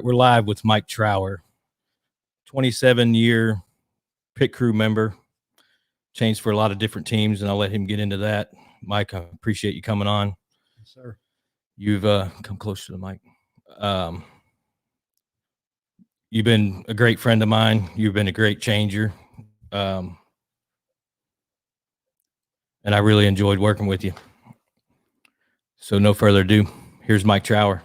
we're live with Mike Trower, 27-year pit crew member, changed for a lot of different teams, and I'll let him get into that. Mike, I appreciate you coming on. Yes, sir. You've come close to the mic. You've been a great friend of mine. You've been a great changer. And I really enjoyed working with you. So no further ado, here's Mike Trower.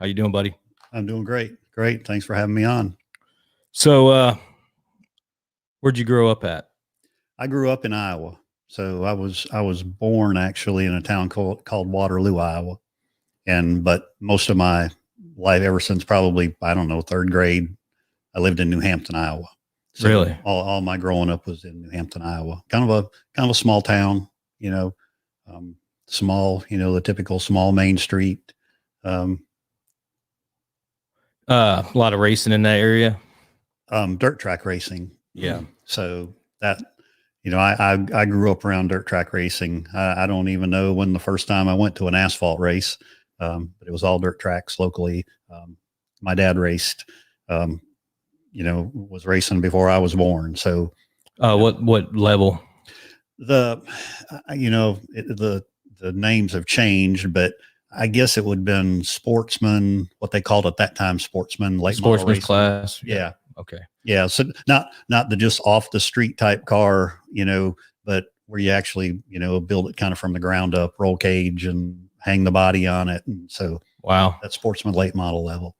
How you doing, buddy? I'm doing great. Great. Thanks for having me on. So where'd you grow up at? I grew up in Iowa. So I was born actually in a town called Waterloo, Iowa. But most of my life, ever since probably, I don't know, third grade, I lived in New Hampton, Iowa. So Really? All my growing up was in New Hampton, Iowa. Kind of a small town, small, the typical small main street. A lot of racing in that area. Dirt track racing. Yeah. So that, I grew up around dirt track racing. I don't even know when the first time I went to an asphalt race, but it was all dirt tracks locally. My dad raced, was racing before I was born. So, what level? The names have changed, but I guess it would have been sportsman, what they called at that time, sportsman, late sportsman's class. Yeah. Okay. Yeah. So not the just off the street type car, but where you actually, build it kind of from the ground up, roll cage and hang the body on it. And so, wow, that sportsman late model level.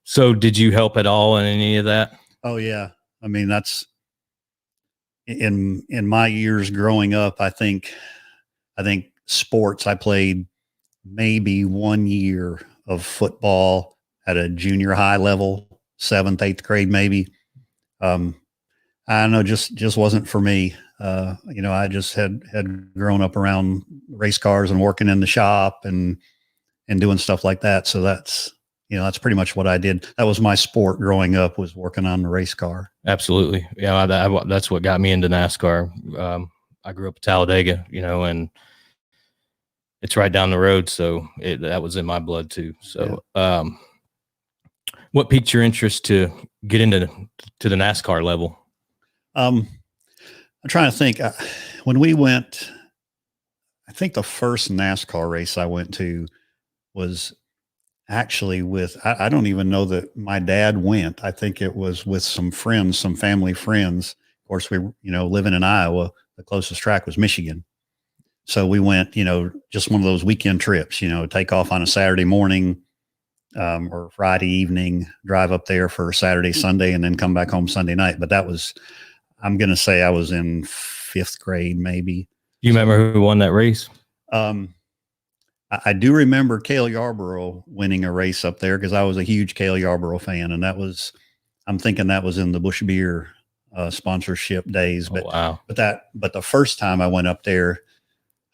So did you help at all in any of that? Oh yeah. I mean, that's in my years growing up. I think sports, I played maybe 1 year of football at a junior high level, 7th, 8th grade, maybe. I don't know, just wasn't for me. I just had grown up around race cars and working in the shop and doing stuff like that. So that's pretty much what I did. That was my sport growing up, was working on the race car. Absolutely. Yeah. That's what got me into NASCAR. I grew up in Talladega, and it's right down the road. So that was in my blood too. So, yeah. What piqued your interest to get into the NASCAR level? I'm trying to think. When we went, I think the first NASCAR race I went to was actually with, I don't even know that my dad went. I think it was with some friends, some family friends. Of course, we, living in Iowa, the closest track was Michigan. So we went, just one of those weekend trips, take off on a Saturday morning, or Friday evening, drive up there for Saturday, Sunday, and then come back home Sunday night. But that was, I'm going to say I was in 5th grade, maybe. You remember who won that race? I do remember Cale Yarborough winning a race up there, because I was a huge Cale Yarborough fan. And I'm thinking that was in the Busch Beer sponsorship days. But, wow. But the first time I went up there,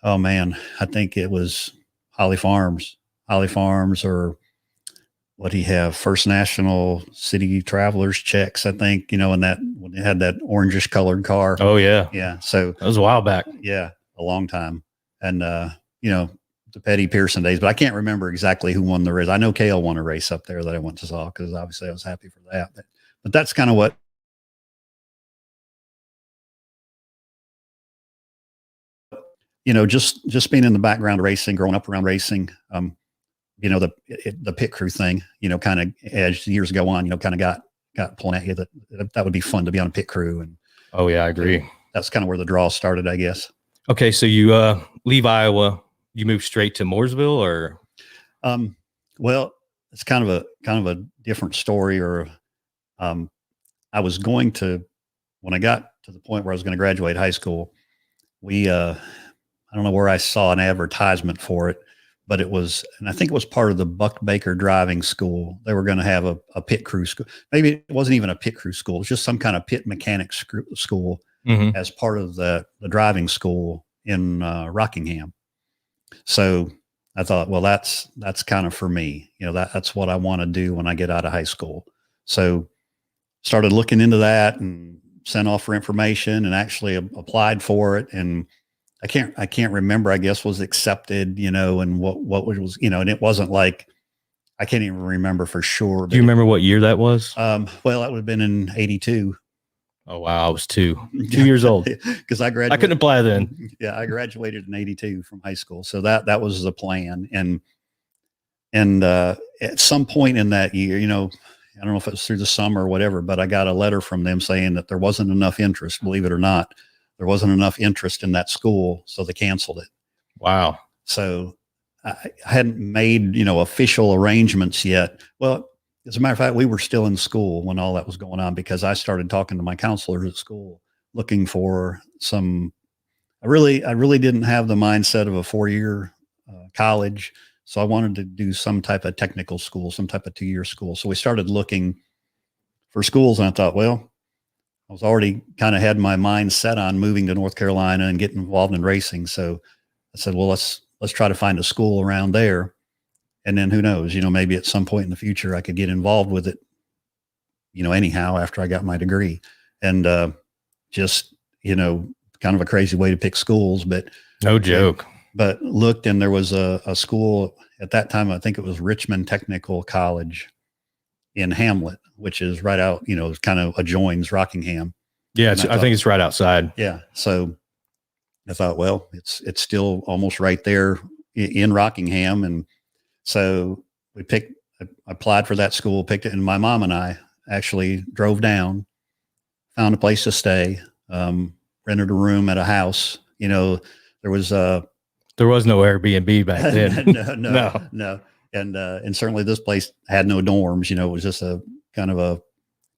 oh man, I think it was Holly Farms, or what do you have? First National City Travelers checks, I think, and that when they had that orangish colored car. Oh yeah. Yeah. So that was a while back. Yeah. A long time. And, the Petty Pearson days, but I can't remember exactly who won the race. I know Cale won a race up there that I went to saw, because obviously I was happy for that, but that's kind of what, just being in the background of racing, growing up around racing, the pit crew thing, kind of as years go on, kind of got pulling at you that would be fun to be on a pit crew. And oh yeah, I agree. That's kind of where the draw started, I guess. Okay. So you leave Iowa, you move straight to Mooresville, or? Well, it's kind of a different story. Or I was going to, when I got to the point where I was going to graduate high school, I don't know where I saw an advertisement for it, but it was, and I think it was part of the Buck Baker driving school. They were going to have a pit crew school. Maybe it wasn't even a pit crew school. It was just some kind of pit mechanics school as part of the driving school in Rockingham. So I thought, well, that's kind of for me. That's what I want to do when I get out of high school. So started looking into that and sent off for information and actually applied for it. And I can't remember, I guess was accepted, and what was, and it wasn't like I can't even remember for sure. Do you remember what year that was? Well, that would have been in 82. Oh, wow. I was 2 years old. Because I graduated. I couldn't apply then. Yeah, I graduated in 82 from high school. So that was the plan. And at some point in that year, I don't know if it was through the summer or whatever, but I got a letter from them saying that there wasn't enough interest, believe it or not. There wasn't enough interest in that school, so they canceled it. Wow. So I hadn't made, official arrangements yet. Well, as a matter of fact, we were still in school when all that was going on, because I started talking to my counselors at school, looking for some. I really didn't have the mindset of a 4-year college, so I wanted to do some type of technical school, some type of 2-year school. So we started looking for schools, and I thought, well, I was already kind of had my mind set on moving to North Carolina and getting involved in racing. So I said, well, let's try to find a school around there. And then who knows, maybe at some point in the future I could get involved with it, anyhow, after I got my degree. And just, kind of a crazy way to pick schools, but no joke. But looked, and there was a school at that time, I think it was Richmond Technical College in Hamlet, which is right out, kind of adjoins Rockingham. Yeah, I think it's right outside. Yeah. So I thought, well, it's still almost right there in Rockingham. And so I applied for that school, picked it, and my mom and I actually drove down, found a place to stay, rented a room at a house. There was no Airbnb back then. No. And certainly this place had no dorms. It was just a kind of a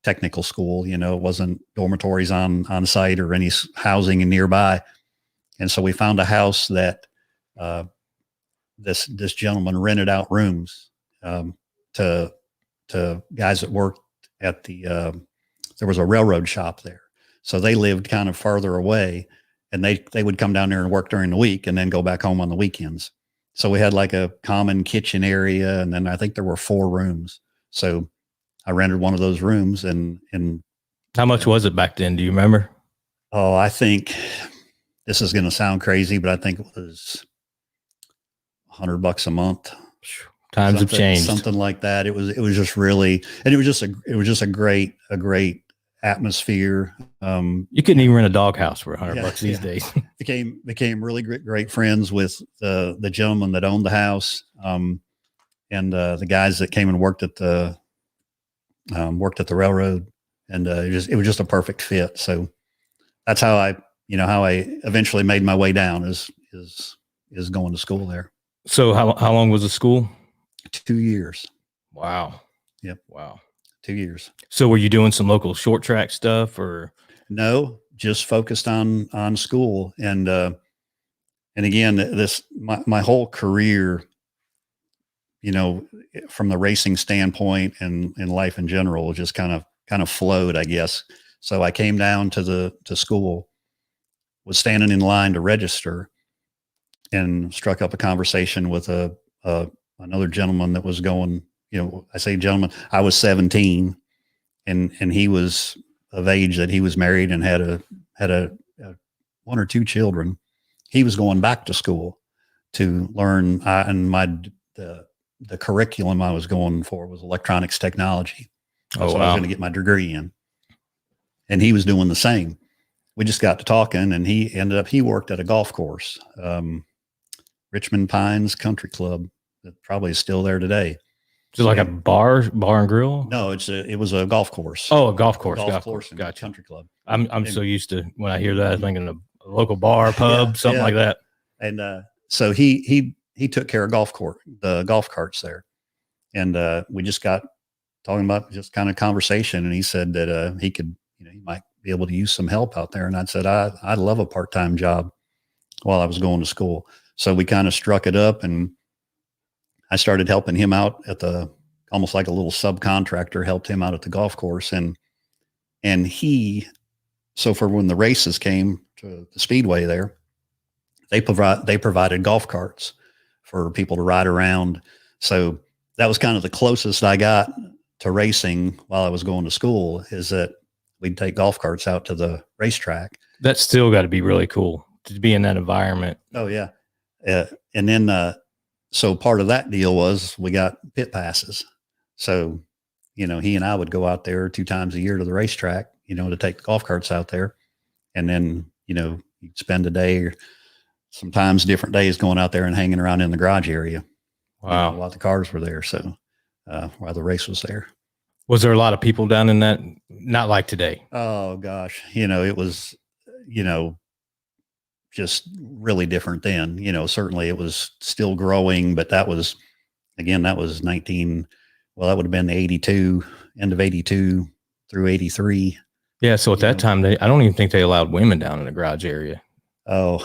technical school. It wasn't dormitories on site or any housing nearby. And so we found a house that this gentleman rented out rooms to guys that worked at there was a railroad shop there. So they lived kind of farther away, and they would come down there and work during the week and then go back home on the weekends. So we had like a common kitchen area, and then I think there were 4 rooms. So I rented one of those rooms. And how much was it back then? Do you remember? Oh, I think this is going to sound crazy, but I think it was $100 a month. Times have changed. Something like that. It was just really, and it was just a great atmosphere. You couldn't even rent a doghouse for $100 these days. became really great friends with the gentleman that owned the house, and the guys that came and worked at the railroad, and it was just a perfect fit. So that's how I eventually made my way down is going to school there. So how long was the school? 2 years. Wow. Yep. Wow. 2 years. So were you doing some local short track stuff, or? No, just focused on school. And again, my whole career, from the racing standpoint and in life in general, just kind of flowed, I guess. So I came down to school, was standing in line to register, and struck up a conversation with another gentleman that was going, I say gentleman, I was 17, and he was of age that he was married and had a 1 or 2 children. He was going back to school to learn, and the curriculum I was going for was electronics technology. Oh, so wow. I was going to get my degree in, and he was doing the same. We just got to talking, and he worked at a golf course, Richmond Pines Country Club, that probably is still there today. Is it like a bar and grill? No, it was a golf course. Oh, a golf course. Golf course. Gotcha. Country club. I'm so used to, when I hear that, I'm thinking of a local bar, pub, something like that. And so he took care of the golf carts there, and we just got talking about just kind of conversation, and he said that he could, he might be able to use some help out there. And I said I'd love a part-time job while I was going to school. So we kind of struck it up, and I started helping him out at almost like a little subcontractor, helped him out at the golf course. And so for when the races came to the speedway there, they provided golf carts for people to ride around. So that was kind of the closest I got to racing while I was going to school, is that we'd take golf carts out to the racetrack. That's still got to be really cool to be in that environment. Oh yeah. And then, so part of that deal was we got pit passes. So, you know, he and I would go out there 2 times a year to the racetrack, you know, to take the golf carts out there. And then, you know, you'd spend a day or sometimes different days going out there and hanging around in the garage area. Wow. You know, while the cars were there. So, while the race was there. Was there a lot of people down in that? Not like today. Oh gosh. You know, it was, you know, just really different then. You know, certainly it was still growing, but that was, again, that was well, that would have been the 82, end of 82 through 83. Yeah. So at that time, I don't even think they allowed women down in the garage area. Oh,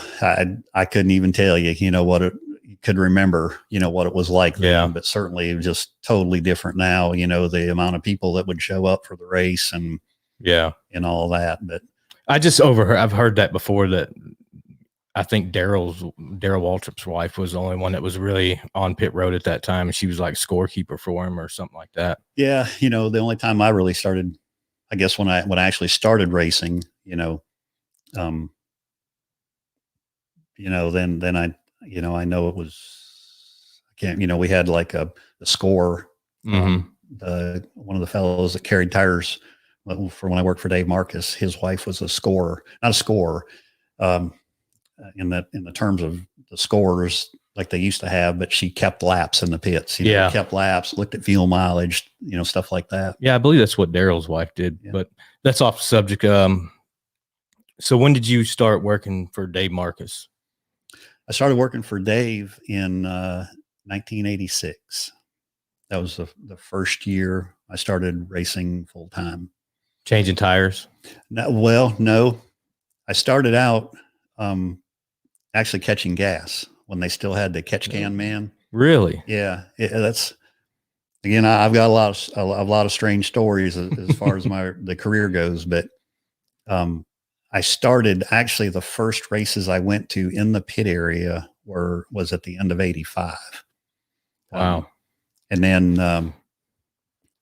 I couldn't even tell you, you know, you could remember, you know, what it was like then, but certainly it was just totally different now, you know, the amount of people that would show up for the race and and all that. But I've heard that before, that I think Darrell Waltrip's wife was the only one that was really on pit road at that time. And she was like scorekeeper for him or something like that. Yeah. You know, the only time I really started, I guess when I actually started racing, you know, then I, you know, I know it was, I can't, you know, we had like a score, one of the fellows that carried tires for when I worked for Dave Marcus, his wife was a scorer, not a scorer, in the terms of the scores like they used to have, but she kept laps in the pits, you know, kept laps, looked at fuel mileage, you know, stuff like that. Yeah. I believe that's what Darrell's wife did, but that's off the subject. So when did you start working for Dave Marcus? I started working for Dave in 1986. That was the first year I started racing full time. Changing tires? No. I started out actually catching gas when they still had the catch can man. Really? Yeah. That's, again, I've got a lot of strange stories as far as the career goes, but I started, actually the first races I went to in the pit area was at the end of 85. Wow. And then,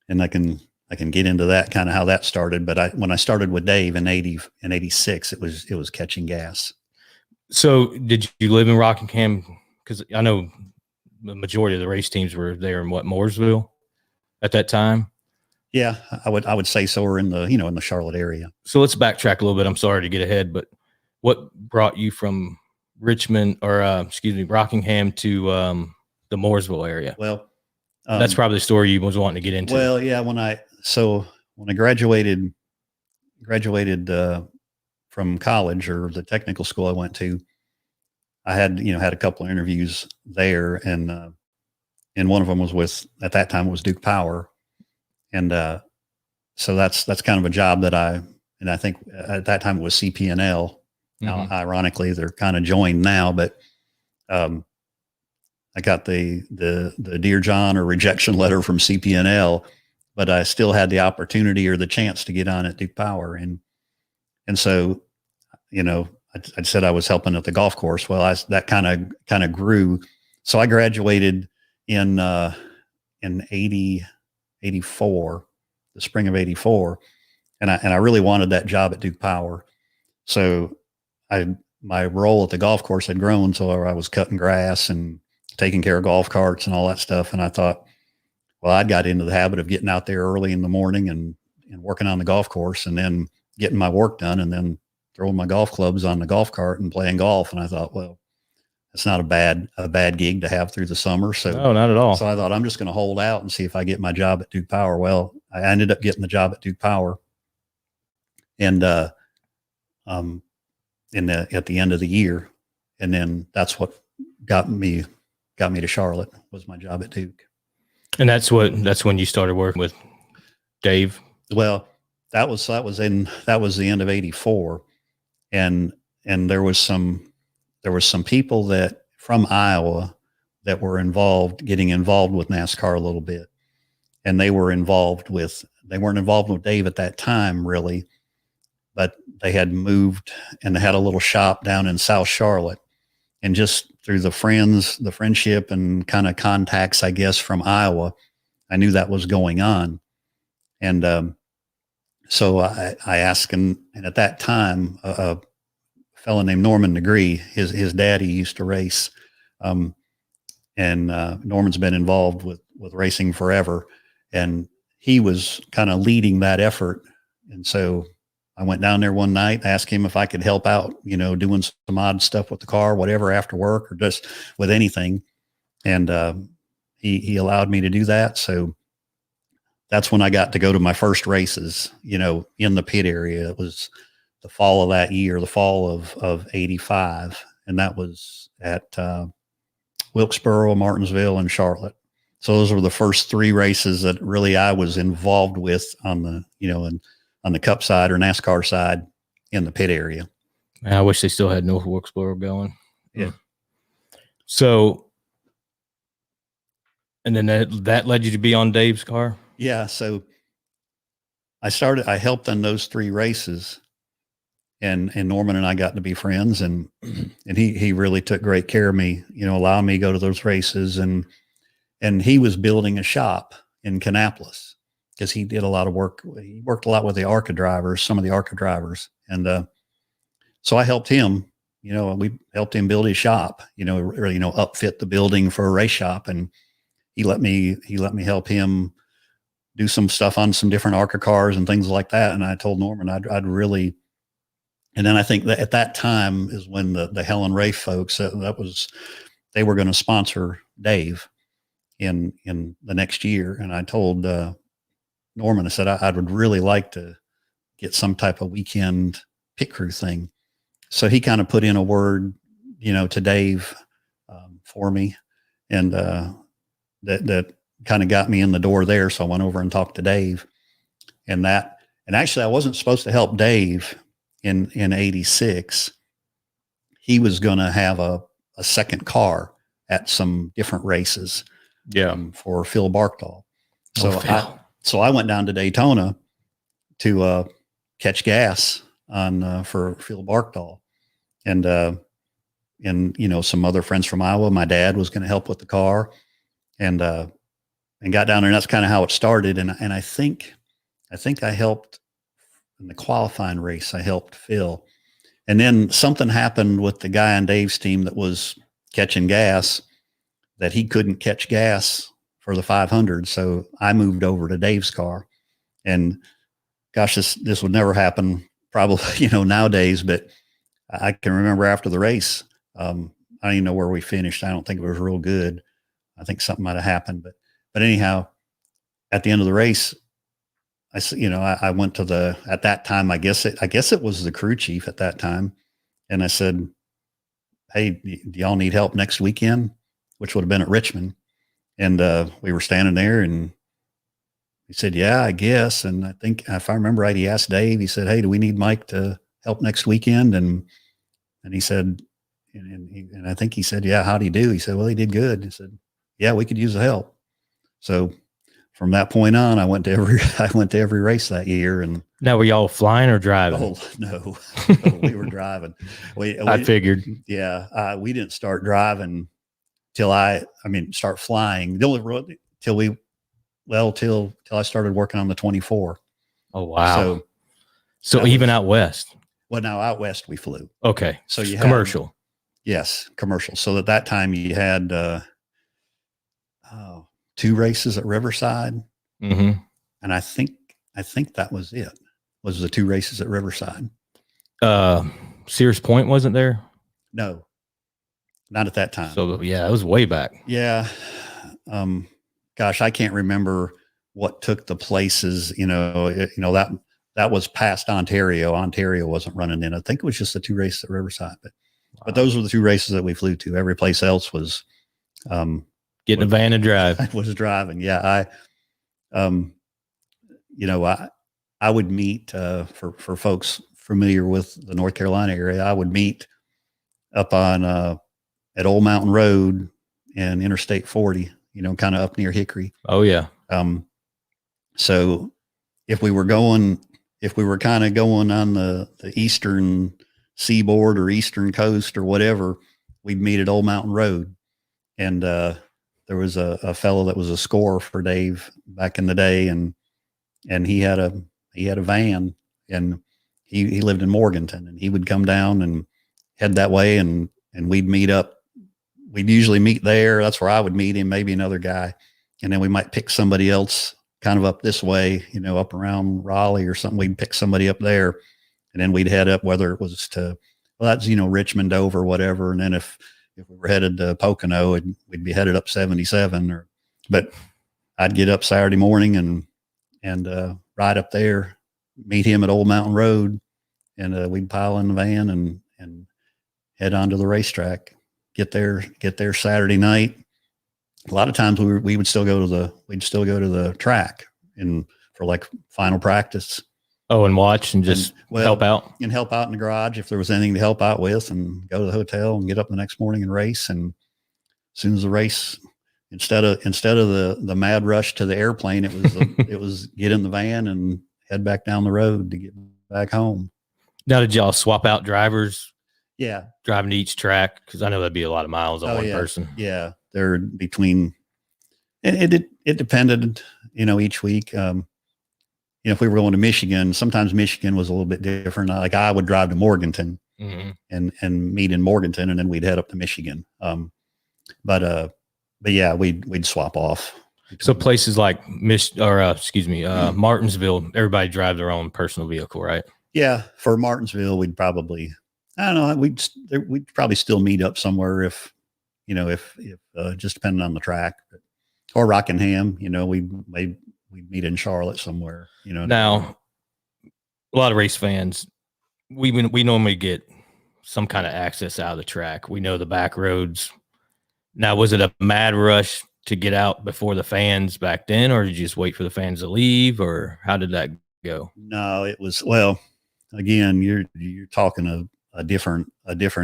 and I can get into that, kind of how that started. But when I started with Dave in 86, it was catching gas. So did you live in Rockingham? Cause I know the majority of the race teams were there in Mooresville at that time. Yeah, I would say so. Or in the Charlotte area. So let's backtrack a little bit. I'm sorry to get ahead, but what brought you from Rockingham to the Mooresville area? Well, that's probably the story you was wanting to get into. Well, yeah, when I graduated from college, or the technical school I went to, I had a couple of interviews there, and one of them was at that time it was Duke Power. And so that's kind of a job that I think at that time it was CP&L. Now, ironically, they're kind of joined now, but I got the Dear John or rejection letter from CP&L, but I still had the opportunity or the chance to get on at Duke Power. And so, you know, I said I was helping at the golf course. Well, that kind of grew. So I graduated in 84, the spring of 84. And I really wanted that job at Duke Power. So my role at the golf course had grown. So I was cutting grass and taking care of golf carts and all that stuff. And I thought, well, I'd got into the habit of getting out there early in the morning and working on the golf course, and then getting my work done, and then throwing my golf clubs on the golf cart and playing golf. And I thought, well, it's not a bad gig to have through the summer. So no, not at all. So I thought, I'm just going to hold out and see if I get my job at Duke Power. Well, I ended up getting the job at Duke Power. And, at the end of the year. And then that's what got me to Charlotte, was my job at Duke. And that's when you started working with Dave. Well, that was the end of 84. And there was some people that from Iowa that were getting involved with NASCAR a little bit. And they weren't involved with Dave at that time, really, but they had moved and they had a little shop down in South Charlotte. And just through the friendship and kind of contacts, I guess, from Iowa, I knew that was going on. And so I asked him, and at that time, a fellow named Norman Negree, his daddy used to race and Norman's been involved with racing forever, and he was kind of leading that effort. And so I went down there one night, asked him if I could help out, you know, doing some odd stuff with the car, whatever, after work or just with anything. And he allowed me to do that. So that's when I got to go to my first races, you know, in the pit area. It was the fall of that year, the fall of 85. And that was at Wilkesboro, Martinsville, and Charlotte. So those were the first 3 races that really I was involved with on the, you know, on the Cup side or NASCAR side in the pit area. I wish they still had North Wilkesboro going. Yeah. So, and then that led you to be on Dave's car? Yeah. So I helped on those 3 races, and Norman and I got to be friends, and he really took great care of me, you know, allowing me to go to those races. And he was building a shop in Kannapolis because he did a lot of work. He worked a lot with the ARCA drivers, some of the ARCA drivers. And so I helped him, you know, we helped him build his shop, you know, really, you know, upfit the building for a race shop. And he let me help him do some stuff on some different ARCA cars and things like that. And I told Norman I'd really, and then I think that at that time is when the Helen Rafe folks, they were going to sponsor Dave in the next year. And I told Norman, I said, I would really like to get some type of weekend pit crew thing. So he kind of put in a word, you know, to Dave for me. And that kind of got me in the door there. So I went over and talked to Dave, and actually I wasn't supposed to help Dave in 86. He was going to have a second car at some different races. Yeah. For Phil Barkdahl. So I went down to Daytona to catch gas on for Phil Barkdahl, and you know, some other friends from Iowa. My dad was going to help with the car, and got down there. And that's kind of how it started. And I think I helped in the qualifying race. I helped Phil, and then something happened with the guy on Dave's team that was catching gas, that he couldn't catch gas for the 500. So I moved over to Dave's car, and gosh, this would never happen probably, you know, nowadays, but I can remember after the race, I don't even know where we finished. I don't think it was real good. I think something might've happened, but anyhow, at the end of the race, I went to at that time, I guess it was the crew chief at that time. And I said, hey, do y'all need help next weekend? Which would have been at Richmond. And we were standing there, and he said, yeah, I guess. And I think if I remember right, he asked Dave, he said, hey, do we need Mike to help next weekend? And he said, and I think he said, yeah, how'd he do? He said, well, he did good. He said, yeah, we could use the help. So from that point on, I went to every race that year. And now, were y'all flying or driving? Oh, no, we were driving. I figured. Yeah. We didn't start driving till start flying till I started working on the 24. Oh, wow. So even out west. Well, now out west we flew. Okay. So you had commercial. Yes, commercial. So at that time you had 2 races at Riverside. Mm-hmm. And I think that was it. Was the 2 races at Riverside. Sears Point wasn't there? No. Not at that time. So yeah, it was way back. Yeah. Gosh, I can't remember what took the places, that was past Ontario. Ontario wasn't running in. I think it was just the 2 races at Riverside, but those were the 2 races that we flew to. Every place else was, getting a van and drive. I was driving. Yeah. I would meet, for folks familiar with the North Carolina area, I would meet up on, at Old Mountain Road and Interstate 40, kind of up near Hickory. Oh yeah. So if we were kind of going on the eastern seaboard or eastern coast or whatever, we'd meet at Old Mountain Road. And there was a fellow that was a scorer for Dave back in the day, and he had a van, and he lived in Morganton, and he would come down and head that way, and we'd meet up we'd usually meet there. That's where I would meet him, maybe another guy. And then we might pick somebody else kind of up this way, up around Raleigh or something. We'd pick somebody up there, and then we'd head up, whether it was to, well, that's, Richmond, Dover, whatever. And then if we were headed to Pocono, we'd be headed up 77 but I'd get up Saturday morning and ride up there, meet him at Old Mountain Road, and we'd pile in the van and head on to the racetrack, get there Saturday night. A lot of times we would still go to the track for like final practice. Oh, and watch and just help out in the garage if there was anything to help out with, and go to the hotel and get up the next morning and race. And as soon as the race, instead of the mad rush to the airplane, it was get in the van and head back down the road to get back home. Now, did y'all swap out drivers? Yeah. Driving to each track? Because I know that'd be a lot of miles on one person. Yeah. They're between, it depended, each week. If we were going to Michigan, sometimes Michigan was a little bit different. Like I would drive to Morganton and meet in Morganton, and then we'd head up to Michigan. But yeah, we'd swap off. So places like Martinsville, everybody drive their own personal vehicle, right? Yeah. For Martinsville, we'd probably, I don't know, we'd probably still meet up somewhere if just depending on the track, or Rockingham, we'd meet in Charlotte somewhere, Now, a lot of race fans, we normally get some kind of access out of the track. We know the back roads. Now, was it a mad rush to get out before the fans back then, or did you just wait for the fans to leave, or how did that go? No, it was, well, again, you're talking a different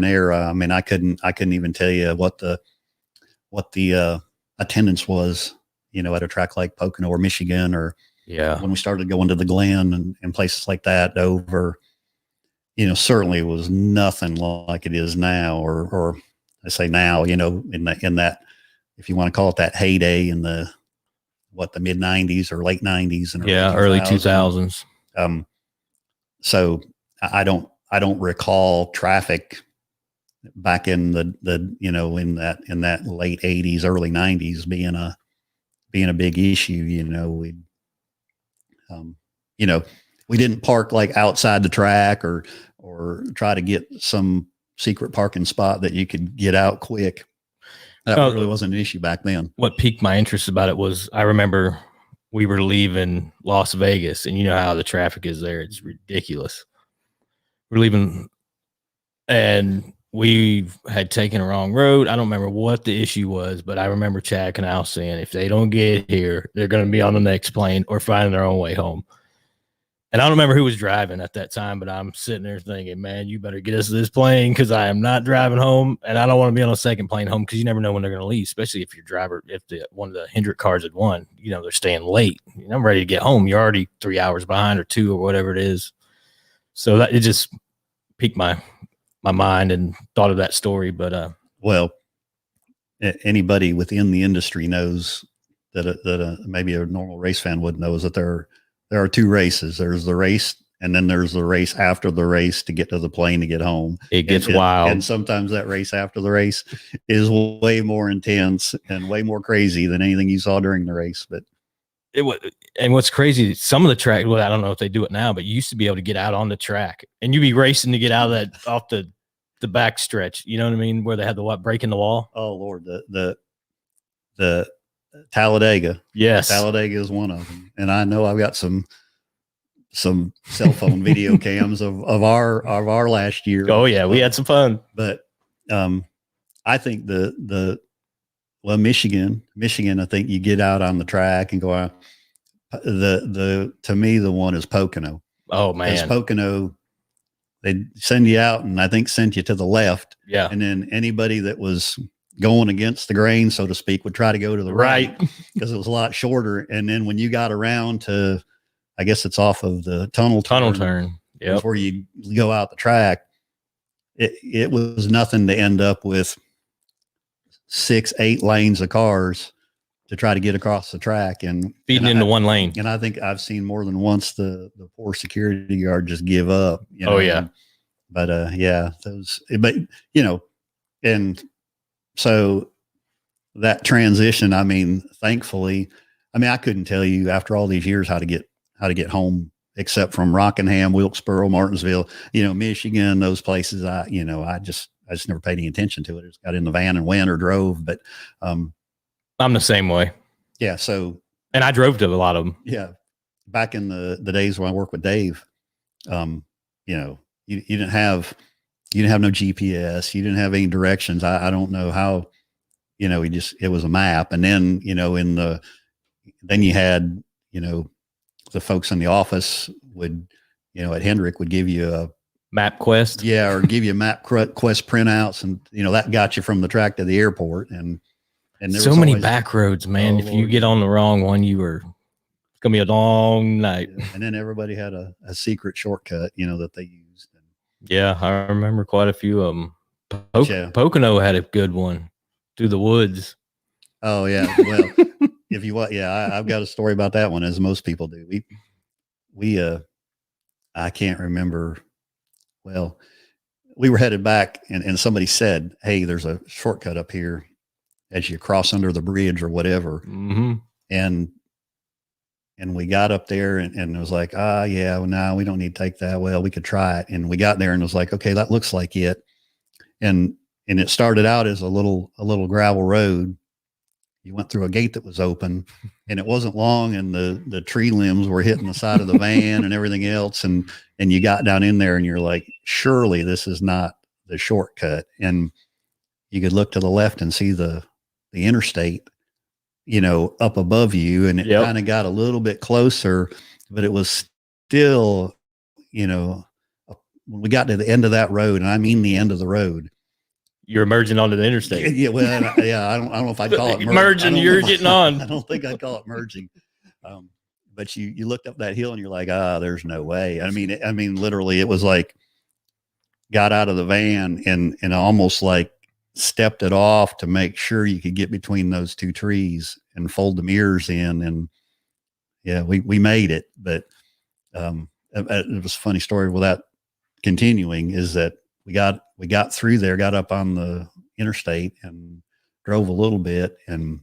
era. I mean, I couldn't even tell you what the attendance was, at a track like Pocono or Michigan, or when we started going to the Glen and places like that, Dover, certainly it was nothing like it is now, or I say now, in that, if you want to call it that heyday in the mid 90s or late 90s and early 2000s. So I don't recall traffic back in in that late 80s, early 90s being a big issue. We didn't park like outside the track or try to get some secret parking spot that you could get out quick. That really wasn't an issue back then. What piqued my interest about it was, I remember we were leaving Las Vegas, and you know how the traffic is there. It's ridiculous. We're leaving, and we had taken a wrong road. I don't remember what the issue was, but I remember Chad Canal saying, if they don't get here, they're going to be on the next plane or finding their own way home. And I don't remember who was driving at that time, but I'm sitting there thinking, man, you better get us to this plane, because I am not driving home, and I don't want to be on a second plane home, because you never know when they're going to leave, especially if one of the Hendrick cars had won, they're staying late. I'm ready to get home. You're already 3 hours behind or 2 or whatever it is. So it just piqued my mind and thought of that story. But well, anybody within the industry knows that maybe a normal race fan would know, is that there are 2 races. There's the race, and then there's the race after the race to get to the plane to get home. It gets wild. And sometimes that race after the race is way more intense and way more crazy than anything you saw during the race. But and what's crazy, some of the track, well, I don't know if they do it now, but you used to be able to get out on the track, and you'd be racing to get out of that off the back stretch. You know what I mean? Where they had the breaking the wall. Oh Lord, the Talladega. Yes. Talladega is one of them. And I know I've got some cell phone video cams of our last year. Oh yeah. We had some fun, but I think Michigan, I think you get out on the track and go out. To me, the one is Pocono. Oh man. Because Pocono, they send you out and I think sent you to the left. Yeah. And then anybody that was going against the grain, so to speak, would try to go to the right because it was a lot shorter. And then when you got around to, I guess it's off of the tunnel turn. Yeah. Before you go out the track, it was nothing to end up with 6-8 lanes of cars to try to get across the track and feeding into one lane. And I think I've seen more than once the poor security guard just give up. Oh yeah. But yeah, and so that transition, I mean, thankfully, I mean, I couldn't tell you after all these years how to get home, except from Rockingham, Wilkesboro, Martinsville, Michigan, those places. I just never paid any attention to it. I just got in the van and went or drove. But I'm the same way. Yeah. So, and I drove to a lot of them. Yeah. Back in the days when I worked with Dave, you didn't have no GPS. You didn't have any directions. I don't know how, it was a map. And then, then you had, the folks in the office would, at Hendrick would give you a MapQuest. Yeah. Or give you MapQuest printouts. And, that got you from the track to the airport. And there so was many always, back roads, man. Oh, if Lord, you get on the wrong one, it's going to be a long night. And then everybody had a secret shortcut, that they used. Yeah. I remember quite a few of them. Pocono had a good one through the woods. Oh yeah. Well, if you want, I've got a story about that one, as most people do. I can't remember. Well, we were headed back and somebody said, "Hey, there's a shortcut up here as you cross under the bridge or whatever." Mm-hmm. And we got up there and it was like, no, we don't need to take that. Well, we could try it. And we got there and it was like, okay, that looks like it. And it started out as a little gravel road. You went through a gate that was open and it wasn't long. And the tree limbs were hitting the side of the van and everything else. And you got down in there and you're like, surely this is not the shortcut. And you could look to the left and see the interstate, up above you. And it kind of got a little bit closer, but it was still, when we got to the end of that road, and I mean the end of the road, you're merging onto the interstate. Yeah. Well, I don't know if I'd call it merging. You're getting on. I don't think I'd call it merging. But you looked up that hill and you're like, there's no way. I mean, literally it was like, got out of the van and almost like stepped it off to make sure you could get between those two trees and fold the mirrors in. And yeah, we made it. But it was a funny story without continuing, is that we got through there, got up on the interstate and drove a little bit and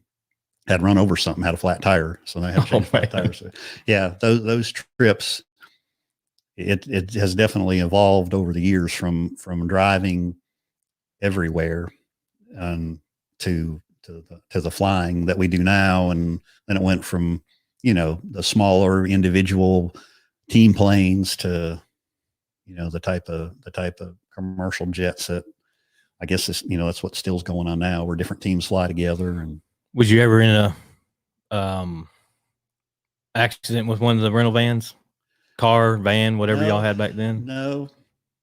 had run over something, had a flat tire. So I had to change flat tires. So, yeah, those trips, it has definitely evolved over the years from driving everywhere to the flying that we do now. And then it went from, the smaller individual team planes to, the type of commercial jets that I guess is, that's what still's going on now, where different teams fly together. And was you ever in a accident with one of the rental vans, car, van, whatever y'all had back then? No,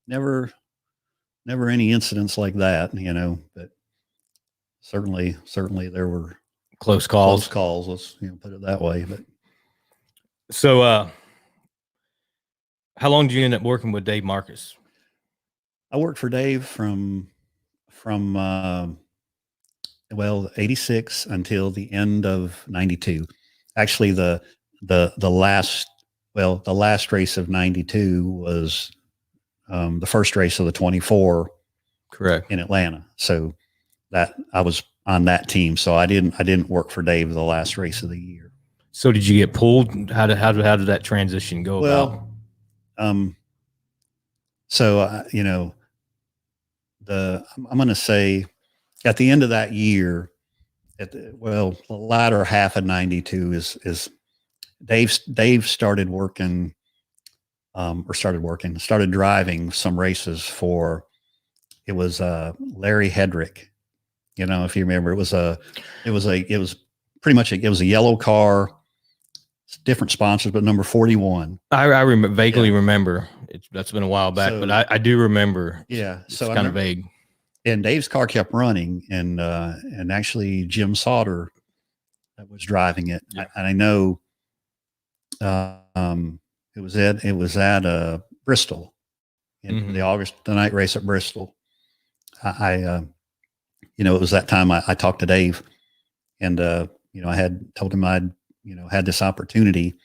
never any incidents like that, but certainly there were close calls. Let's put it that way. But so, how long did you end up working with Dave Marcus? I worked for Dave from 86 until the end of 92. Actually, the last race of 92 was the first race of the 24, correct, in Atlanta. So that I was on that team. So I didn't work for Dave the last race of the year. So did you get pulled? How did that transition go about? So I'm going to say at the end of that year, the latter half of 92 is Dave started driving some races for, it was Larry Hedrick. If you remember, it was pretty much it was a yellow car, different sponsors, but number 41. I vaguely remember. That's been a while back, but I do remember. Yeah. So it's kind of vague. And Dave's car kept running, and actually Jim Sauter that was driving it. Yeah. And I know it was at Bristol in the night race at Bristol. It was that time I talked to Dave, and I had told him I'd had this opportunity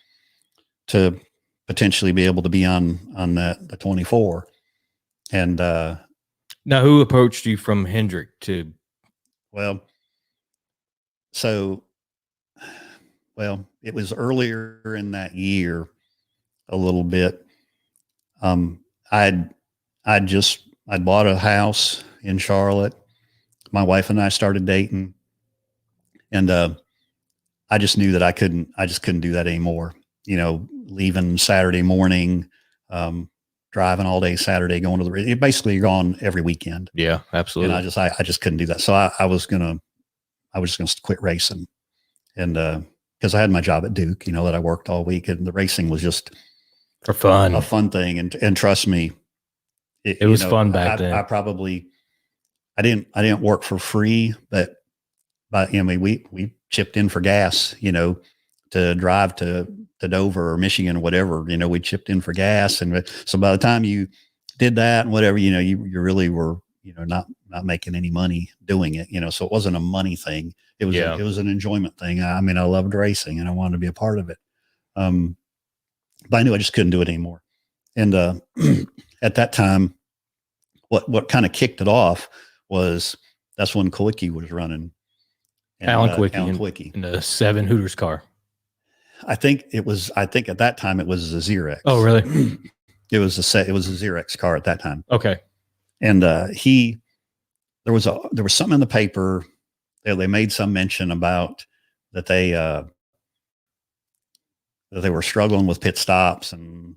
to potentially be able to be on the 24. And now, who approached you from Hendrick to Well, so, it was earlier in that year a little bit. Um, I'd, I'd bought a house in Charlotte. My wife and I started dating, and, I just knew that I just couldn't do that anymore. Leaving Saturday morning, um, driving all day Saturday, going to basically you're gone every weekend. Yeah, And absolutely. I just couldn't do that. So I was just going to quit racing. And, cause I had my job at Duke, that I worked all week, and the racing was just For fun. a fun thing. And trust me, It was fun back then. I didn't work for free, but we chipped in for gas, to drive to Dover or Michigan or whatever, we chipped in for gas. And so by the time you did that and whatever, you really were, not making any money doing it, so it wasn't a money thing. It was, it was an enjoyment thing. I loved racing and I wanted to be a part of it. But I knew I just couldn't do it anymore. And, at that time, what kind of kicked it off was that's when Kowicki was running. And, Alan Kowicki in the 7 Hooters car. I think at that time it was a Xerox. Oh, really? It was a Xerox car at that time. Okay. And, there was something in the paper. They made some mention about that that they were struggling with pit stops and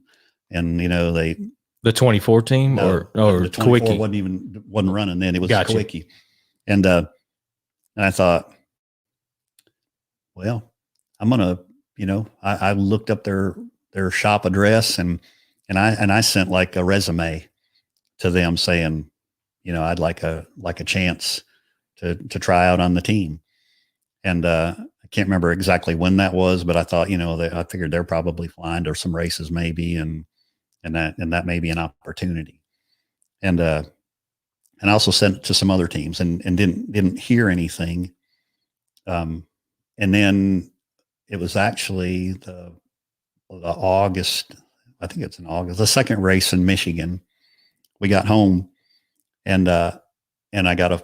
the 2014 or the 24 Kowicki wasn't running then. It was Gotcha. Kowicki. And I thought, well, I'm going to, I looked up their shop address and I sent like a resume to them saying, I'd like a chance to try out on the team. And, I can't remember exactly when that was, but I thought, I figured they're probably flying to some races maybe. And that may be an opportunity. And I also sent it to some other teams and didn't hear anything. And then it was actually the August, I think it's in August, the second race in Michigan. We got home and I got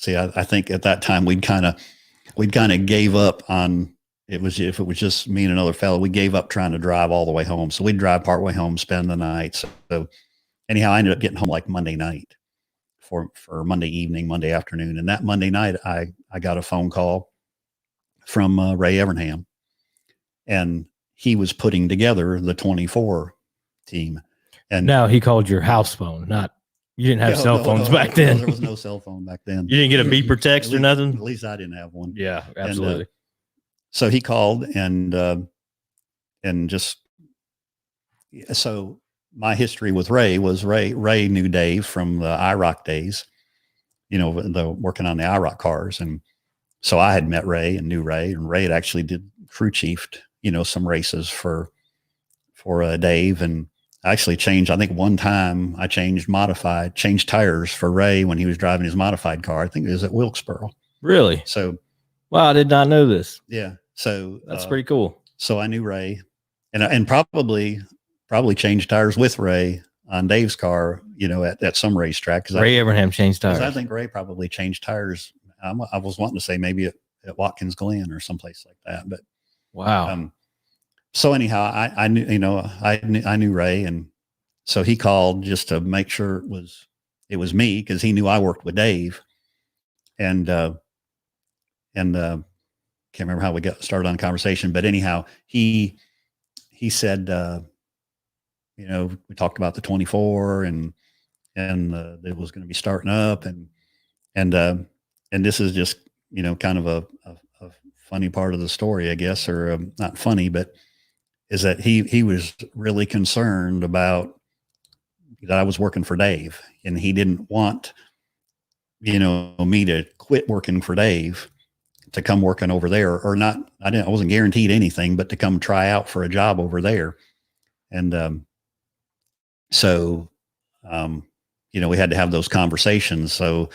I think at that time we'd kind of gave up on if it was just me and another fellow, we gave up trying to drive all the way home. So we'd drive part way home, spend the night. So anyhow, I ended up getting home like Monday night for Monday evening, Monday afternoon. And that Monday night, I got a phone call from Ray Evernham, and he was putting together the 24 team. And now he called your house phone, not, you didn't have cell phones back then. There was no cell phone back then. You didn't get a beeper text or nothing? At least I didn't have one. Yeah, absolutely. And, so he called and just, so my history with Ray was Ray knew Dave from the IROC days, the working on the IROC cars. And so I had met Ray and knew Ray, and Ray had actually did crew chiefed, some races for Dave. And I actually changed, I think one time I changed tires for Ray when he was driving his modified car. I think it was at Wilkesboro. Really? So, wow, I did not know this. Yeah. So that's pretty cool. So I knew Ray and probably changed tires with Ray on Dave's car, at some racetrack. Ray Evernham changed tires. I think Ray probably changed tires. I was wanting to say maybe at Watkins Glen or someplace like that, but wow. So anyhow, I knew, I knew Ray. And so he called just to make sure it was me, cause he knew I worked with Dave. And can't remember how we got started on the conversation, but anyhow, he said, we talked about the 24 and it was going to be starting up and this is just, kind of a funny part of the story, I guess, or not funny, but is that he was really concerned about that I was working for Dave, and he didn't want, me to quit working for Dave to come working over there, or not. I wasn't guaranteed anything, but to come try out for a job over there. And, so, we had to have those conversations. So,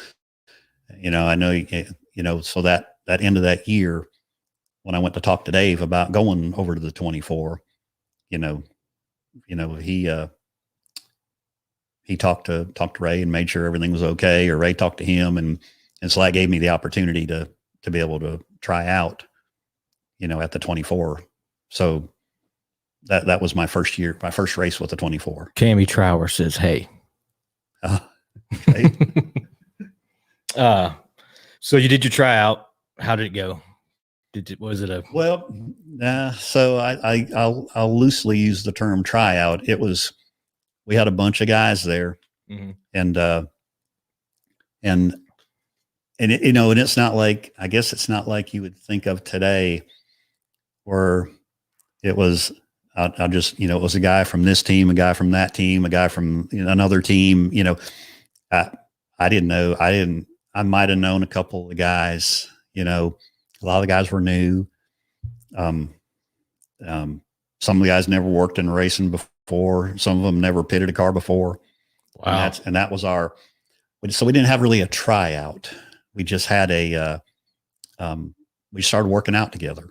I know, so that end of that year, when I went to talk to Dave about going over to the 24, he talked to Ray and made sure everything was okay, or Ray talked to him and And so that gave me the opportunity to be able to try out, at the 24. So that was my first race with the 24. Cammy Trower says, "Hey." Okay. So you did your tryout. How did it go? Well, so I'll loosely use the term tryout. We had a bunch of guys there, mm-hmm. and it, and it's not like, I guess it's not like you would think of today, where it was, I'll just, it was a guy from this team, a guy from that team, a guy from another team. I didn't know. I might have known a couple of guys. A lot of the guys were new. Some of the guys never worked in racing before. Some of them never pitted a car before. Wow. And that was so we didn't have really a tryout. We just had we started working out together.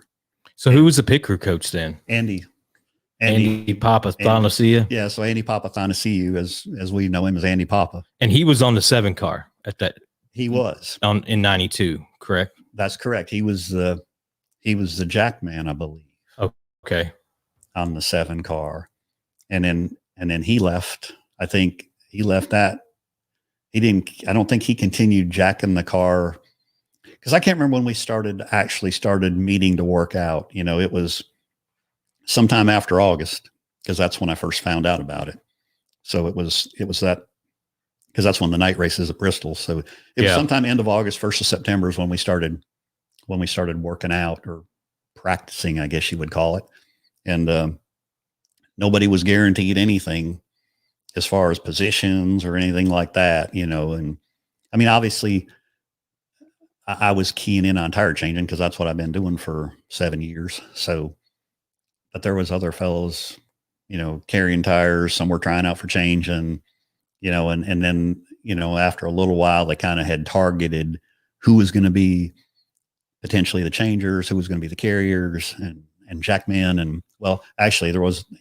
So who was the pit crew coach then? Andy Papathanasia. Yeah. So Andy Papathanasia, as we know him as Andy Papa. And he was on the 7 car at that. He was in 92, correct? That's correct. He was the jack man, I believe. Okay. On the 7 car. And then he left. I think he left that. I don't think he continued jacking the car, because I can't remember when we actually started meeting to work out. It was sometime after August, because that's when I first found out about it. So it was that, because that's when the night race is at Bristol. So it was sometime end of August, 1st of September is when we started working out, or practicing, I guess you would call it. And nobody was guaranteed anything as far as positions or anything like that, and I mean, obviously I was keying in on tire changing, because that's what I've been doing for 7 years. So, but there was other fellows, carrying tires. Some were trying out for changing, and then, after a little while, they kind of had targeted who was going to be potentially the changers, who was going to be the carriers, and jackman. And well, actually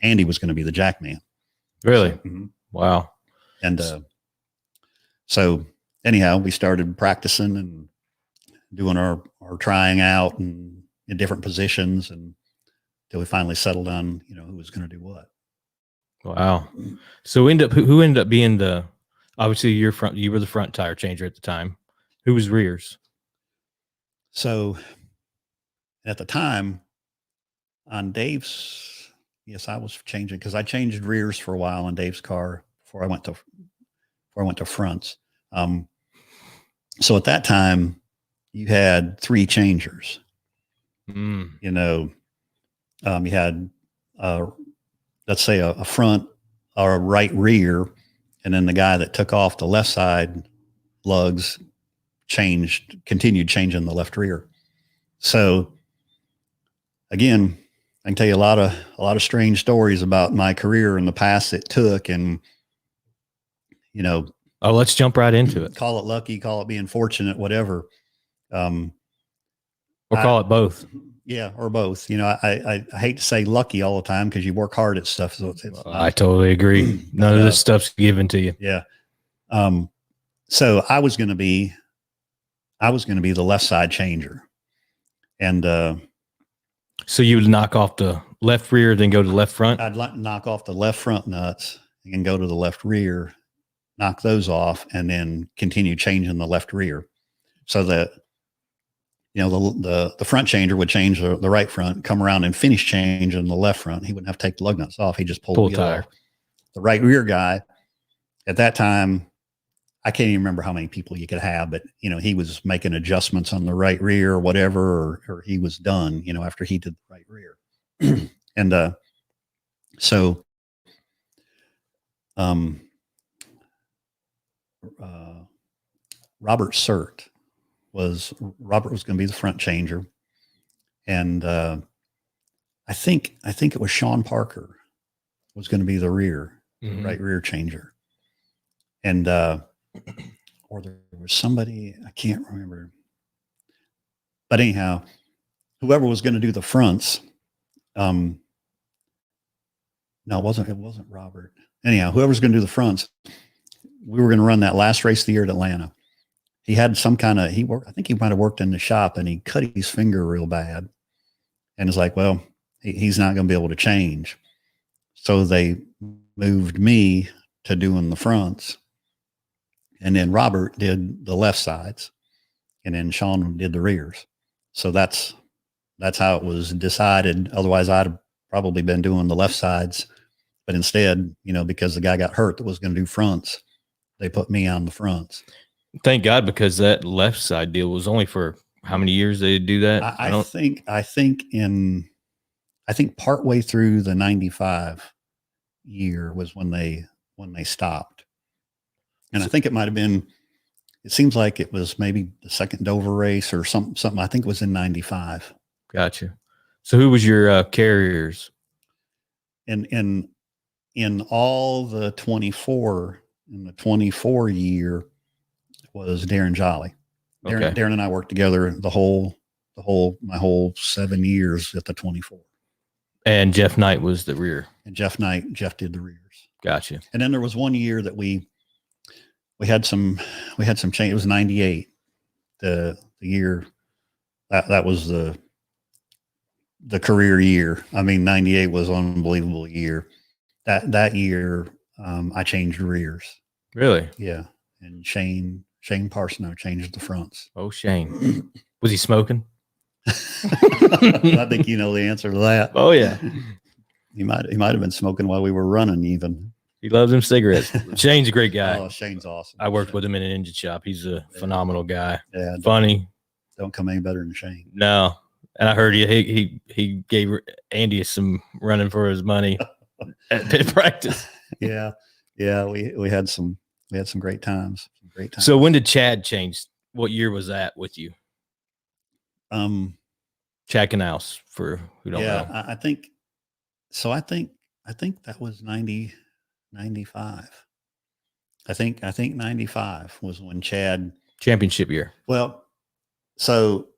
Andy was going to be the jackman. Really? So, mm-hmm. Wow. And so anyhow, we started practicing and doing our trying out and in different positions, and until we finally settled on, who was going to do what. Wow. So who ended up being obviously you were the front tire changer at the time. Who was rears? So at the time on Dave's, yes, I was changing, because I changed rears for a while on Dave's car before I went to fronts. So at that time, you had 3 changers. You had, let's say a front or a right rear, and then the guy that took off the left side lugs continued changing the left rear. So again, I can tell you a lot of strange stories about my career and the paths it took, and let's jump right into it. Call it lucky, call it being fortunate, whatever. Or call it both. Yeah, or both. I hate to say lucky all the time, because you work hard at stuff. So I totally agree. None of this stuff's given to you. Yeah. So I was going to be the left side changer, and so you would knock off the left rear, then go to the left front? I'd knock off the left front nuts and go to the left rear, knock those off, and then continue changing the left rear, so that the front changer would change the right front, come around and finish changing the left front. He wouldn't have to take the lug nuts off. He just pulled the tire. The right rear guy at that time, I can't even remember how many people you could have, but he was making adjustments on the right rear or whatever, or he was done, after he did the right rear. And so Robert was going to be the front changer, and I think it was Sean Parker was going to be the right rear changer, and or there was somebody, I can't remember, but anyhow, whoever was going to do the fronts, no, it wasn't Robert. Anyhow, whoever's going to do the fronts, we were going to run that last race of the year at Atlanta. he had some kind of, I think he might've worked in the shop, and he cut his finger real bad. And it's like, well, he's not going to be able to change. So they moved me to doing the fronts. And then Robert did the left sides, and then Sean did the rears. So that's how it was decided. Otherwise, I'd have probably been doing the left sides, but instead, because the guy got hurt that was going to do fronts, they put me on the fronts. Thank God, because that left side deal was only for how many years they do that? I think partway through the 95 year was when they stopped. And I think it might've been, it seems like it was maybe the second Dover race or something. I think it was in 95. Gotcha. So who was your carriers? In all the 24, in the 24 year was Darren Jolly. Darren and I worked together my whole 7 years at the 24. And Jeff Knight was the rear. And Jeff did the rears. Gotcha. And then there was one year that we had some change. It was 98. The year that was the career year. I mean, 98 was an unbelievable year. That year, I changed rears. Really? Yeah. And Shane Parsons changed the fronts. Oh, Shane. Was he smoking? I think you know the answer to that. Oh yeah. He might have been smoking while we were running even. He loves them cigarettes. Shane's a great guy. Oh, Shane's awesome. I worked with him in an engine shop. He's a phenomenal guy. Yeah. Funny. Don't come any better than Shane. No. And I heard he gave Andy some running for his money at pit practice. Yeah. Yeah. We had some great times. So when did Chad change? What year was that with you? Chad Canals, for who don't know. I think that was 95. I think 95 was when Chad championship year. Well, so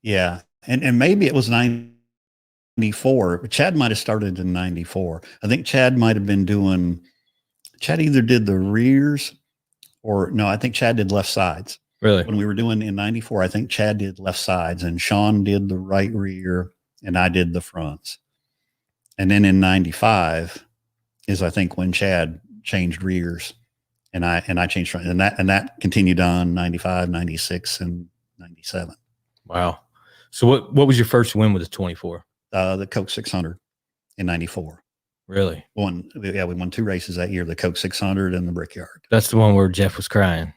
yeah. And maybe it was 94, but Chad might've started in 94. I think Chad might've been Chad either did the rears or no, I think Chad did left sides. Really? When we were doing in 94, I think Chad did left sides and Sean did the right rear and I did the fronts. And then in 95 is I think when Chad changed rears and I changed front, and that continued on 95, 96 and 97. Wow. So what was your first win with the 24? The Coke 600 in 94. Really? We won 2 races that year, the Coke 600 and the Brickyard. That's the one where Jeff was crying.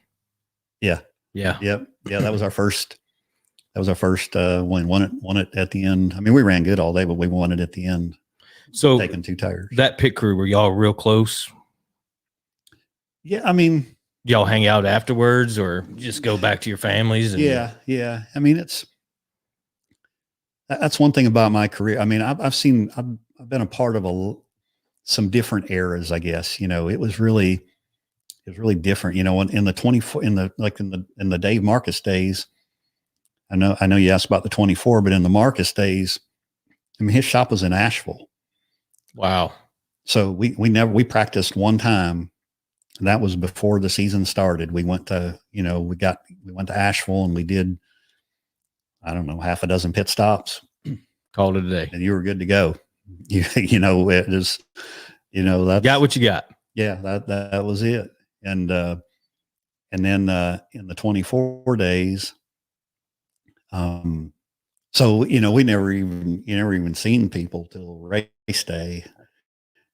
Yeah. Yeah. Yep. Yeah. That was our first win. Won it at the end. I mean, we ran good all day, but we won it at the end. So taking 2 tires. That pit crew, were y'all real close? Yeah. I mean, y'all hang out afterwards or just go back to your families? Yeah. I mean, that's one thing about my career. I mean, I've been a part of some different eras, I guess. It was really different. In the 24, in the Dave Marcus days. I know you asked about the 24, but in the Marcus days, I mean, his shop was in Asheville. Wow. So we practiced one time. And that was before the season started. We went to, we went to Asheville and we did, I don't know, half a dozen pit stops. Called it a day. And you were good to go. It is, that got what you got. Yeah, that was it. And then in the 24 days, so, we never even seen people till race day.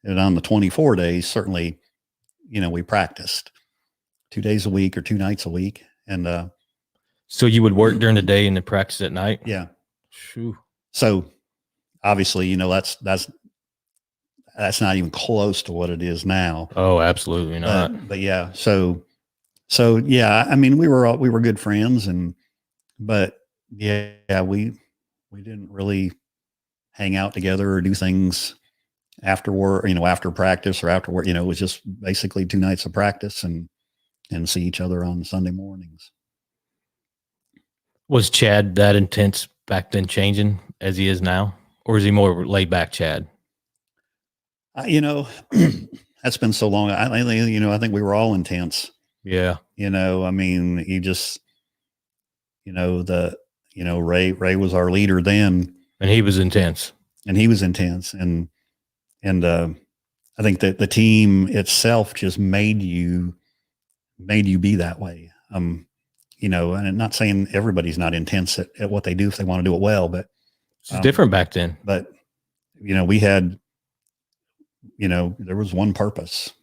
And on the 24 days, certainly, we practiced 2 days a week or 2 nights a week. And, so you would work during the day and then practice at night? Yeah. Shoo. So obviously, that's not even close to what it is now. Oh, absolutely not. But yeah. So yeah, I mean, we were good friends but yeah, we didn't really hang out together or do things after work, after practice or after work. It was just basically 2 nights of practice and see each other on Sunday mornings. Was Chad that intense back then, changing as he is now? Or is he more laid back, Chad? That's been so long. I think we were all intense. Yeah. I mean, he just, Ray was our leader then, And he was intense. and he was intense. And I think that the team itself just made you be that way. And I'm not saying everybody's not intense at what they do if they want to do it well, but It's different back then. But we had, there was one purpose,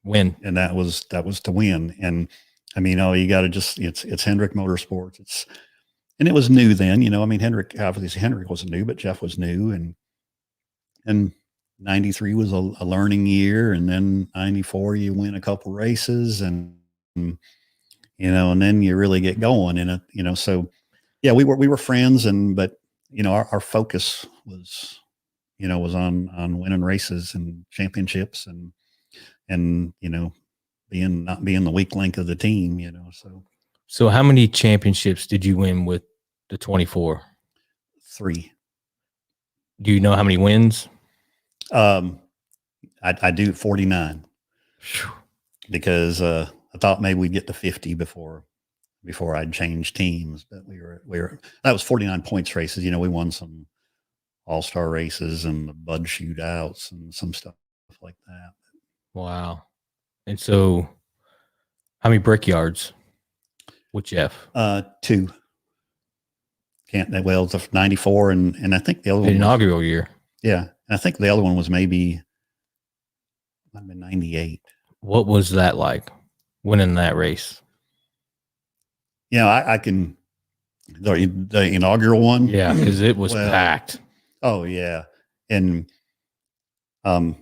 Win. and that was to win. And I mean, you got to just, it's Hendrick Motorsports. And it was new then, I mean, Hendrick wasn't new, but Jeff was new, and 93 was a learning year. And then 94, you win a couple races, and then you really get going in it, so yeah, we were friends, but our focus was, was on winning races and championships, and not being the weak link of the team, So how many championships did you win with the 24? 3. Do you know how many wins? I do 49 because I thought maybe we'd get to 50 before I'd change teams, but we were that was 49 points races. We won some all-star races and the Bud shootouts and some stuff like that. Wow. And so how many Brickyards with Jeff? 2. Well, the 94 and I think the other the one inaugural year. Yeah. And I think the other one was might have been 98. What was that like, winning that race? I can, the inaugural one. Yeah, because it was packed. Oh yeah. And I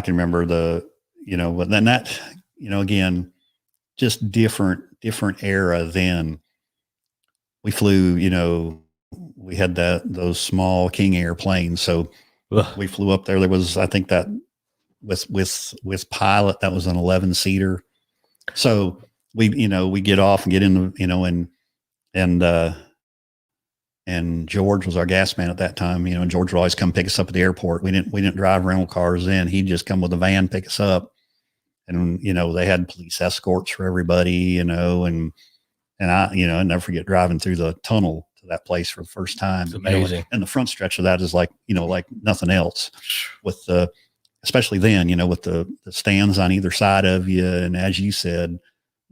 can remember but then that, again, just different era then. We flew, we had those small King airplanes. So we flew up there. There was, I think that with pilot, that was an 11-seater. So we get off and get in the, and George was our gas man at that time, and George would always come pick us up at the airport. We didn't drive rental cars in. He'd just come with a van, pick us up. And, they had police escorts for everybody, and I, I never forget driving through the tunnel to that place for the first time. It's amazing. And the front stretch of that is like nothing else, with especially then, with the stands on either side of you. And as you said,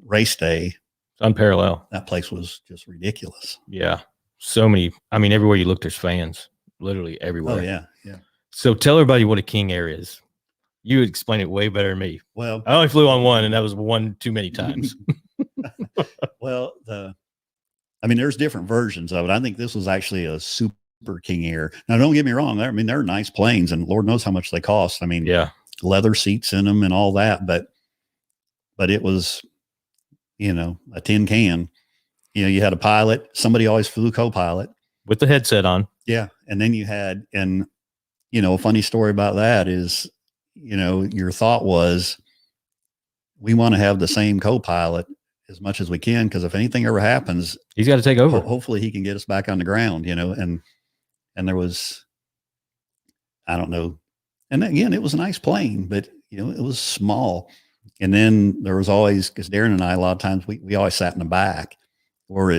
race day, it's unparalleled. That place was just ridiculous. Yeah. So many, I mean, everywhere you look, there's fans, literally everywhere. Oh yeah. Yeah. So tell everybody what a King Air is. You would explain it way better than me. Well, I only flew on one, and that was one too many times. Well, there's different versions of it. I think this was actually a super King Air. Now, don't get me wrong. They're nice planes, and Lord knows how much they cost. I mean, yeah, leather seats in them and all that, but it was, a tin can. You had a pilot. Somebody always flew co-pilot with the headset on. Yeah, and then you had, and a funny story about that is, your thought was, we want to have the same co-pilot as much as we can, because if anything ever happens, he's got to take over. Hopefully he can get us back on the ground, and there was, I don't know. And again, it was a nice plane, but it was small. And then there was always, because Darren and I, a lot of times we always sat in the back where,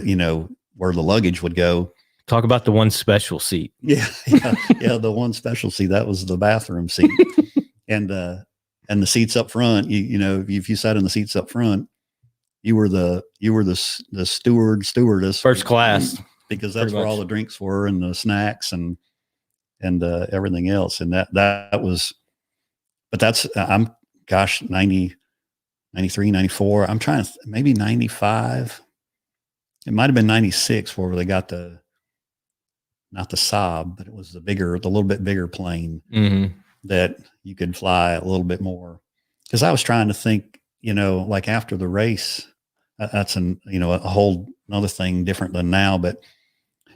where the luggage would go. Talk about the one special seat. Yeah. The one special seat, that was the bathroom seat. And the seats up front, if you sat in the seats up front, you were the stewardess, first class, because that's where all the drinks were and the snacks and everything else. And that was, but that's, 90, 93, 94. I'm trying to, maybe 95. It might've been 96 where they got not the Saab, but it was the little bit bigger plane that you could fly a little bit more. Cause I was trying to think, like after the race, that's a whole another thing different than now, but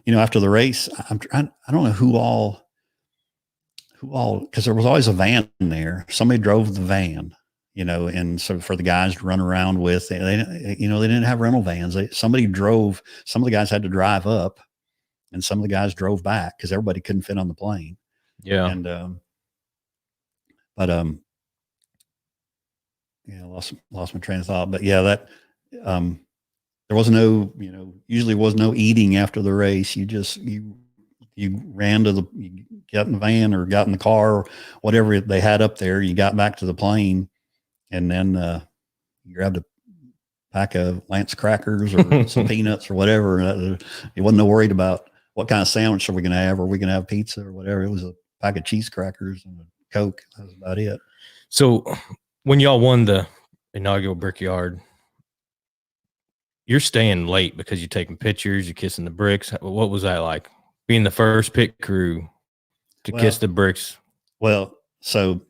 after the race, I don't know who all, cause there was always a van there. Somebody drove the van, and so for the guys to run around with, they didn't have rental vans. Somebody drove, some of the guys had to drive up, and some of the guys drove back because everybody couldn't fit on the plane. Yeah. And, lost my train of thought. But yeah, that there was no, usually was no eating after the race. You just you ran you got in the van or got in the car or whatever they had up there. You got back to the plane, and then you grabbed a pack of Lance crackers or some peanuts or whatever. You wasn't worried about what kind of sandwich are we going to have? Are we going to have pizza or whatever? It was a pack of cheese crackers and a Coke. That was about it. So when y'all won the inaugural Brickyard, you're staying late because you're taking pictures, you're kissing the bricks. What was that like, being the first pit crew to kiss the bricks? Well, so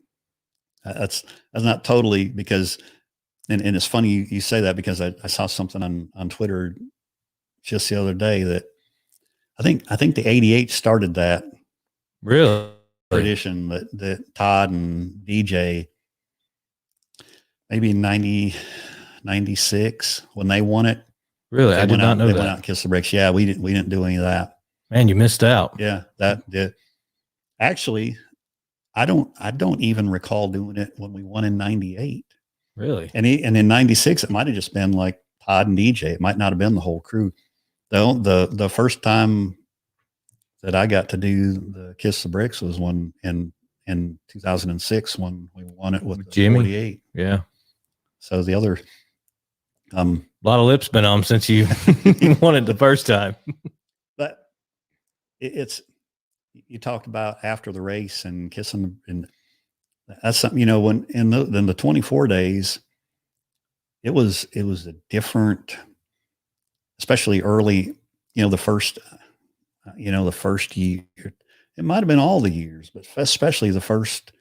that's not totally, because, and it's funny you say that, because I saw something on Twitter just the other day that I think the 88 started that really tradition that Todd and DJ, maybe 96 when they won it. Really? I did not know that. They went out and kissed the bricks. Yeah, we didn't do any of that. Man, you missed out. Yeah, that did. Actually, I don't even recall doing it when we won in 98. Really? And in 96, it might have just been like Todd and DJ. It might not have been the whole crew. The first time that I got to do the Kiss the Bricks was when in 2006 when we won it with Jimmy. 48. Yeah. So the other a lot of lips been on since you won it the first time. But it's, you talked about after the race and kissing, and that's something, when in the 24 days, it was a different, especially early, the first year. It might have been all the years, but especially the first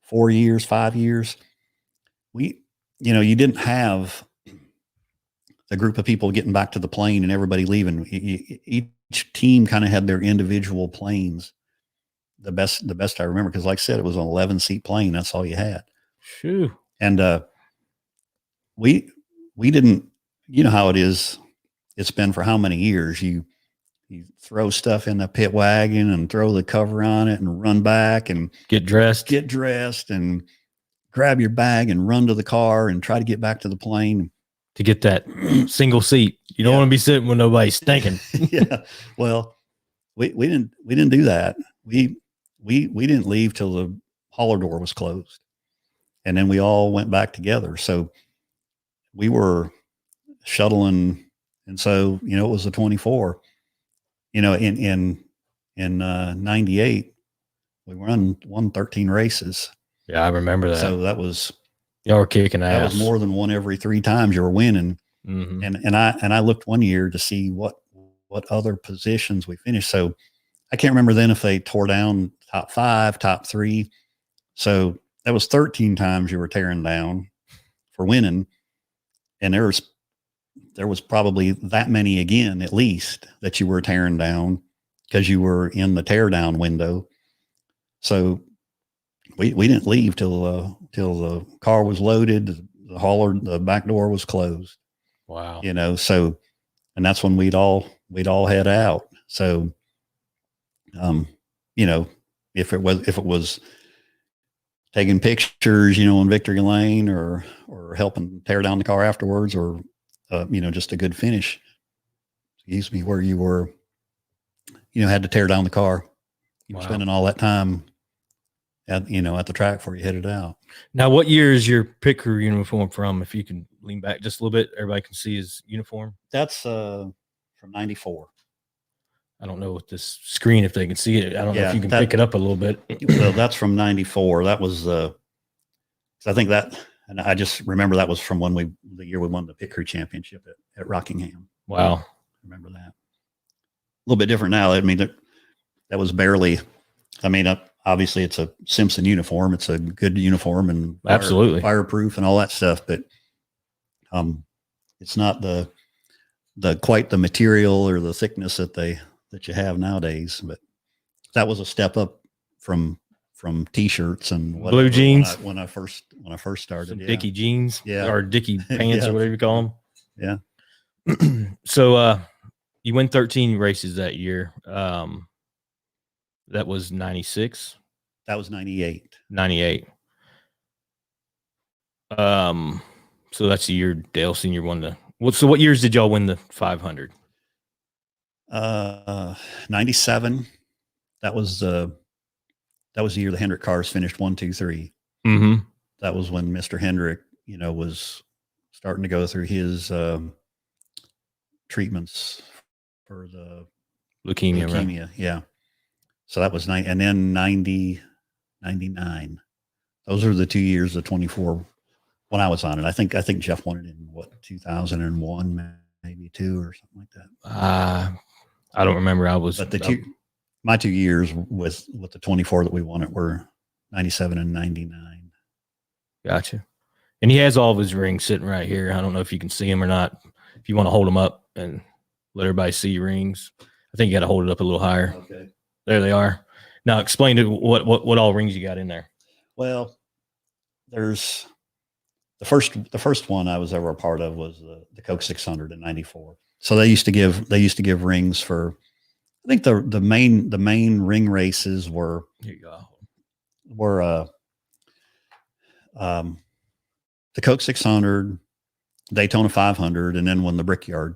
4 years, 5 years, you didn't have a group of people getting back to the plane and everybody leaving. Each team kind of had their individual planes. The best I remember, because like I said, it was an 11-seat plane. That's all you had. Shoo. And we didn't, how it is. It's been for how many years? You throw stuff in the pit wagon and throw the cover on it and run back and get dressed and grab your bag and run to the car and try to get back to the plane to get that single seat. You don't want to be sitting with nobody stinking. Yeah. Well, we didn't do that. We didn't leave till the hauler door was closed, and then we all went back together. So we were shuttling. And so, it was the 24, in 98, we won 13 races. Yeah. I remember that. So that was, y'all were kicking ass. That was more than one every 3 times you were winning. Mm-hmm. And I looked one year to see what other positions we finished. So I can't remember then if they tore down top 5, top 3. So that was 13 times you were tearing down for winning. And there was probably that many again, at least, that you were tearing down because you were in the tear down window. So we didn't leave till the car was loaded, the hauler, the back door was closed. Wow. So, and that's when we'd all head out. So, if it was taking pictures, in Victory Lane or helping tear down the car afterwards, or, just a good finish, excuse me, where you were, had to tear down the car. You were spending all that time at the track before you headed out. Now, what year is your pit crew uniform from? If you can lean back just a little bit, everybody can see his uniform. That's from 94. I don't know with this screen if they can see it. I don't know if you can pick it up a little bit. Well, that's from 94. That was I think that, and I just remember that was from the year we won the pit crew championship at Rockingham. Wow. I remember that. A little bit different now. I mean, that was barely, obviously it's a Simpson uniform. It's a good uniform and absolutely fireproof and all that stuff, but it's not the quite the material or the thickness that you have nowadays. But that was a step up from T-shirts and blue jeans when I first started. Some Dickie jeans, or Dickie pants, yeah. or whatever you call them. Yeah. So you win 13 races that year. That was 96. That was 98. 98. So that's the year Dale Senior won the. So what years did y'all win the 500? 97. That was the year the Hendrick cars finished 1, 2, 3. Mm-hmm. That was when Mr. Hendrick, was starting to go through his treatments for the Leukemia. Right? Yeah. So that was 9, and then 90, 99. Those are the 2 years of 24 when I was on it. I think Jeff won it in 2001, maybe 2 or something like that. I don't remember. But my 2 years with the 24 that we won it were 97 and 99. Gotcha. And he has all of his rings sitting right here. I don't know if you can see them or not. If you want to hold them up and let everybody see your rings, I think you got to hold it up a little higher. Okay. There they are. Now explain to what all rings you got in there. Well, there's the first one I was ever a part of was the Coke 600 in 94. So they used to give rings for, I think the main ring races were, here you go. The Coke 600, Daytona 500, and then when the Brickyard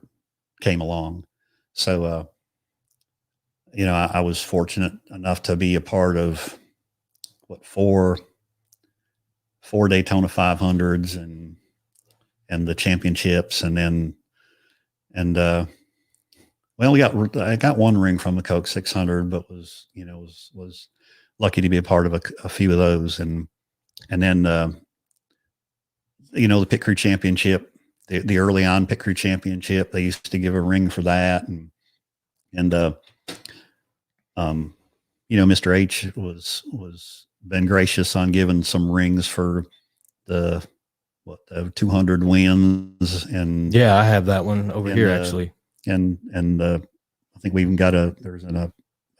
came along. So, I was fortunate enough to be a part of four Daytona 500s and the championships. I got one ring from the Coke 600, but was lucky to be a part of a few of those. And then, the Pit Crew Championship, the early on Pit Crew Championship, they used to give a ring for that. Mr. H was been gracious on giving some rings for the 200 wins. And yeah, I have that one over here actually. And I think we even got a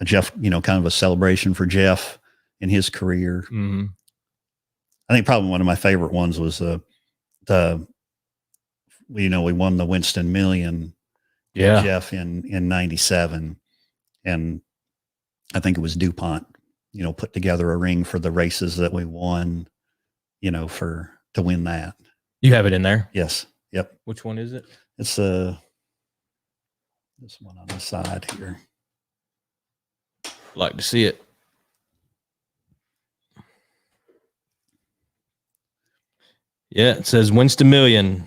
Jeff, kind of a celebration for Jeff in his career. Mm-hmm. I think probably one of my favorite ones was we won the Winston Million. Yeah. Jeff in 97. And I think it was DuPont, put together a ring for the races that we won, to win that. You have it in there? Yes. Yep. Which one is it? It's this one on the side here. Like to see it. Yeah, it says Winston Million.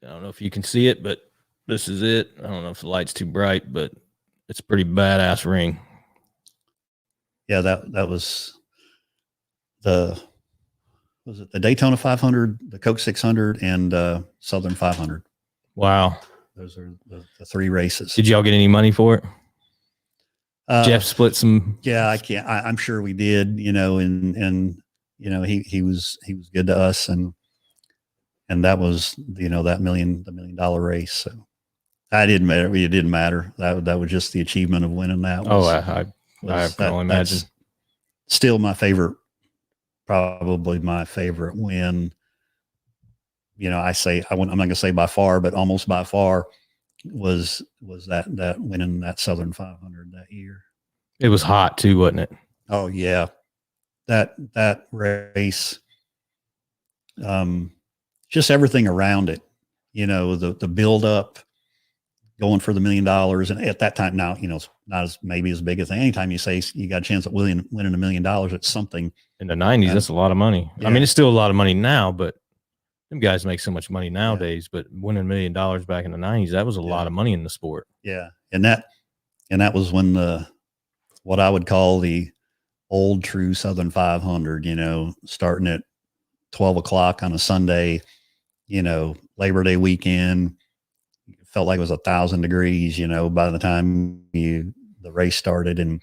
I don't know if you can see it, but this is it. I don't know if the light's too bright, but it's a pretty badass ring. Yeah, that was the Daytona 500, the Coke 600, and Southern 500. Wow. Those are the 3 races. Did y'all get any money for it? Jeff split some. Yeah, I'm sure we did, and he was good to us, and that was, the $1 million race. So it didn't matter. That was just the achievement of winning that. I can only imagine. Still my favorite, probably my favorite win. I'm not going to say by far, but almost by far was that winning that Southern 500 that year. It was hot too, wasn't it? Oh yeah. That race, just everything around it, the build up, going for the $1 million. And at that time now, it's not as maybe as big as anytime you say you got a chance at winning $1 million, it's something. In the 90s, that's a lot of money. Yeah. I mean, it's still a lot of money now, but them guys make so much money nowadays, but winning $1 million back in the 90s, that was a lot of money in the sport. Yeah. And that was when what I would call the old true Southern 500, starting at 12 o'clock on a Sunday, Labor Day weekend. It felt like it was 1,000 degrees, by the time the race started, and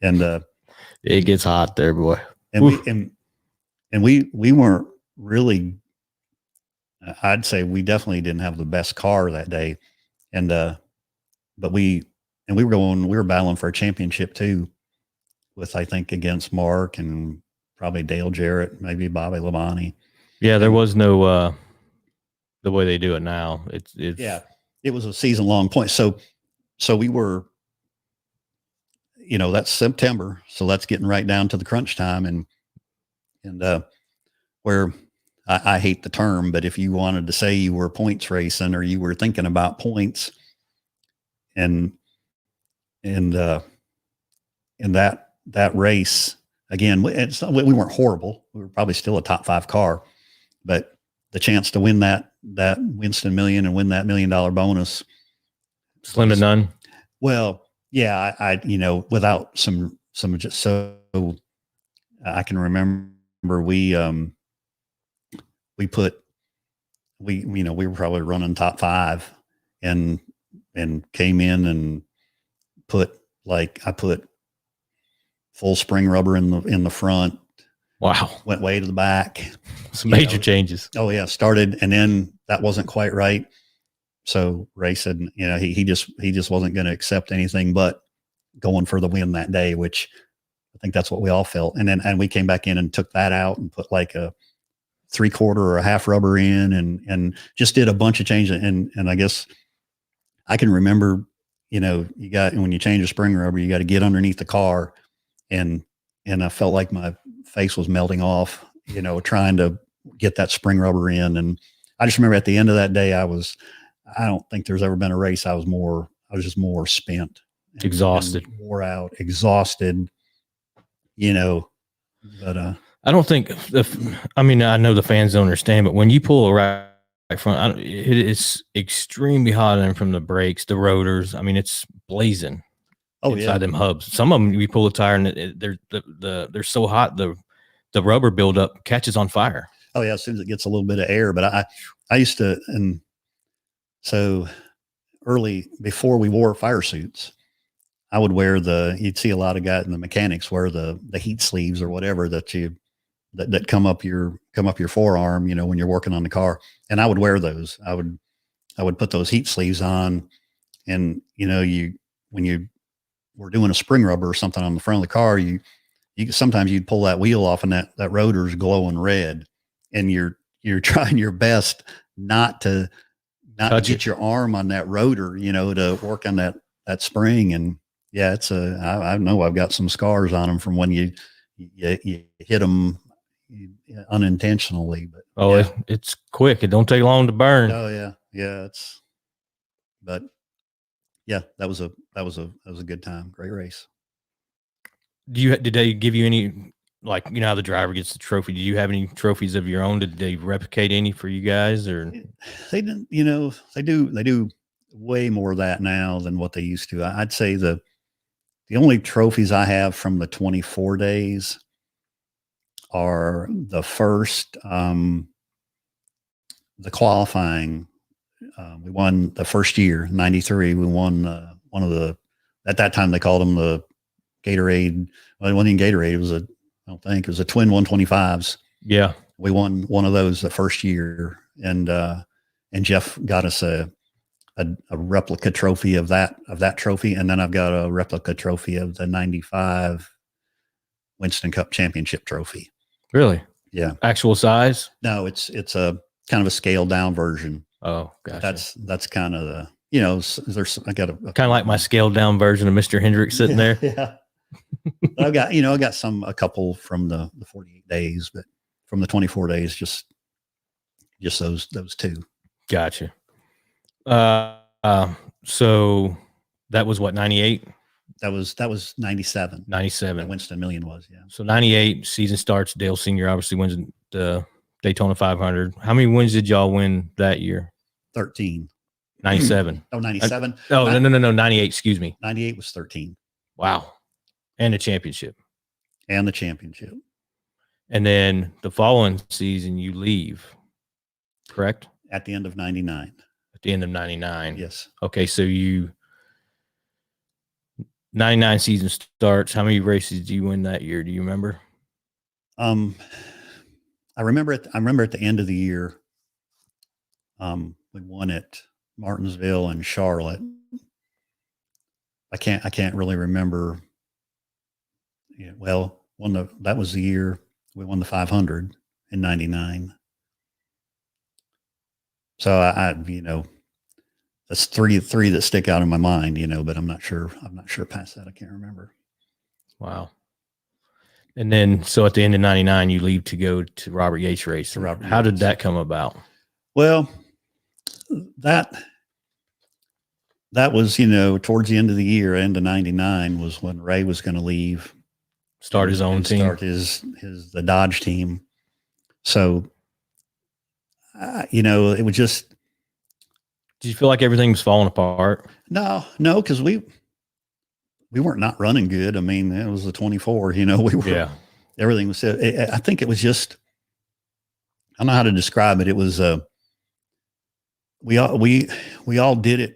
it gets hot there, boy. And we weren't really, I'd say we definitely didn't have the best car that day. But we were battling for a championship too, with, I think, against Mark and probably Dale Jarrett, maybe Bobby Labonte. Yeah, there was no the way they do it now. It's it was a season long point. So we were, that's September. So that's getting right down to the crunch time. And where I hate the term, but if you wanted to say you were points racing or you were thinking about points and, and, in that race, again, we weren't horrible. We were probably still a top 5 car, but the chance to win that Winston Million and win that $1 million bonus, slim to none. Well, yeah, I without some just so I can remember we were probably running top 5 and came in and I put full spring rubber in the front. Wow. Went way to the back. Some major changes. Oh yeah. Started, and then that wasn't quite right. So Ray said, he just wasn't going to accept anything but going for the win that day, which I think that's what we all felt. And we came back in and took that out and put like a 3/4 or a half rubber in and just did a bunch of changes. And I guess I can remember, when you change a spring rubber, you got to get underneath the car, and I felt like my face was melting off, trying to get that spring rubber in. And I just remember at the end of that day, I don't think there's ever been a race I was just more spent, exhausted, and wore out, exhausted, but I don't think I know the fans don't understand, but when you pull a right front, it is extremely hot in from the brakes, the rotors. I mean, it's blazing. Oh, inside them hubs. Some of them, we pull a tire and they're so hot, the rubber buildup catches on fire. Oh yeah, as soon as it gets a little bit of air. But I used to, and so early before we wore fire suits, I would wear you'd see a lot of guys, the mechanics wear the heat sleeves or whatever that come up your forearm, when you're working on the car. And I would wear those. I would put those heat sleeves on, and when you were doing a spring rubber or something on the front of the car, you sometimes you'd pull that wheel off and that rotor's glowing red, and you're trying your best not to get your arm on that rotor, to work on that spring. And yeah, I know I've got some scars on them from when you hit them unintentionally, but it's quick. It don't take long to burn. Oh yeah. Yeah. But yeah, that was a good time. Great race. Did they give you any, like, how the driver gets the trophy? Do you have any trophies of your own? Did they replicate any for you guys, or they didn't? They do way more of that now than what they used to. I'd say the only trophies I have from the 24 days are the first, the qualifying. We won the first year, 93. We won one of the, at that time they called them the Gatorade. Well, it wasn't even Gatorade. It was a twin 125s. Yeah. We won one of those the first year. And Jeff got us a replica trophy of that trophy. And then I've got a replica trophy of the 95 Winston Cup Championship trophy. Really? Yeah. Actual size? No, it's a kind of a scaled down version. Oh, gotcha. That's kind of the, I got kind of like my scaled down version of Mr. Hendricks sitting there. Yeah. I got a couple from the 48 days, but from the 24 days, just those two. Gotcha. So that was what, 98? That was 97. 97. Winston Million was, yeah. So 98 season starts. Dale Senior obviously wins the Daytona 500. How many wins did y'all win that year? 13. 97. Oh, 97. No. 98. Excuse me. 98 was 13. Wow. And the championship. And then the following season you leave, correct? At the end of 99. At the end of 99. Yes. Okay. So 99 season starts. How many races do you win that year? Do you remember? I remember at the end of the year, we won at Martinsville and Charlotte. I can't really remember. Yeah, well, that was the year we won the 500 in 99. So I that's three that stick out in my mind, but I'm not sure past that. I can't remember. Wow. And then, so at the end of 99, you leave to go to Robert Yates Racing. How did that come about? Well, that was, towards the end of the year, end of 99 was when Ray was going to leave. Start his own team. Start the Dodge team. So, it was just. Did you feel like everything was falling apart? No, because we weren't not running good. I mean, it was the 24, we were, everything was, I think it was just, I don't know how to describe it. It was, we all did it.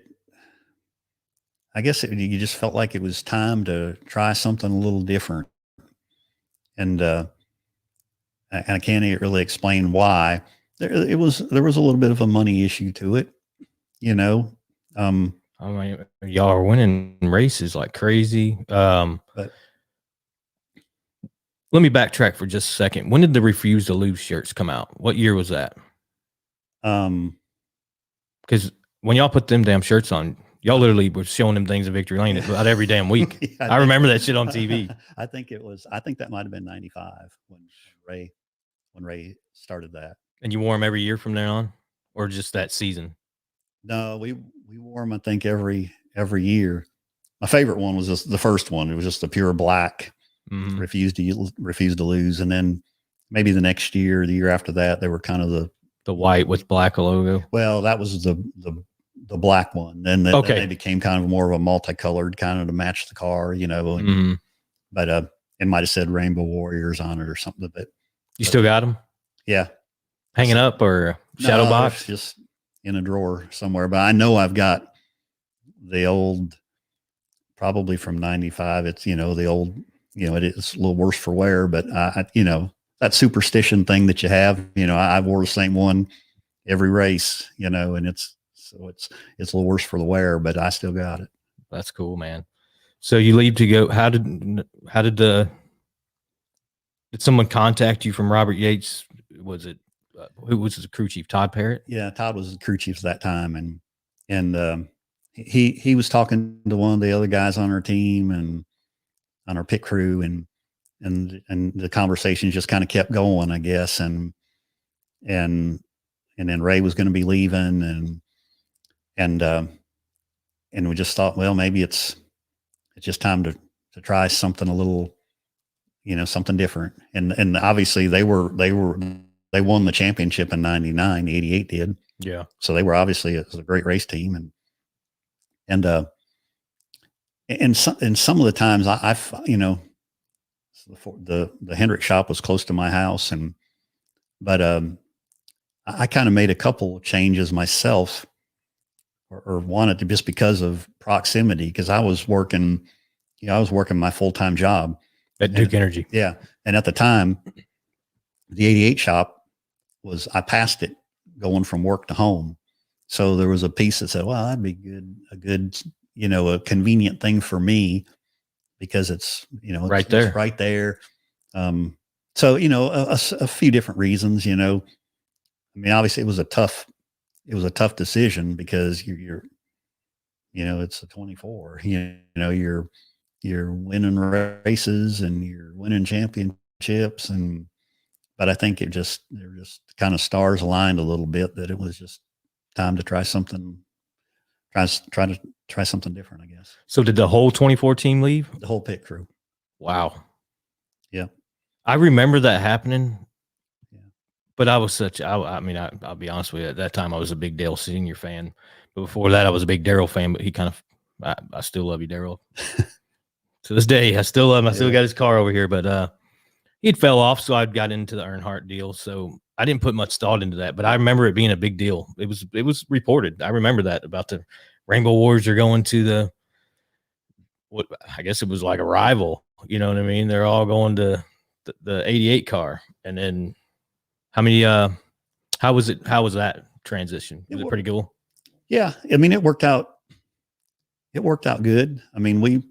I guess you just felt like it was time to try something a little different. And I can't really explain why. There was a little bit of a money issue to it, I mean, y'all are winning races like crazy. But let me backtrack for just a second. When did the Refuse to Lose shirts come out? What year was that? Because when y'all put them damn shirts on, y'all literally were showing them things in Victory Lane about every damn week. I remember that shit on TV. I think that might've been 95 when Ray started that. And you wore them every year from there on, or just that season? No, we wore them, I think, every year. My favorite one was just the first one. It was just the pure black, refuse to lose. And then maybe the next year, the year after that, they were kind of the white with black logo. Well, that was the black one. Then they became kind of more of a multicolored, kind of to match the car, but it might've said Rainbow Warriors on it or something. But you still got them? Yeah. Hanging up or shadow box? Just in a drawer somewhere. But I know I've got the old, probably from 95. It's, the old, it is a little worse for wear, but that superstition thing that you have, I wore the same one every race, and it's a little worse for the wear, but I still got it. That's cool, man. So you leave to go. How did someone contact you from Robert Yates? Was it, who was the crew chief? Todd Parrott? Yeah. Todd was the crew chief at that time. And he was talking to one of the other guys on our team and on our pit crew, and the conversations just kind of kept going, I guess. And then Ray was going to be leaving, and we just thought, well, maybe it's just time to try something a little, something different. And obviously they won the championship in 99, 88 did. Yeah. So they were obviously, it was a great race team. And some of the times the Hendrick shop was close to my house, but I kind of made a couple of changes myself, or wanted to, just because of proximity. Cause I was working my full-time job at Duke Energy. Yeah. And at the time, the 88 shop I passed it going from work to home. So there was a piece that said, well, that'd be a good, a convenient thing for me, because it's, right there. It's right there. So, a few different reasons, I mean, obviously it was a tough decision, because you're it's a 24, you're winning races and you're winning championships, but I think they're just kind of stars aligned a little bit, that it was just time to try something different, I guess. So did the whole 24 team leave? The whole pit crew. Wow. Yeah. I remember that happening. Yeah. But I was I mean, I'll be honest with you, at that time I was a big Dale Sr. fan. But before that I was a big Darrell fan, but he kind of, I still love you, Darrell. To this day, I still love him. I still got his car over here, but he'd fell off, so I got into the Earnhardt deal. So I didn't put much thought into that, but I remember it being a big deal. It was reported. I remember that about the Rainbow Warriors are going to what I guess it was like a rival. You know what I mean? They're all going to the 88 car. And then how was that transition? Was it pretty cool? Yeah. I mean, it worked out good. I mean, we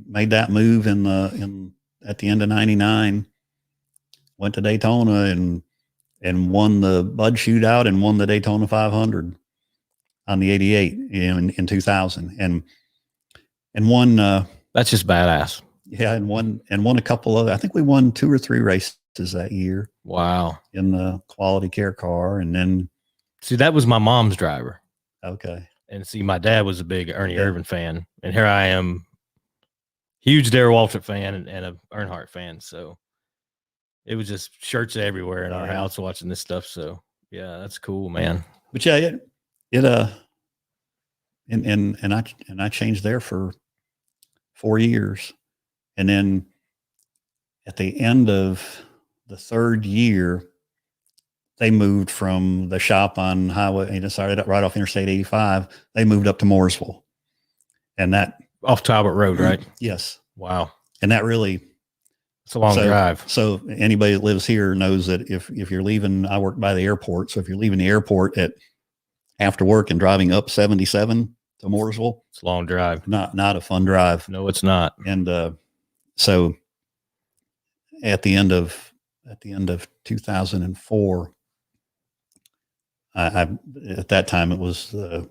made that move at the end of 99, went to Daytona and won the Bud Shootout and won the Daytona 500 on the 88 in 2000, and won. That's just badass. Yeah, and won a couple of. I think we won 2 or 3 races that year. Wow. In the quality care car, and then see that was my mom's driver. Okay. And see, my dad was a big Ernie Irvan fan, and here I am, huge Darrell Waltrip fan and a Earnhardt fan. So it was just shirts everywhere in our house watching this stuff. So yeah, that's cool, man. But yeah, and I changed there for 4 years, and then at the end of the 3rd year, they moved from the shop on highway, started right off Interstate 85. They moved up to Mooresville, and that off Talbot Road, right? Yes. Wow. And that really, it's a long drive. So anybody that lives here knows that if you're leaving, I work by the airport. So if you're leaving the airport after work and driving up 77 to Mooresville, it's a long drive. Not a fun drive. No, it's not. And so at the end of 2004, I at that time it was the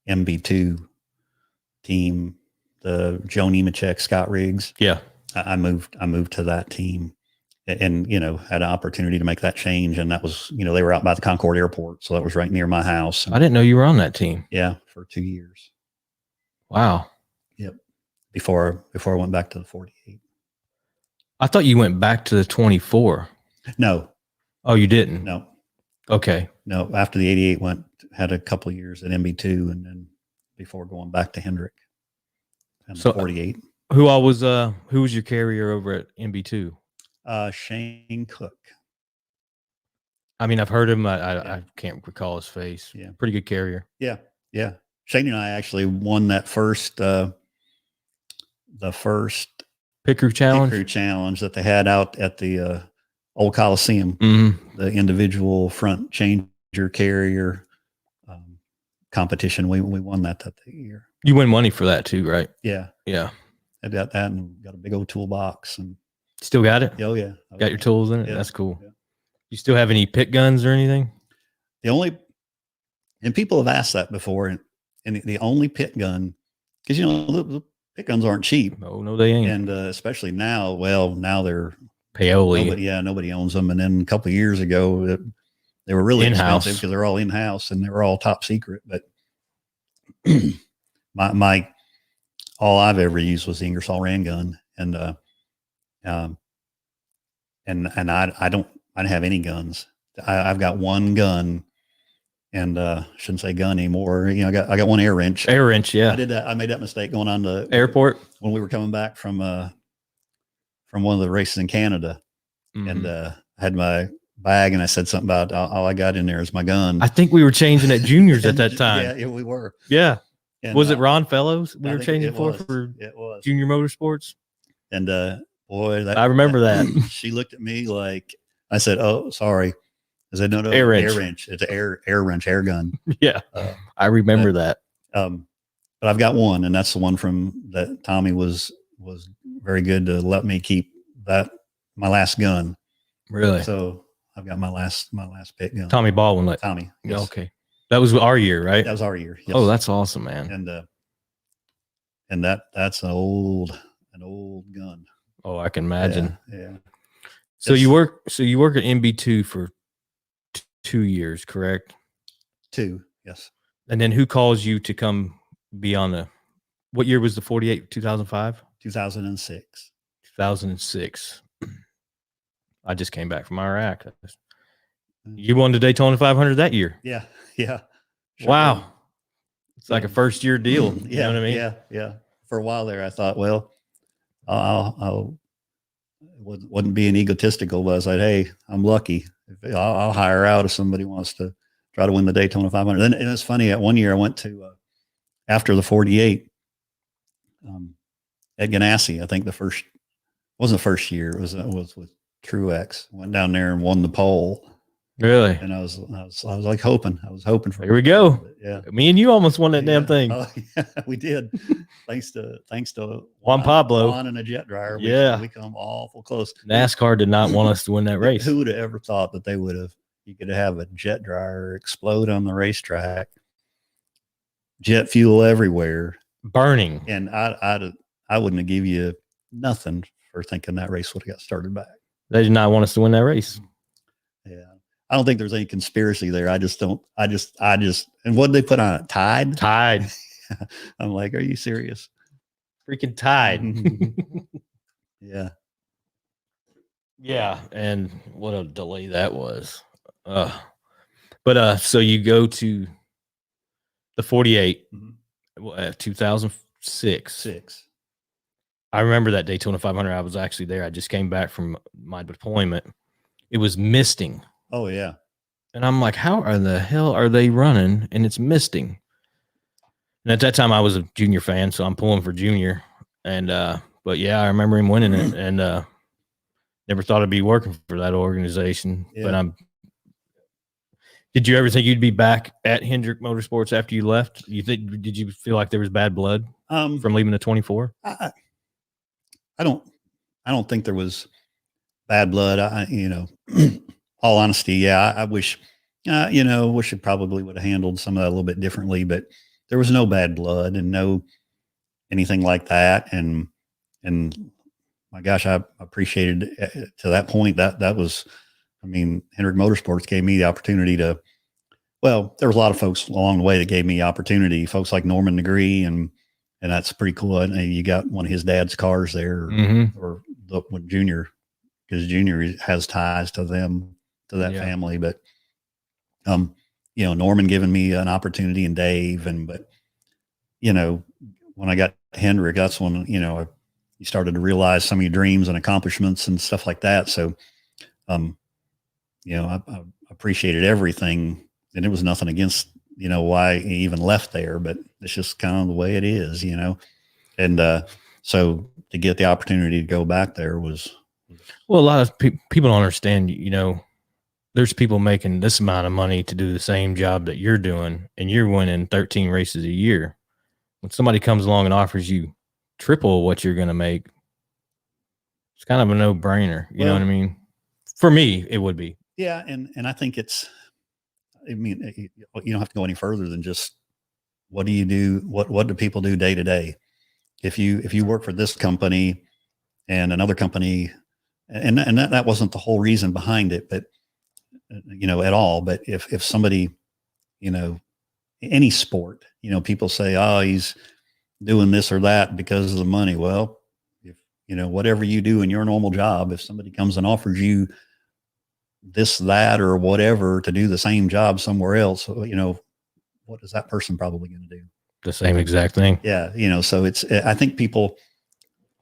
MB2 team, the Joe Nemechek, Scott Riggs. Yeah. I moved to that team, and had an opportunity to make that change. And that was, they were out by the Concord Airport, so that was right near my house. I didn't know you were on that team. Yeah, for 2 years. Wow. Yep. Before I went back to the 48. I thought you went back to the 24. No. Oh, you didn't? No. Okay. No. After the 88 had a couple of years at MB2, and then before going back to Hendrick and so, 48. Who was your carrier over at MB2? Shane Cook. I mean, I've heard him. I can't recall his face. Yeah. Pretty good carrier. Yeah. Yeah. Shane and I actually won that first, the first Pit Crew Challenge that they had out at the old Coliseum. Mm-hmm. The individual front changer carrier competition. We won that year. You win money for that too, right? Yeah. Yeah. I got that and got a big old toolbox. And still got it? Oh yeah. Got your tools in it? Yeah. That's cool. Yeah. You still have any pit guns or anything? And people have asked that before, and the only pit gun, because the pit guns aren't cheap. No, they ain't. And especially now, now they're paoli. Nobody owns them. And then a couple of years ago, they were really in-house expensive because they're all in-house and they were all top secret. But my all I've ever used was the Ingersoll Rand gun, and I don't have any guns. I've got one gun, and shouldn't say gun anymore. I got one air wrench. Air wrench, yeah. I did that. I made that mistake going on the airport when we were coming back from one of the races in Canada, and I had my bag, and I said something about all I got in there is my gun. I think we were changing at juniors at that time. Yeah, we were. Yeah. And, was it Ron Fellows we I were think changing it for it was junior motorsports? And boy, I remember that. She looked at me like, I said, "Oh, sorry." I said, "No, air wrench. It's an air wrench, air gun." Yeah, I remember that. But I've got one, and that's the one from that Tommy was very good to let me keep my last gun. Really? So I've got my last pit gun. Tommy Baldwin. Tommy. Yes. Okay. That was our year, right? That was our year. Yes. Oh, that's awesome, man. And that's an old gun. Oh, I can imagine. Yeah. So you work at MB2 for 2 years, correct? 2, yes. And then who calls you to come be on what year was the 48? 2005? 2006. 2006. I just came back from Iraq. You won the Daytona 500 that year. Yeah. Yeah. Sure. Wow. It's like a first year deal. Yeah. You know what I mean? Yeah. Yeah. For a while there, I thought, well, I'll wouldn't being egotistical, but I was like, hey, I'm lucky. I'll hire out if somebody wants to try to win the Daytona 500. And it's funny. At one year I went to, after the 48, at Ganassi, I think wasn't the first year. It was with Truex. Went down there and won the pole. Really? And I was like hoping. I was hoping for. Here we go. Yeah. Me and you almost won that damn thing. Oh, yeah, we did. thanks to Juan Pablo and a jet dryer. We come awful close. NASCAR did not want us to win that race. Who would have ever thought that you could have a jet dryer explode on the racetrack, jet fuel everywhere, burning, and I wouldn't have give you nothing for thinking that race would have got started back. They did not want us to win that race. Yeah. I don't think there's any conspiracy there. I just, and what did they put on it? Tide? Tide. I'm like, are you serious? Freaking Tide. Yeah. Yeah. And what a delay that was. But so you go to the 48, 2006. 6. I remember that Daytona 500. I was actually there. I just came back from my deployment. It was misting. Oh, yeah. And I'm like, how are the hell are they running? And it's misting. And at that time, I was a Junior fan, so I'm pulling for Junior. And but yeah, I remember him winning it, and never thought I'd be working for that organization. Yeah. But did you ever think you'd be back at Hendrick Motorsports after you left? Did you feel like there was bad blood from leaving the 24? I don't think there was bad blood. All honesty, yeah, I wish, wish it probably would have handled some of that a little bit differently, but there was no bad blood and no anything like that. And my gosh, I appreciated it to that point. That was, Hendrick Motorsports gave me the opportunity to, well, there was a lot of folks along the way that gave me opportunity, folks like Norman Negree, and that's pretty cool. And you got one of his dad's cars there, or with Junior, because Junior has ties to them, to that family. But, Norman giving me an opportunity, and Dave, but when I got to Hendrick, that's when, you started to realize some of your dreams and accomplishments and stuff like that. So, I appreciated everything, and it was nothing against, why he even left there, but it's just kind of the way it is, and, so to get the opportunity to go back there was. Well, a lot of people don't understand, there's people making this amount of money to do the same job that you're doing, and you're winning 13 races a year. When somebody comes along and offers you triple what you're going to make, it's kind of a no-brainer. You know what I mean? For me, it would be. Yeah. And I think you don't have to go any further than just, what do you do? What do people do day to day? If you work for this company and another company, and that wasn't the whole reason behind it, but at all. But if somebody, any sport, people say, oh, he's doing this or that because of the money. Well, if, whatever you do in your normal job, if somebody comes and offers you this, that, or whatever to do the same job somewhere else, what is that person probably going to do? The same exact thing. Yeah. So I think people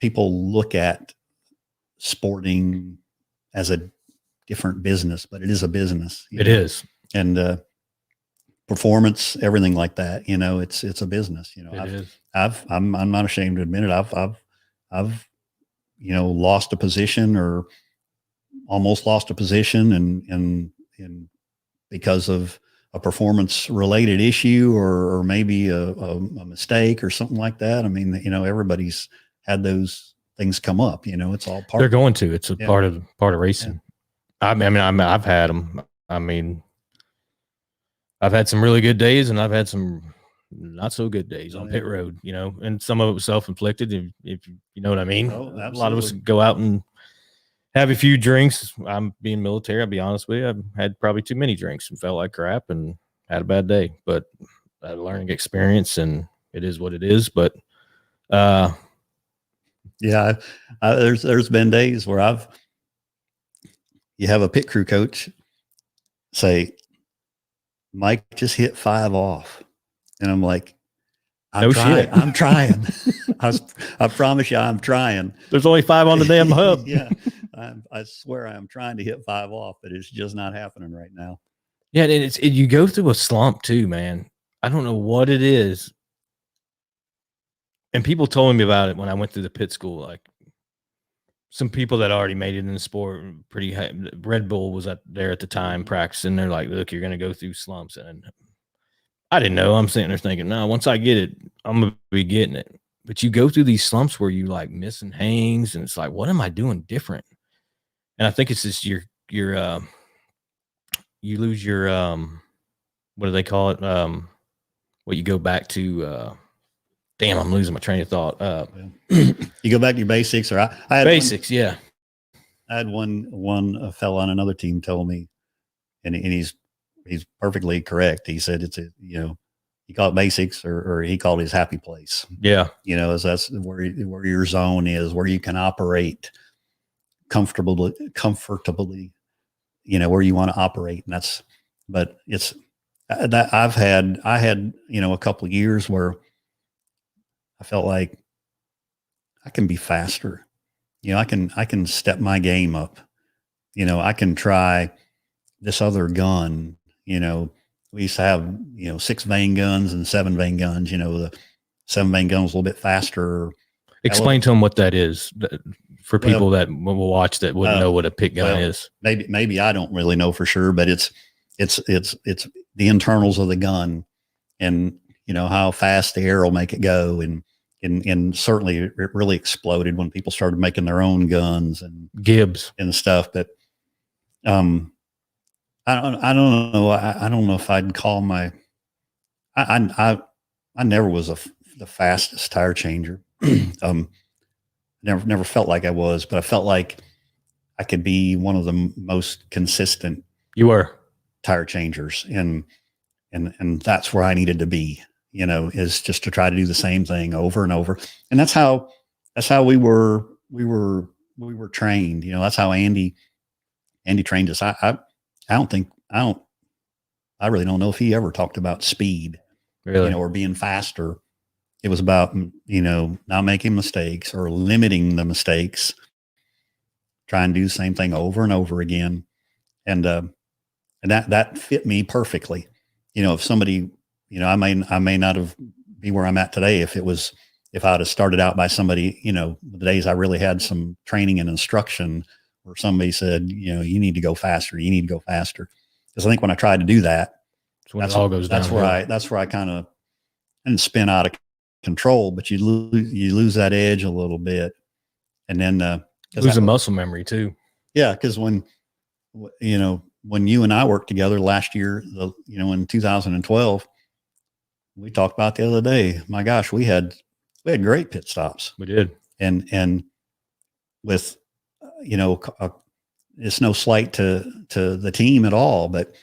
look at sporting as a different business, but it is a business. It is. And, performance, everything like that, it's a business, I'm not ashamed to admit it. I've lost a position, or almost lost a position, and because of a performance related issue, or maybe a mistake or something like that. Everybody's had those things come up, it's all part. They're going to, it's a part of racing. Yeah. I've had them. I've had some really good days, and I've had some not so good days on pit road, and some of it was self-inflicted, if you know what I mean. Oh, a lot of us go out and have a few drinks. I'm being military. I'll be honest with you. I've had probably too many drinks and felt like crap and had a bad day, but a learning experience, and it is what it is. But there's been days where you have a pit crew coach say, Mike just hit 5 off. And I'm like, I'm trying. I promise you, I'm trying. There's only 5 on the damn hub. Yeah. I swear I'm trying to hit 5 off, but it's just not happening right now. Yeah. You go through a slump too, man. I don't know what it is. And people told me about it when I went through the pit school, like some people that already made it in the sport, Red Bull was there at the time practicing. They're like, look, you're going to go through slumps. And I didn't know. I'm sitting there thinking, no, once I get it, I'm going to be getting it. But you go through these slumps where you like missing hangs, and it's like, what am I doing different? And I think it's just you lose your, what do they call it? What you go back to damn, I'm losing my train of thought. You go back to your basics, or I had Basics, yeah. I had one fellow on another team told me, and he's perfectly correct. He said it's he called it basics, or he called it his happy place. Yeah. As that's where your zone is, where you can operate comfortably, where you want to operate. And but it's that I had, a couple of years where I felt like I can be faster. I can step my game up. I can try this other gun. We used to have, 6 vein guns and 7 vein guns. The 7 vein gun was a little bit faster. Explain to them what that is for people that will watch that wouldn't know what a pit gun is. Maybe I don't really know for sure, but it's the internals of the gun, and how fast the air will make it go, and certainly it really exploded when people started making their own guns and Gibbs and stuff. But I don't know. I don't know if I'd call I never was the fastest tire changer. Never felt like I was, but I felt like I could be one of the most consistent. You were tire changers, and that's where I needed to be. Is just to try to do the same thing over and over, and that's how we were trained. That's how Andy trained us. I really don't know if he ever talked about speed, really, or being faster. It was about, not making mistakes or limiting the mistakes, trying to do the same thing over and over again. And that fit me perfectly. If somebody, I may not have be where I'm at today if I'd have started out by somebody, the days I really had some training and instruction, where somebody said, you need to go faster. You need to go faster. Because I think when I tried to do that, that's where I kind of didn't spin out of control, but you lose that edge a little bit, and then lose the muscle memory too. Yeah, because when you and I worked together last year, in 2012, we talked about the other day. My gosh, we had great pit stops. We did, and with it's no slight to the team at all, but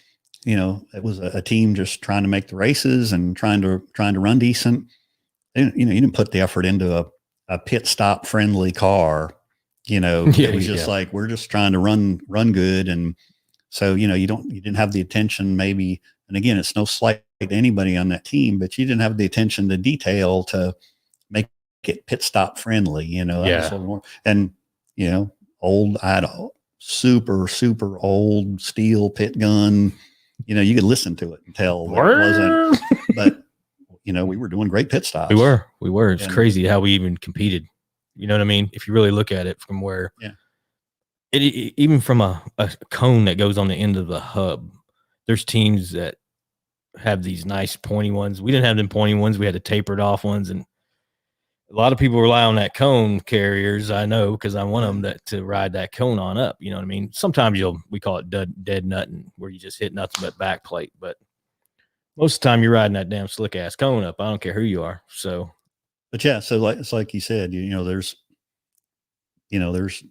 it was a team just trying to make the races and trying to run decent. And, you didn't put the effort into a pit stop friendly car. It was just like, we're just trying to run good. And so, you didn't have the attention maybe. And again, it's no slight to anybody on that team, but you didn't have the attention to detail to make it pit stop friendly, that was a little more. And, I had a super, super old steel pit gun. You could listen to it and tell that it wasn't, but we were doing great pit stops. We were. It's crazy how we even competed. You know what I mean? If you really look at it from where, even from a cone that goes on the end of the hub, there's teams that have these nice pointy ones. We didn't have them pointy ones. We had the tapered off ones, and a lot of people rely on that cone carriers. I know, because I want them to ride that cone on up. You know what I mean? Sometimes we call it dead nutting, where you just hit nothing but back plate, but most of the time you're riding that damn slick ass cone up. I don't care who you are. So, but yeah, so it's like you said, there's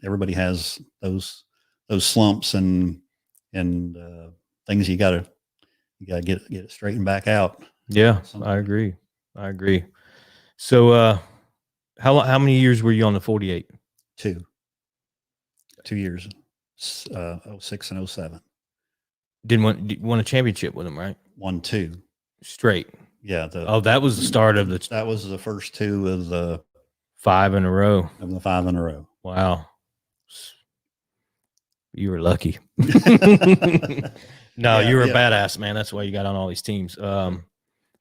everybody has those slumps and things you gotta get it straightened back out. Yeah, I agree. So, how many years were you on the 48? 2 years, 06 and 07. Didn't won a championship with them, right? 1, 2 straight. Yeah. That was the start of that was the first 2 of the 5 in a row. Wow. You were lucky. No, you were a badass, man. That's why you got on all these teams. How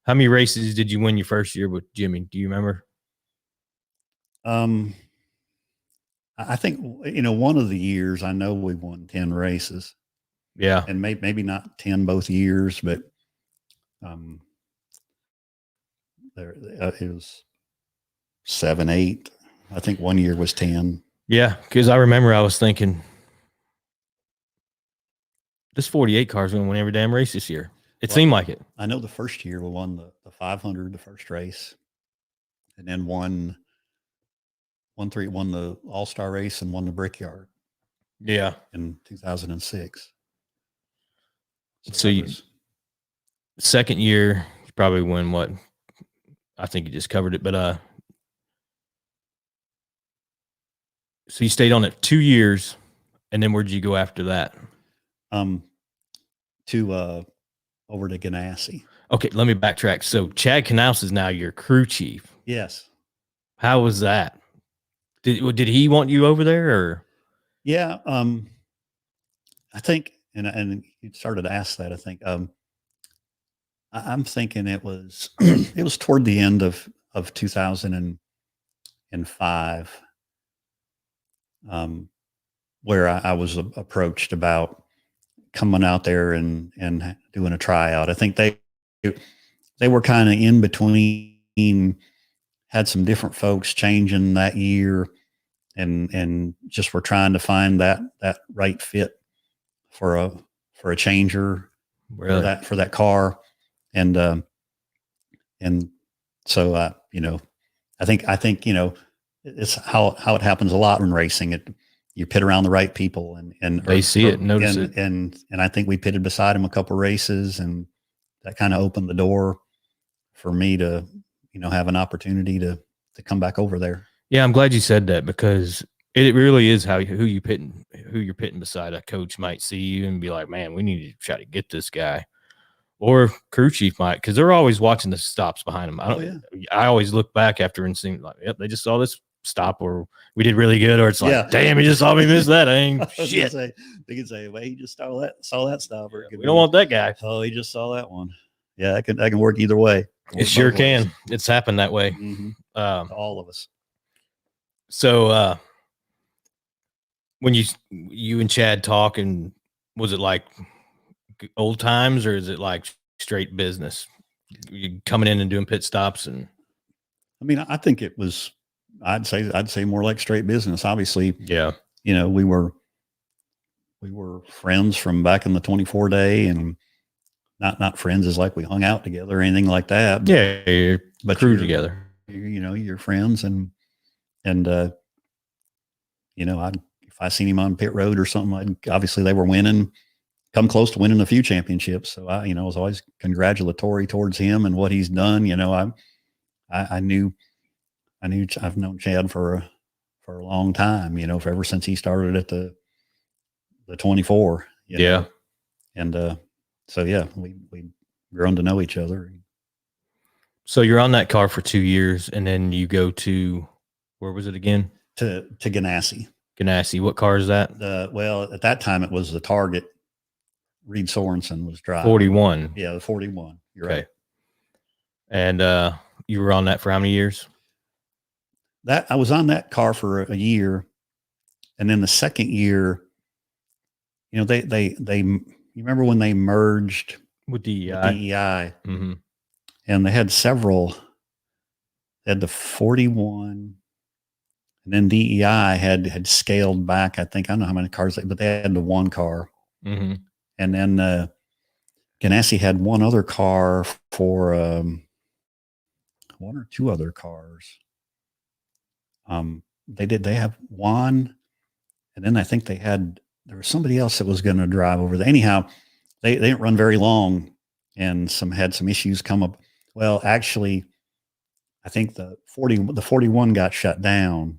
many races did you win your first year with Jimmy? Do you remember? I think, one of the years I know we won 10 races. Yeah. And maybe not 10 both years, but it was 7, 8. I think one year was 10. Yeah, because I remember I was thinking, this 48 car is going to win every damn race this year. It seemed like it. I know the first year we won the 500, the first race. and then won the All-Star race and won the Brickyard Yeah. in 2006. So you, second year, you probably win what? I think you just covered it, but so you stayed on it 2 years, and then where'd you go after that? To over to Ganassi. Okay, let me backtrack. So Chad Knaus is now your crew chief. Yes. How was that? Did he want you over there, or? Yeah. I think, and you started to ask that. I think I'm thinking it was it was toward the end of 2005, where I was approached about coming out there and doing a tryout. I think they were kind of in between, had some different folks changing that year, and just were trying to find that right fit for a changer, Really? for that car. And so, I think, it's how it happens a lot in racing. You pit around the right people, and They see it, notice it. And I think we pitted beside him a couple races, and that kind of opened the door for me to, have an opportunity to come back over there. Yeah, I'm glad you said that, because it really is who you're pitting beside. A coach might see you and be like, "Man, we need to try to get this guy," or crew chief might, because they're always watching the stops behind them. I always look back after and see like, "Yep, they just saw this stop, or we did really good," or it's like, "Damn, he just saw me miss that." I ain't shit. They could say, "Well, he just saw that stop." Or We don't want that guy. Oh, he just saw that one. Yeah, I can work either way. It sure can. It's happened that way. Mm-hmm. All of us. So when you and Chad talk, and was it like old times, or is it like straight business? You coming in and doing pit stops? And I mean, I think it was, I'd say more like straight business. Obviously, yeah. We were friends from back in the 24 day, and not friends as like we hung out together or anything like that. But, but crew together. You're friends, and if I seen him on pit road or something, obviously they were winning, come close to winning a few championships. So I was always congratulatory towards him and what he's done. I knew I've known Chad for a long time, for ever since he started at the 24. Yeah. And so, yeah, we grown to know each other. So you're on that car for 2 years, and then you go to, where was it again? To Ganassi. Ganassi. What car is that? Well, at that time it was the Target. Reed Sorensen was driving. 41. Yeah, the 41. You're okay. Right. And you were on that for how many years? That I was on that car for a year, and then the second year, they you remember when they merged with DEI? Mm-hmm. And they had several. They had the 41, and then DEI had scaled back. I think, I don't know how many cars, but they had the one car. Mm-hmm. And then Ganassi had one other car for one or two other cars. They have one, and then I think there was somebody else that was going to drive over there. Anyhow, they didn't run very long, and had some issues come up. Well, actually, I think the 41 got shut down.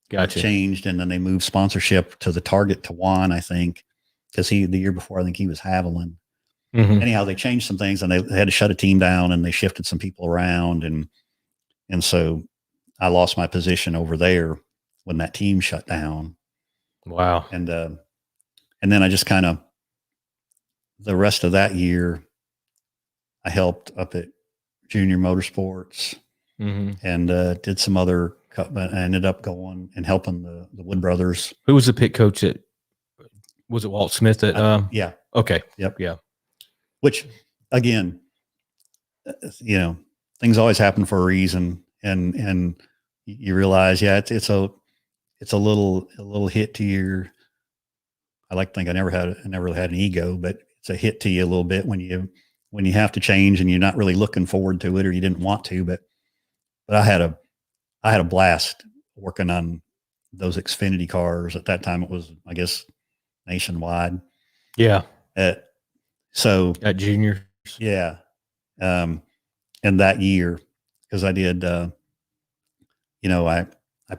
Gotcha. Changed, and then they moved sponsorship to the Target to Juan, I think, because the year before, I think he was Haviland. Mm-hmm. Anyhow, they changed some things, and they had to shut a team down, and they shifted some people around, and so I lost my position over there when that team shut down. Wow. And then I just kind of, the rest of that year, I helped up at Junior Motorsports, mm-hmm. and did some other. But I ended up going and helping the Wood brothers. Who was the pit coach at? Was it Walt Smith at? Yeah. Okay. Yep. Yeah. Which, again, things always happen for a reason, and you realize, yeah, it's a little hit to your. I like to think I never really had an ego, but it's a hit to you a little bit when you have to change and you're not really looking forward to it, or you didn't want to, but but I had a blast working on those Xfinity cars. At that time, it was, I guess, nationwide. Yeah. So At juniors. yeah. And that year, because I did, I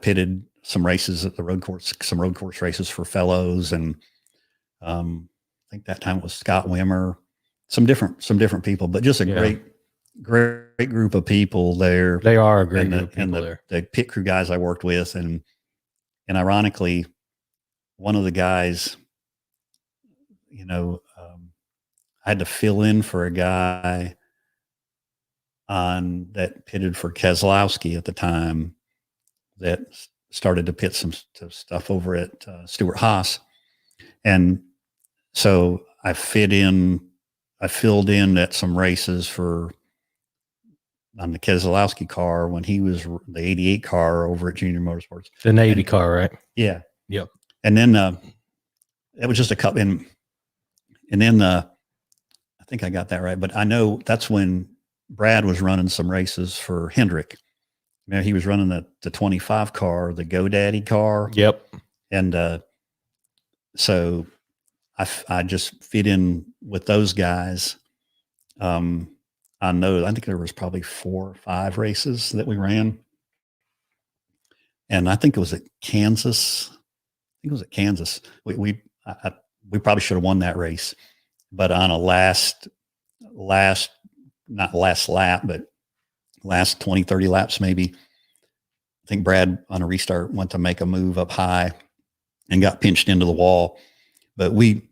pitted some races at the road course, some road course races for fellows. And I think that time it was Scott Wimmer, some different people, but just a great group of people there. They are a great group of people there. The pit crew guys I worked with. And ironically, one of the guys, I had to fill in for a guy that pitted for Keselowski at the time, that started to pit some stuff over at Stuart Haas. And so I filled in at some races on the Keselowski car when he was the 88 car over at Junior Motorsports. The Navy car, right? Yeah. Yep. And then it was just a couple. And then I think I got that right. But I know that's when Brad was running some races for Hendrick. He was running the 25 car, the GoDaddy car. Yep. And so I just fit in with those guys. I think there was probably 4 or 5 races that we ran. And I think it was at Kansas. We probably should have won that race, but on a last, not last lap, but last 20, 30 laps, maybe. I think Brad on a restart went to make a move up high and got pinched into the wall. But we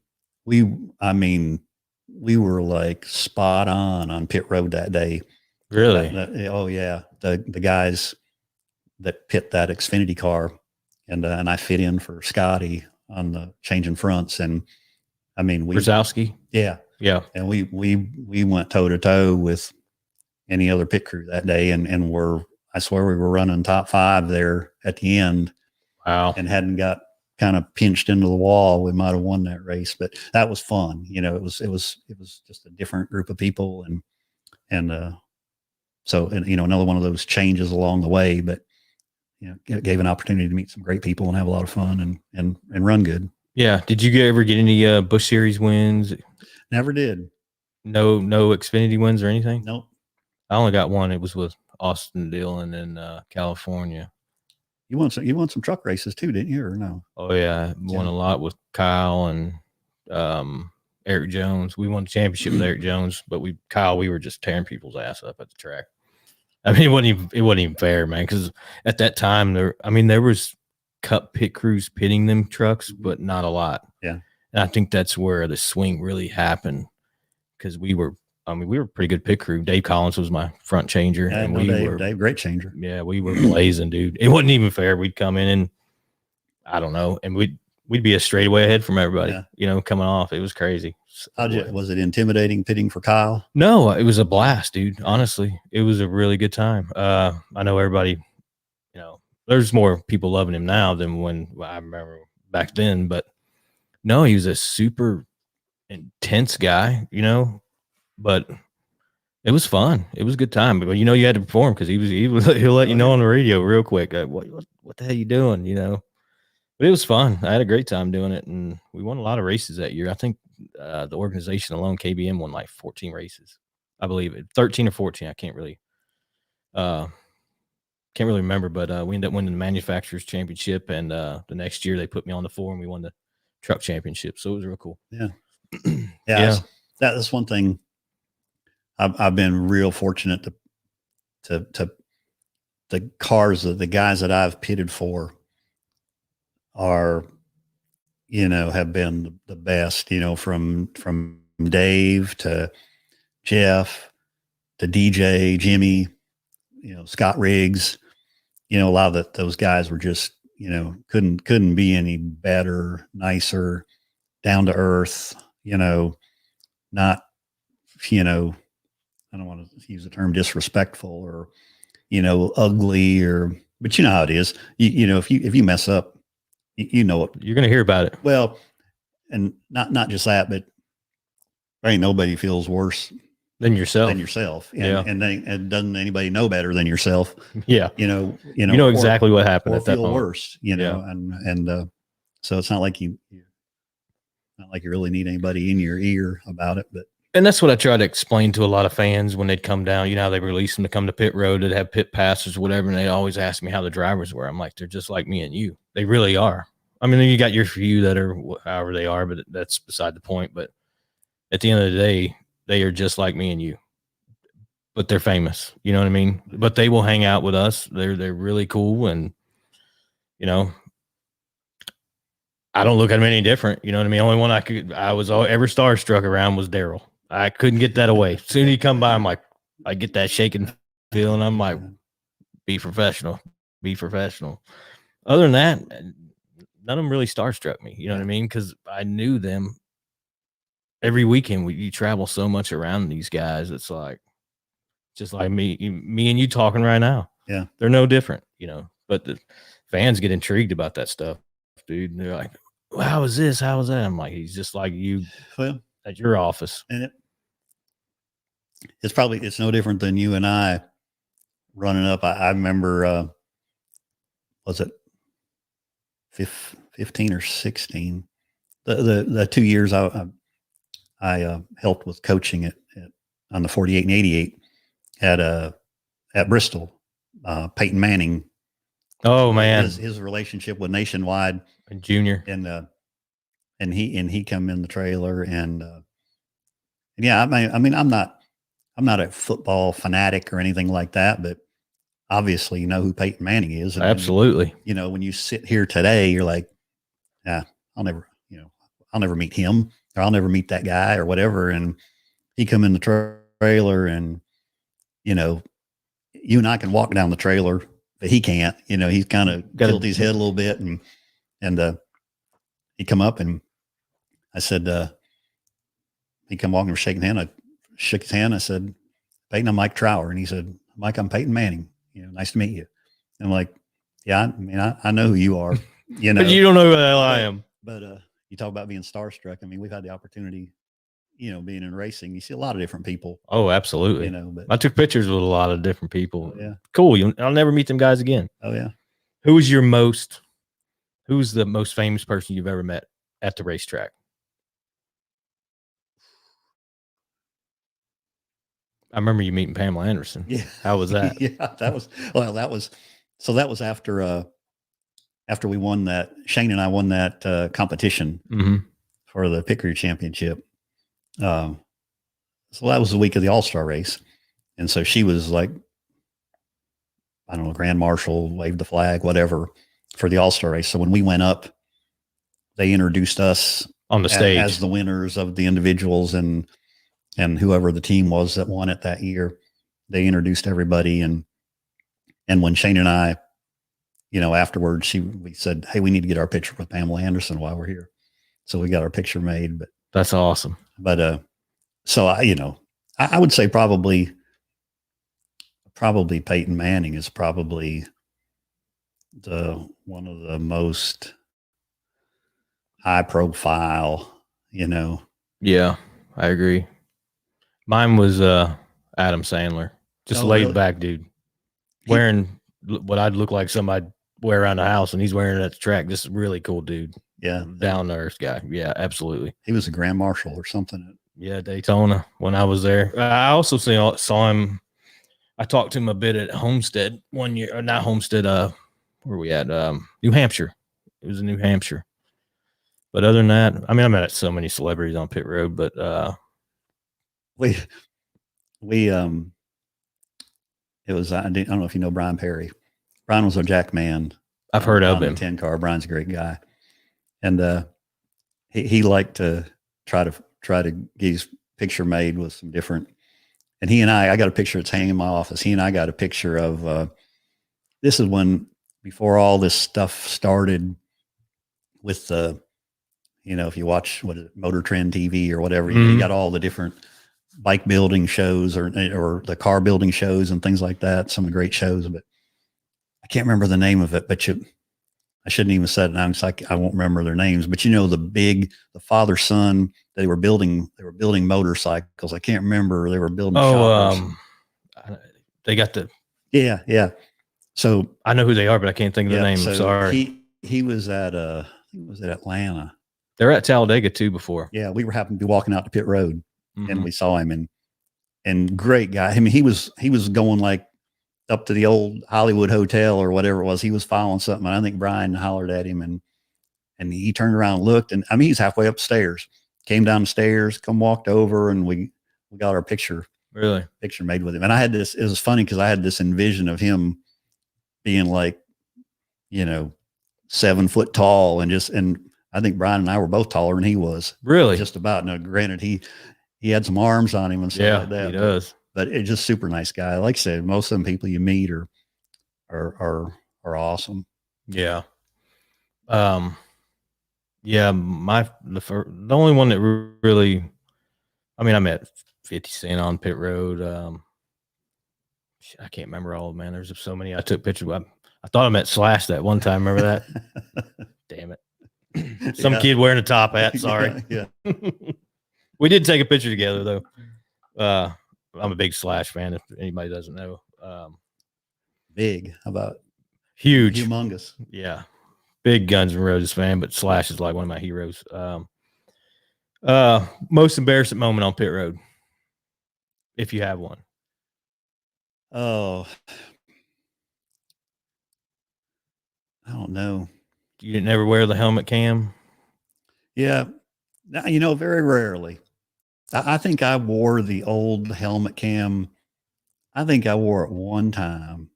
were like spot on pit road that day. Really? Oh yeah. The guys that pit that Xfinity car, and I fit in for Scotty on the changing fronts. And Brzezowski? Yeah. Yeah. And we went toe to toe with any other pit crew that day. And I swear we were running top 5 there at the end. Wow. And hadn't got kind of pinched into the wall. We might've won that race, but that was fun. It was just a different group of people. So another one of those changes along the way, but it gave an opportunity to meet some great people and have a lot of fun and run good. Yeah. Did you ever get any Busch Series wins? Never did. No Xfinity wins or anything? Nope. I only got one. It was with Austin Dillon in California. You won some truck races too, didn't you? Or no? Oh yeah, won a lot with Kyle and Eric Jones. We won the championship with Eric Jones, but we were just tearing people's ass up at the track. I mean, it wasn't even fair, man. Because at that time, there was Cup pit crews pitting them trucks, but not a lot. Yeah, and I think that's where the swing really happened, because we were a pretty good pit crew. Dave Collins was my front changer, and Dave, great changer. Yeah, we were blazing, dude. It wasn't even fair. We'd come in and I don't know, and we'd be a straightaway ahead from everybody. Yeah. Coming off, it was crazy. Was it intimidating pitting for Kyle? No, it was a blast, dude. Honestly, it was a really good time. I know everybody, there's more people loving him now than when I remember back then, but no, he was a super intense guy, but it was fun. It was a good time, but you had to perform, because he'll let you know on the radio real quick. What the hell you doing? But it was fun. I had a great time doing it, and we won a lot of races that year. I think the organization alone, KBM, won like 14 races. I believe it, 13 or 14. I can't really remember, but we ended up winning the manufacturers championship, and the next year they put me on the floor and we won the truck championship. So it was real cool. Yeah. Yeah. That's one thing. I've been real fortunate to the cars of the guys that I've pitted for are, have been the best, from Dave to Jeff to DJ, Jimmy, Scott Riggs, a lot of those guys were just, couldn't be any better, nicer, down to earth, not, I don't want to use the term disrespectful or, ugly, but you know how it is. If you mess up, you're going to hear about it. Well, and not just that, but there ain't nobody feels worse Than yourself. than yourself. And, Yeah. and doesn't anybody know better than yourself? Yeah. You know You exactly what happened or at that feel moment. worse, and so it's not like not like you really need anybody in your ear about it, but And that's what I try to explain to a lot of fans when they'd come down. You know how they release them to come to pit road, they'd have pit passes or whatever, and they always ask me how the drivers were. I'm like, they're just like me and you. They really are. I mean, you got your few that are however they are, but that's beside the point. But at the end of the day, they are just like me and you. But they're famous. You know what I mean? But they will hang out with us. They're really cool, and you know, I don't look at them any different. You know what I mean? Only one I was ever starstruck around was Daryl. I couldn't get that away. As soon as he come by, I'm like, I get that shaking feeling. I'm like, be professional, be professional. Other than that, none of them really starstruck me. You know what I mean? Because I knew them every weekend. You travel so much around these guys. It's like, just like me and you talking right now. Yeah. They're no different, you know, but the fans get intrigued about that stuff, dude. And they're like, well, how is this? How is that? I'm like, he's just like you at your office. And it's no different than you and I running up. I remember, was it 15 or 16? The 2 years I helped with coaching on the 48 and 88 at Bristol. Peyton Manning. Oh man, his relationship with Nationwide and Junior, and he come in the trailer and yeah, I mean I'm not a football fanatic or anything like that, but obviously you know who Peyton Manning is. And absolutely. You know, when you sit here today, you're like, yeah, I'll never meet him, or I'll never meet that guy or whatever. And he come in the trailer, and you know, you and I can walk down the trailer, but he can't. You know, he's kind of tilt his head a little bit, and he come up, and I said, he come walking, shaking hand. I shook his hand. I said, Peyton, I'm Mike Trower. And he said, Mike, I'm Peyton Manning. You know, nice to meet you. And I'm like, yeah, I mean, I know who you are, you know, but you don't know who the hell I am. But you talk about being starstruck. I mean, we've had the opportunity, you know, being in racing, you see a lot of different people. Oh, absolutely. You know, but I took pictures with a lot of different people. Oh, yeah. Cool. I'll never meet them guys again. Oh yeah. Who's the most famous person you've ever met at the racetrack? I remember you meeting Pamela Anderson. Yeah. How was that? Yeah, that was after we won that. Shane and I won that competition for the Pickery Championship. So that was the week of the All-Star race. And so she was like, I don't know, Grand Marshal, waved the flag, whatever, for the All-Star race. So when we went up, they introduced us on the stage as the winners of the individuals, and whoever the team was that won it that year. They introduced everybody. And when Shane and I, you know, afterwards, we said, hey, we need to get our picture with Pamela Anderson while we're here. So we got our picture made. But that's awesome. But so I would say probably Peyton Manning is probably one of the most high profile, you know. Yeah, I agree. Mine was Adam Sandler, just laid back dude, wearing what I'd look like somebody wear around the house, and he's wearing it at the track. Just really cool dude. Yeah, down to earth guy. Yeah, absolutely. He was a Grand Marshal or something. Yeah, Daytona when I was there. I also saw him. I talked to him a bit at Homestead one year, or not Homestead. Where were we at? New Hampshire. It was in New Hampshire. But other than that, I mean, I met so many celebrities on pit road, but we it was, I don't know if you know Brian Perry. Brian was a jack man. I've heard of him. 10 car. Brian's a great guy. And he liked to try to get his picture made with some different, and he and I got a picture that's hanging in my office. He and I got a picture of, this is when, before all this stuff started with the, you know, if you watch Motor Trend TV or whatever, you got all the different bike building shows or the car building shows and things like that. Some great shows, but I can't remember the name of it, but I shouldn't even said it now. It's like, I won't remember their names, but the father son, they were building motorcycles. I can't remember. They were building. They got the, yeah. So I know who they are, but I can't think of the name. So I'm sorry. He was at, was it Atlanta? They're at Talladega too before. Yeah. We were happened to be walking out to pit road Mm-hmm. and we saw him and great guy. I mean, he was going like up to the old Hollywood Hotel or whatever it was. He was following something. And I think Brian hollered at him and he turned around and looked, and I mean, he's halfway upstairs, came down the stairs, walked over, and we got our picture made with him. And it was funny because I had this envision of him being like, 7 foot tall and I think Brian and I were both taller than he was. Really? Just about. Now, granted, he had some arms on him and stuff like that. He does. But it's just super nice guy. Like I said, most of them people you meet are awesome. Yeah. The only one that really, I mean, I met 50 Cent on pit road. I can't remember all, man. There's so many I took pictures with. I thought I met Slash that one time. Remember that? Damn it. Some kid wearing a top hat. Sorry. Yeah. We did take a picture together though. I'm a big Slash fan, if anybody doesn't know. Big. How about huge? Humongous. Yeah. Big Guns N' Roses fan, but Slash is like one of my heroes. Most embarrassing moment on pit road, if you have one. Oh, I don't know. You didn't ever wear the helmet cam? Yeah. Very rarely. I think I wore the old helmet cam. I think I wore it one time.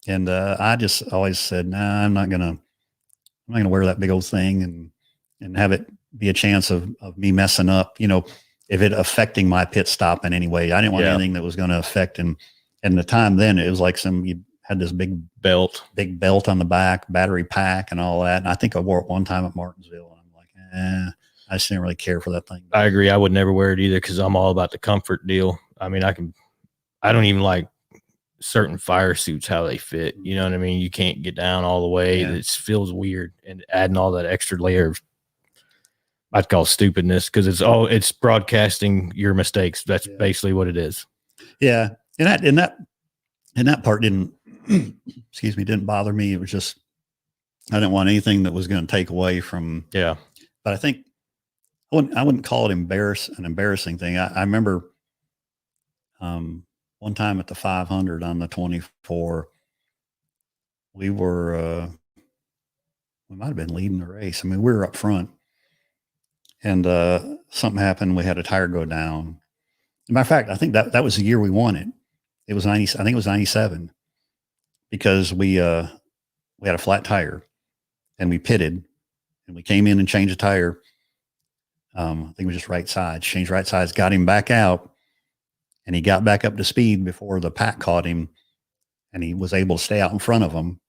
And I just always said, nah, I'm not gonna wear that big old thing and have it be a chance of me messing up, if it affecting my pit stop in any way. I didn't want anything that was going to affect him. And the time then it was like you had this big belt on the back, battery pack and all that. And I think I wore it one time at Martinsville and I'm like, I just didn't really care for that thing. I agree. I would never wear it either because I'm all about the comfort deal. I mean, I don't even like certain fire suits, how they fit. You know what I mean? You can't get down all the way. Yeah. It feels weird. And adding all that extra layer of, I'd call stupidness, because it's broadcasting your mistakes. That's basically what it is. Yeah. And that part didn't, didn't bother me. It was just, I didn't want anything that was going to take away from, but I think I wouldn't call it an embarrassing thing. I remember, one time at the 500 on the 24, we were, we might've been leading the race. I mean, we were up front and, something happened. We had a tire go down. As a matter of fact, I think that was the year we won it. It was 90. I think it was 97 because we had a flat tire and we pitted and we came in and changed the tire. I think it was just right sides, changed right sides, got him back out. And he got back up to speed before the pack caught him and he was able to stay out in front of them.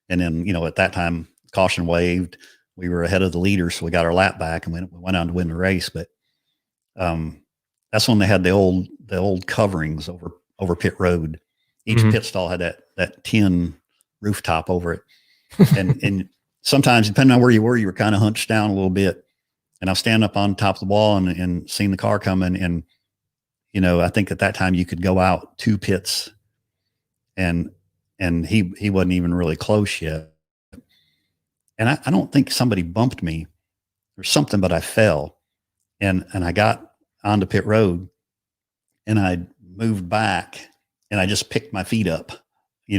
And then, at that time, caution waved. We were ahead of the leaders. So we got our lap back and we went on to win the race. But that's when they had the old coverings over pit road. Each pit stall had that tin rooftop over it. And sometimes, depending on where you were kind of hunched down a little bit. And I was standing up on top of the wall and seeing the car coming and, I think at that time you could go out 2 pits and he wasn't even really close yet. And I don't think somebody bumped me or something, but I fell and I got onto pit road and I moved back and I just picked my feet up,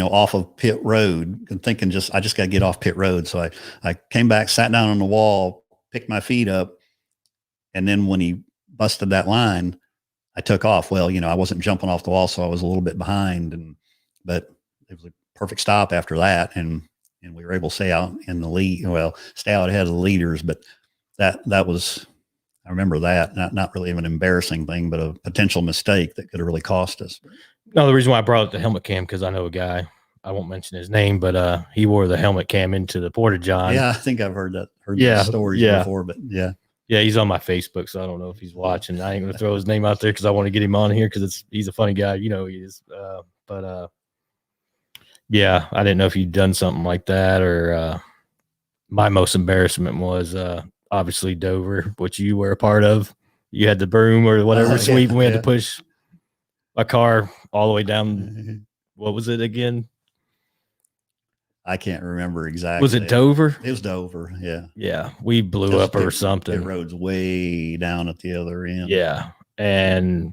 off of pit road and thinking I just got to get off pit road. So I came back, sat down on the wall, picked my feet up. And then when he busted that line, I took off. Well, I wasn't jumping off the wall, so I was a little bit behind, but it was a perfect stop after that. And we were able to stay out in the lead, stay out ahead of the leaders. But that was, I remember that, not really an embarrassing thing, but a potential mistake that could have really cost us. No, the reason why I brought up the helmet cam, because I know a guy, I won't mention his name, but he wore the helmet cam into the Porta-John. Yeah, I think I've heard those stories before, but yeah. Yeah, he's on my Facebook, so I don't know if he's watching. I ain't going to throw his name out there because I want to get him on here because he's a funny guy. He is. Yeah, I didn't know if you'd done something like that or my most embarrassment was obviously Dover, which you were a part of. You had the broom or whatever sweep, and we had to push a car all the way down. What was it again? I can't remember exactly. Was it Dover? It was Dover. Yeah. Yeah. We blew up or something. It road's way down at the other end. Yeah. And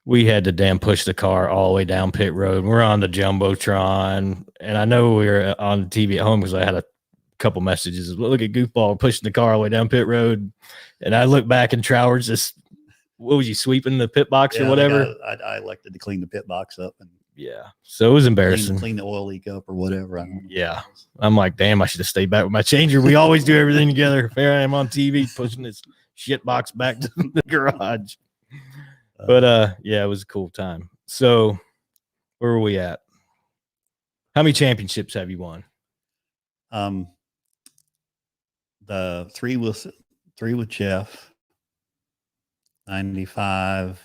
we had to damn push the car all the way down pit road. We're on the Jumbotron. And I know we were on TV at home because I had a couple messages. Look at Goofball pushing the car all the way down pit road. And I look back and Trower's just, what was you sweeping the pit box or whatever? I elected to clean the pit box up and so it was embarrassing. Clean the oil leak up or whatever. I'm like, damn, I should have stayed back with my changer. We always do everything together. Here I am on TV pushing this shit box back to the garage. But it was a cool time. So where were we at? How many championships have you won? The three with Jeff, 95,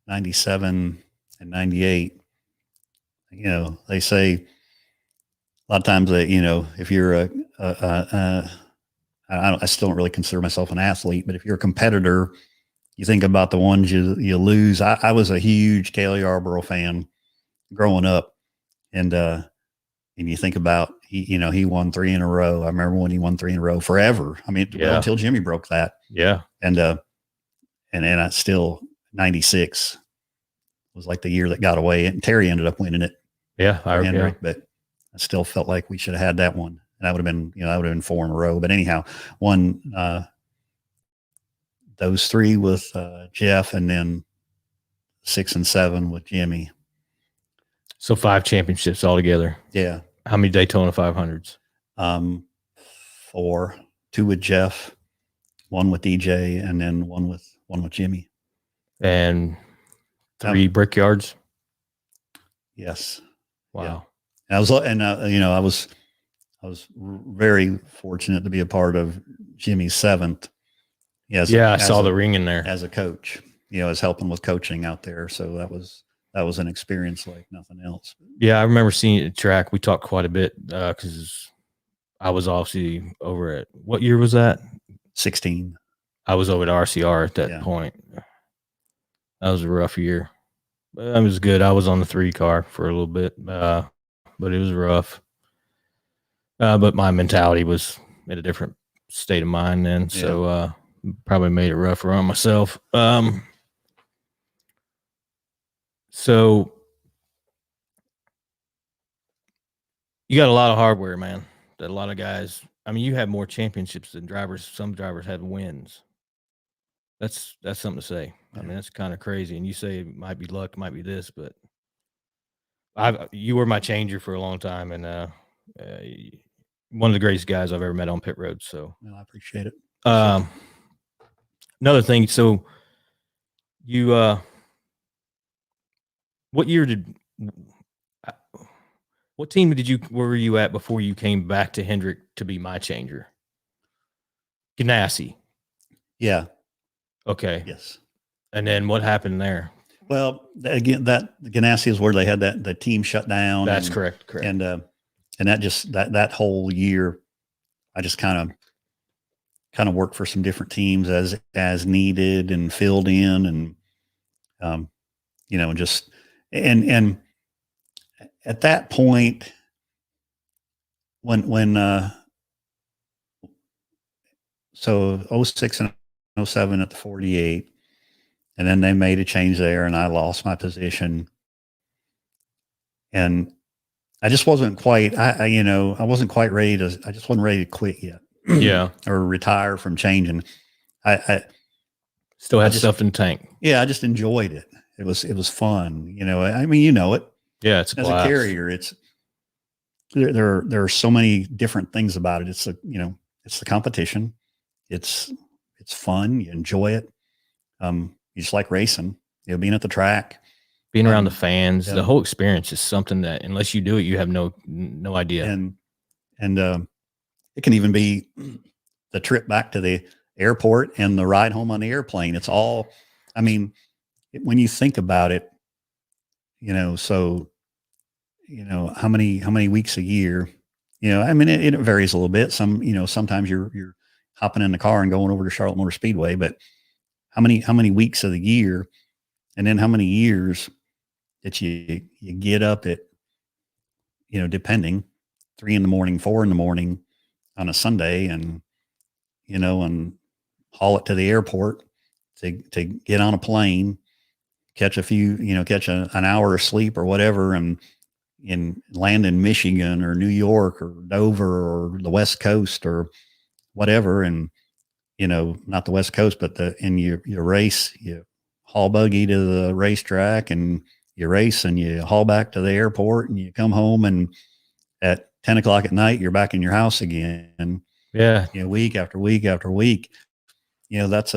97, and 98. You know, they say a lot of times that, you know, if you're I still don't really consider myself an athlete, but if you're a competitor, you think about the ones you lose. I was a huge Cale Yarborough fan growing up, and you think about he won 3 in a row. I remember when he won 3 in a row forever. I mean, until Jimmy broke that. Yeah, and I still 96 was like the year that got away, and Terry ended up winning it. Yeah, Hendrick, but I still felt like we should have had that one. And that would have been 4 in a row. But anyhow, won those 3 with Jeff, and then 6 and 7 with Jimmy. So 5 championships altogether. Yeah. How many Daytona 500s? 4, 2 with Jeff, 1 with DJ, and then one with Jimmy. And 3 Brickyards. Yes. Wow. Yeah. I was very fortunate to be a part of Jimmy's 7th. I saw the ring in there as a coach, as helping with coaching out there. So that was an experience like nothing else. Yeah. I remember seeing it at track. We talked quite a bit because I was obviously over at, what year was that? 16. I was over at RCR at that point. That was a rough year. But it was good. I was on the 3 car for a little bit, but it was rough. But my mentality was in a different state of mind then. So probably made it rougher on myself. So you got a lot of hardware, man. That a lot of guys, I mean, you have more championships than drivers. Some drivers have wins. That's something to say. I mean, that's kind of crazy. And you say it might be luck, might be this, but you were my changer for a long time, and one of the greatest guys I've ever met on pit road. So I appreciate it. Another thing. So you, what team were you at before you came back to Hendrick to be my changer? Ganassi. Yeah. Okay. Yes. And then what happened there? Well, again, that Ganassi is where they had the team shut down. That's correct. And that just that whole year, I just kind of worked for some different teams as needed and filled in, and just and at that point when so 06 and 07 at the 48, and then they made a change there, and I lost my position, and I just wasn't quite I wasn't quite ready to I just wasn't ready to quit yet. Yeah. Or retire from changing. I still had stuff in the tank. Yeah, I just enjoyed it. It was fun. I mean, it. Yeah, it's as a carrier, it's there are so many different things about it. It's it's the competition. It's fun. You enjoy it. You just like racing. Being at the track, being around the fans. The whole experience is something that unless you do it, you have no idea. And it can even be the trip back to the airport and the ride home on the airplane. It's all, I mean, when you think about it, how many weeks a year, I mean, it varies a little bit. Sometimes you're hopping in the car and going over to Charlotte Motor Speedway, but how many weeks of the year, and then how many years that you get up at, depending, 3 a.m, 4 a.m. on a Sunday, and and haul it to the airport to get on a plane, catch an hour of sleep or whatever, and land in Michigan or New York or Dover or the West Coast or whatever. And, not the West Coast, but you race, you haul buggy to the racetrack, and you race, and you haul back to the airport, and you come home, and at 10 o'clock at night, you're back in your house again. Yeah. Week after week after week, that's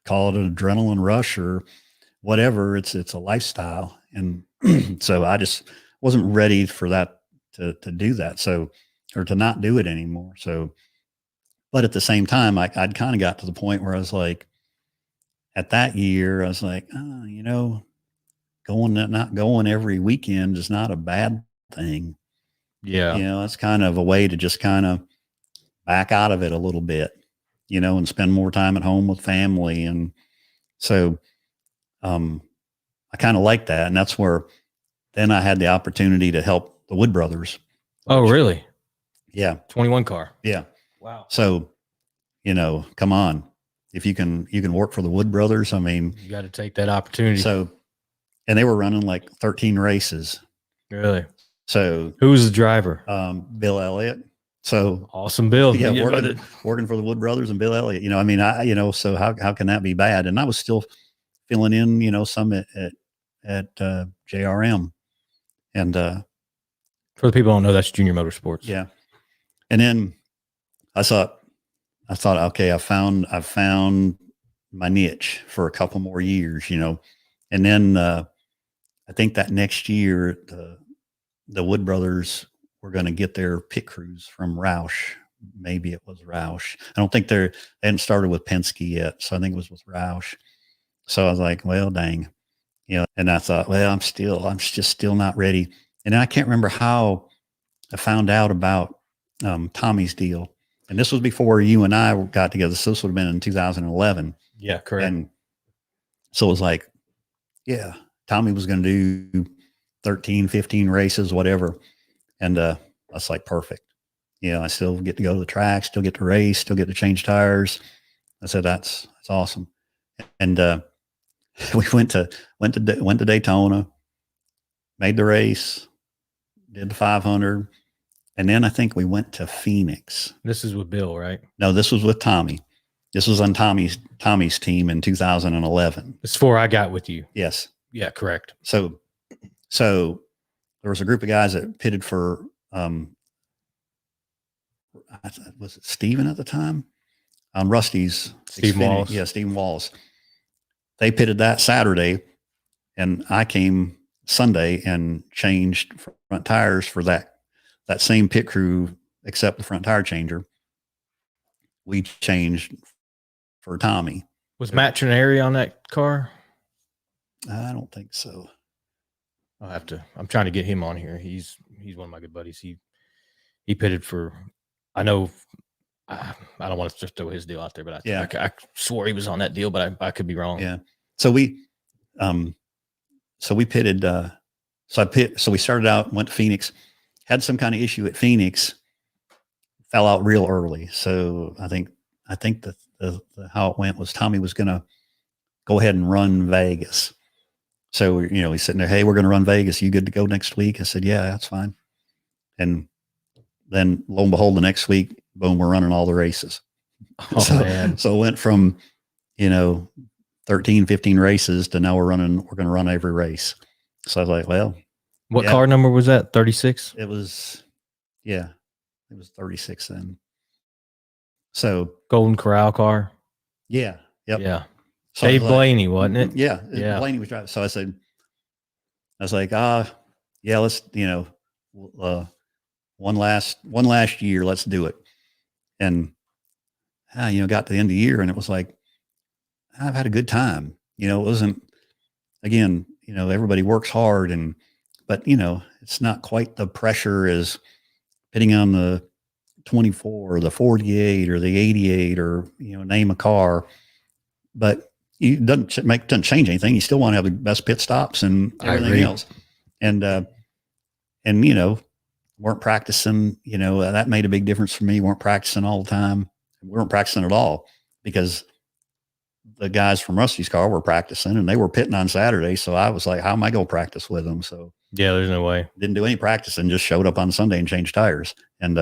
call it an adrenaline rush or whatever. It's a lifestyle. And so I just wasn't ready for that to do that. So, or to not do it anymore. So, but at the same time, I'd kind of got to the point where I was like, at that year, I was like, not going every weekend is not a bad thing. Yeah. It's kind of a way to just kind of back out of it a little bit, and spend more time at home with family. And so, I kind of like that. And that's where then I had the opportunity to help the Wood Brothers. Oh, really? Yeah. 21 car. Yeah. Wow. So, come on, if you can work for the Wood Brothers, I mean, you got to take that opportunity. So, and they were running like 13 races. Really? So who was the driver? Bill Elliott. So awesome, Bill. Yeah. Working for the Wood Brothers and Bill Elliott, so how can that be bad? And I was still filling in, some at JRM. And for the people who don't know, that's Junior Motorsports. Yeah. And then I thought, okay, I found my niche for a couple more years, and then I think that next year the Wood Brothers were going to get their pit crews from Roush. Maybe it was Roush. I don't think they hadn't started with Penske yet, so I think it was with Roush. So I was like, well, dang, and I thought, well, I'm just still not ready. And I can't remember how I found out about Tommy's deal. And this was before you and I got together. So this would have been in 2011. Yeah, correct. And so it was like, yeah, Tommy was going to do 13, 15 races, whatever. And I was like, perfect. I still get to go to the track, still get to race, still get to change tires. I said, that's awesome. And we went to Daytona, made the race, did the 500. And then I think we went to Phoenix. This is with Bill, right? No, this was with Tommy. This was on Tommy's team in 2011. It's before I got with you. Yes. Yeah, correct. So there was a group of guys that pitted for, was it Steven at the time? On Rusty's. Steve Walls. Yeah, Steven Walls. They pitted that Saturday, and I came Sunday and changed front tires for that same pit crew, except the front tire changer. We changed for Tommy. Was Matt Trineri on that car? I don't think so. I'm trying to get him on here. He's one of my good buddies. He pitted for, I know, I don't want to just throw his deal out there, but I swore he was on that deal, but I could be wrong. Yeah. So we pitted, so we started out, went to Phoenix, had some kind of issue at Phoenix, fell out real early. So I think the how it went was Tommy was going to go ahead and run Vegas. So, he's sitting there, hey, we're going to run Vegas. You good to go next week? I said, yeah, that's fine. And then lo and behold, the next week, boom, we're running all the races. Oh, man. So it went from, 13, 15 races to now we're going to run every race. So I was like, well, what car number was that? 36? It was 36 then. So Golden Corral car. Yeah. Yep. Yeah. So Dave Blaney, wasn't it? Yeah. Yeah. Blaney was driving. So I was like, yeah, let's, one last year, let's do it. And, got to the end of the year and it was like, I've had a good time. It wasn't, again, everybody works hard and but you know, it's not quite the pressure as hitting on the 24 or the 48 or the 88 or, you know, name a car, but it doesn't change anything. You still want to have the best pit stops and everything else. And, you know, weren't practicing, you know, that made a big difference for me. Weren't practicing all the time. We weren't practicing at all because the guys from Rusty's car were practicing and they were pitting on Saturday. So I was like, how am I going to practice with them? So yeah, there's no way. Didn't do any practice and just showed up on Sunday and changed tires. And,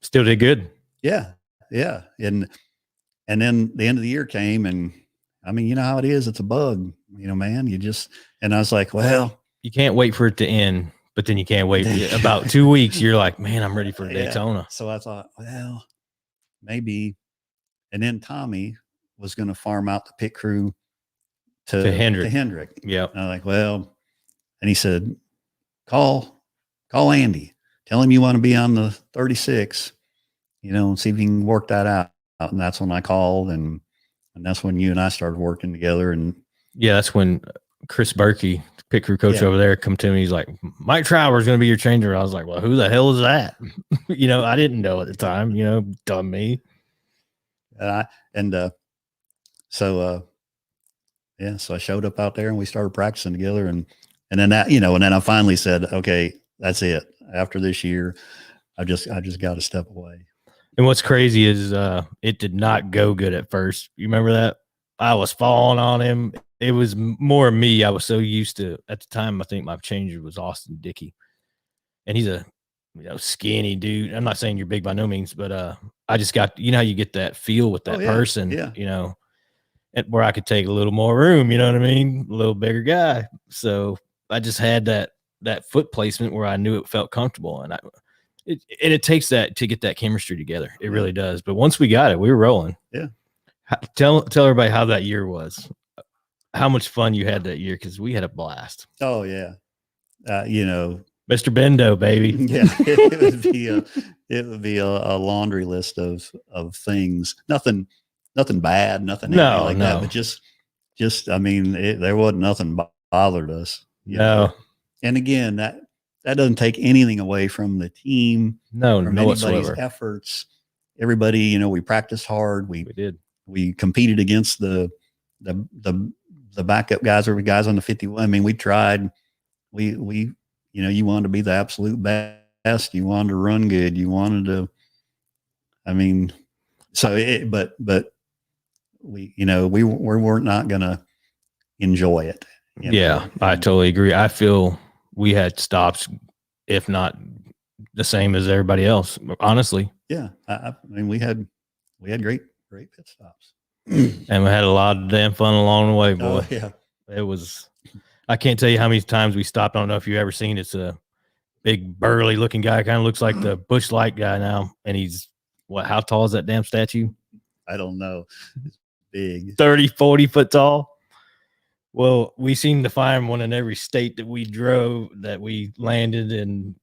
still did good. Yeah. Yeah. And then the end of the year came and I mean, you know how it is. It's a bug, you know, man, and I was like, well, you can't wait for it to end, but then you can't wait about 2 weeks. You're like, man, I'm ready for Daytona. So I thought, well, maybe. And then Tommy was going to farm out the pit crew to Hendrick. Yep. And I'm like, well, and he said, call Andy, tell him you want to be on the 36, you know, and see if you can work that out. And that's when I called and that's when you and I started working together. And yeah, that's when Chris Berkey, pit crew coach over there, come to me. He's like, Mike Trower is going to be your changer. I was like, well, who the hell is that? You know, I didn't know at the time, you know, dumb me. So I showed up out there and we started practicing together and then that, you know, and then I finally said, okay, that's it. After this year, I just got to step away. And what's crazy is it did not go good at first. You remember that? I was falling on him. It was more me. I was so used to, at the time, I think my changer was Austin Dickey. And he's a skinny dude. I'm not saying you're big by no means, but I just got, you know how you get that feel with that person, you know, and where I could take a little more room, you know what I mean? A little bigger guy. So I just had that foot placement where I knew it felt comfortable. And it takes that to get that chemistry together. It really does. But once we got it, we were rolling. Yeah. Tell everybody how that year was. How much fun you had that year, because we had a blast. Oh yeah, you know, Mr. Bendo, baby. Yeah, it would be a laundry list of things. Nothing bad, nothing like that. But just I mean, there wasn't nothing bothered us. You know? And again, that doesn't take anything away from the team. No, from no anybody's whatsoever. efforts. Everybody, you know, we practiced hard. We did. We competed against the backup guys or guys on the 51. I mean, we tried. We you know, you wanted to be the absolute best. You wanted to run good. You wanted to. I mean, so but we, you know, we weren't not going to enjoy it. Yeah, I totally agree. I feel we had stops, if not the same as everybody else, honestly. Yeah. I mean, we had great pit stops. And we had a lot of damn fun along the way, boy. Oh, yeah. It was, I can't tell you how many times we stopped. I don't know if you've ever seen, it's a big burly looking guy. Kind of looks like the Busch Light guy now. And he's how tall is that damn statue? I don't know. It's big. 30, 40 foot tall. Well, we seemed to find one in every state that we drove, that we landed and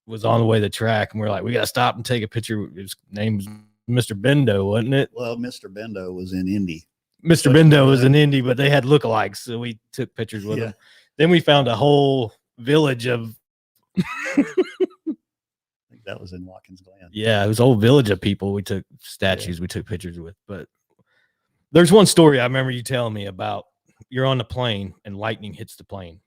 was on the way to the track. And we're like, we got to stop and take a picture. His name's Mr. Bendo, wasn't it? Well, Mr. Bendo was in Indy. Mr. Bendo was in Indy, but they had lookalikes. So we took pictures with them. Then we found a whole village of. I think that was in Watkins Glen. Yeah, it was a whole village of people. We took statues, we took pictures with. But there's one story I remember you telling me about. You're on the plane and lightning hits the plane.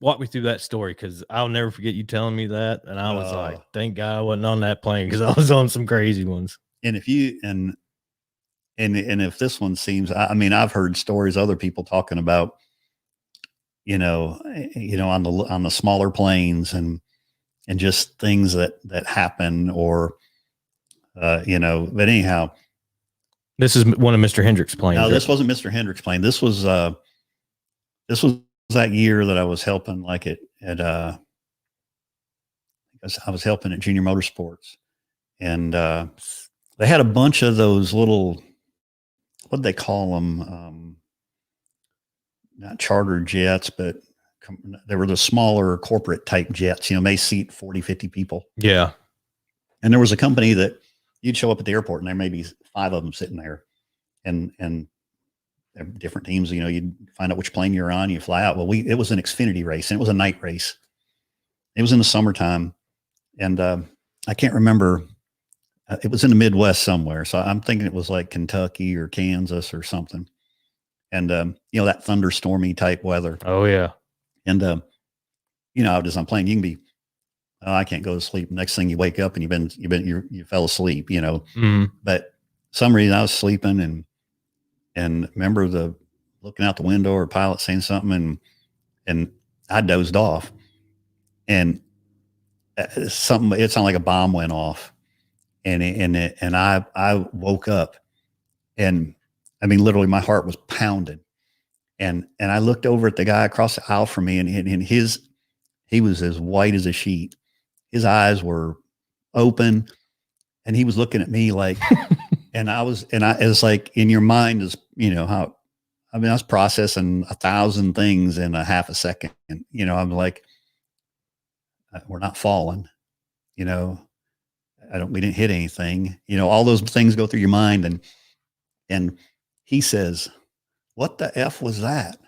Walk me through that story, because I'll never forget you telling me that. And I was like, thank God I wasn't on that plane, because I was on some crazy ones. And if you and if this one seems, I mean, I've heard stories, other people talking about, you know, on the smaller planes and just things that happen, or you know, but anyhow. This is one of Mr. Hendrick's planes. No, this wasn't Mr. Hendrick's plane. This was that year that I was helping, like I was helping at Junior Motorsports, and they had a bunch of those little, what did they call them? Not charter jets, but they were the smaller corporate type jets. You know, may seat 40, 50 people. Yeah. And there was a company that you'd show up at the airport and there may be 5 of them sitting there, and different teams, you know, you find out which plane you're on, you fly out. Well, it was an Xfinity race, and it was a night race. It was in the summertime, and I can't remember. It was in the Midwest somewhere, so I'm thinking it was like Kentucky or Kansas or something. And you know, that thunderstormy type weather. Oh yeah. And you know, as I'm playing, you can be, oh, I can't go to sleep. Next thing you wake up and you fell asleep, you know. But some reason I was sleeping and remember looking out the window or pilot saying something and I dozed off and it sounded like a bomb went off and I woke up and I mean, literally my heart was pounding and I looked over at the guy across the aisle from me and he was as white as a sheet. His eyes were open and he was looking at me like, and I was like in your mind is, you know, how, I mean, I was processing 1,000 things in a half a second. And, you know, I'm like, we're not falling, you know, we didn't hit anything, you know, all those things go through your mind. And he says, what the F was that?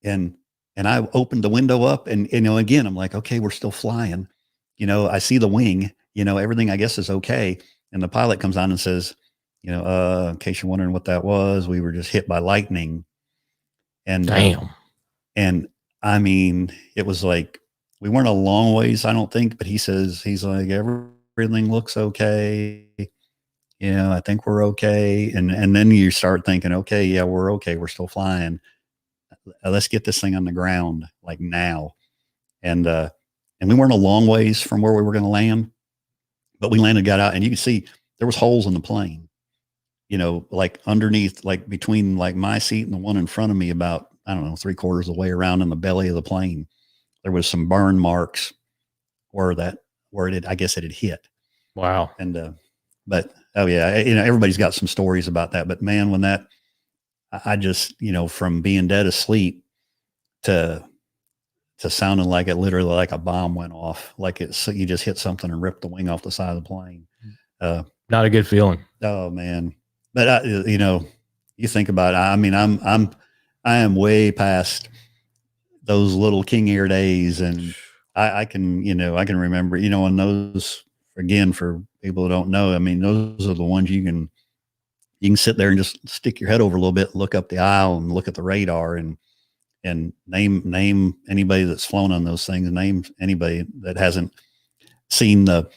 And I opened the window up and, you know, again, I'm like, okay, we're still flying. You know, I see the wing, you know, everything I guess is okay. And the pilot comes on and says, you know, in case you're wondering what that was, we were just hit by lightning. And damn. And I mean, it was like, we weren't a long ways, I don't think, but he says, he's like, everything looks okay. You know, I think we're okay. And then you start thinking, okay, yeah, we're okay. We're still flying. Let's get this thing on the ground like now. And we weren't a long ways from where we were going to land, but we landed, got out, and you could see there was holes in the plane, you know, like underneath, like between like my seat and the one in front of me, about, I don't know, 3/4 of the way around in the belly of the plane. There was some burn marks where I guess it had hit. Wow. And, but, oh yeah, you know, everybody's got some stories about that, but man, when I just, you know, from being dead asleep to sounding like it literally like a bomb went off, like you just hit something and ripped the wing off the side of the plane. Not a good feeling. Oh man. But you know, you think about it. I mean, I am way past those little King Air days. And I can remember, you know, and those, again, for people who don't know, I mean, those are the ones you can sit there and just stick your head over a little bit, look up the aisle and look at the radar and name anybody that's flown on those things, name anybody that hasn't seen the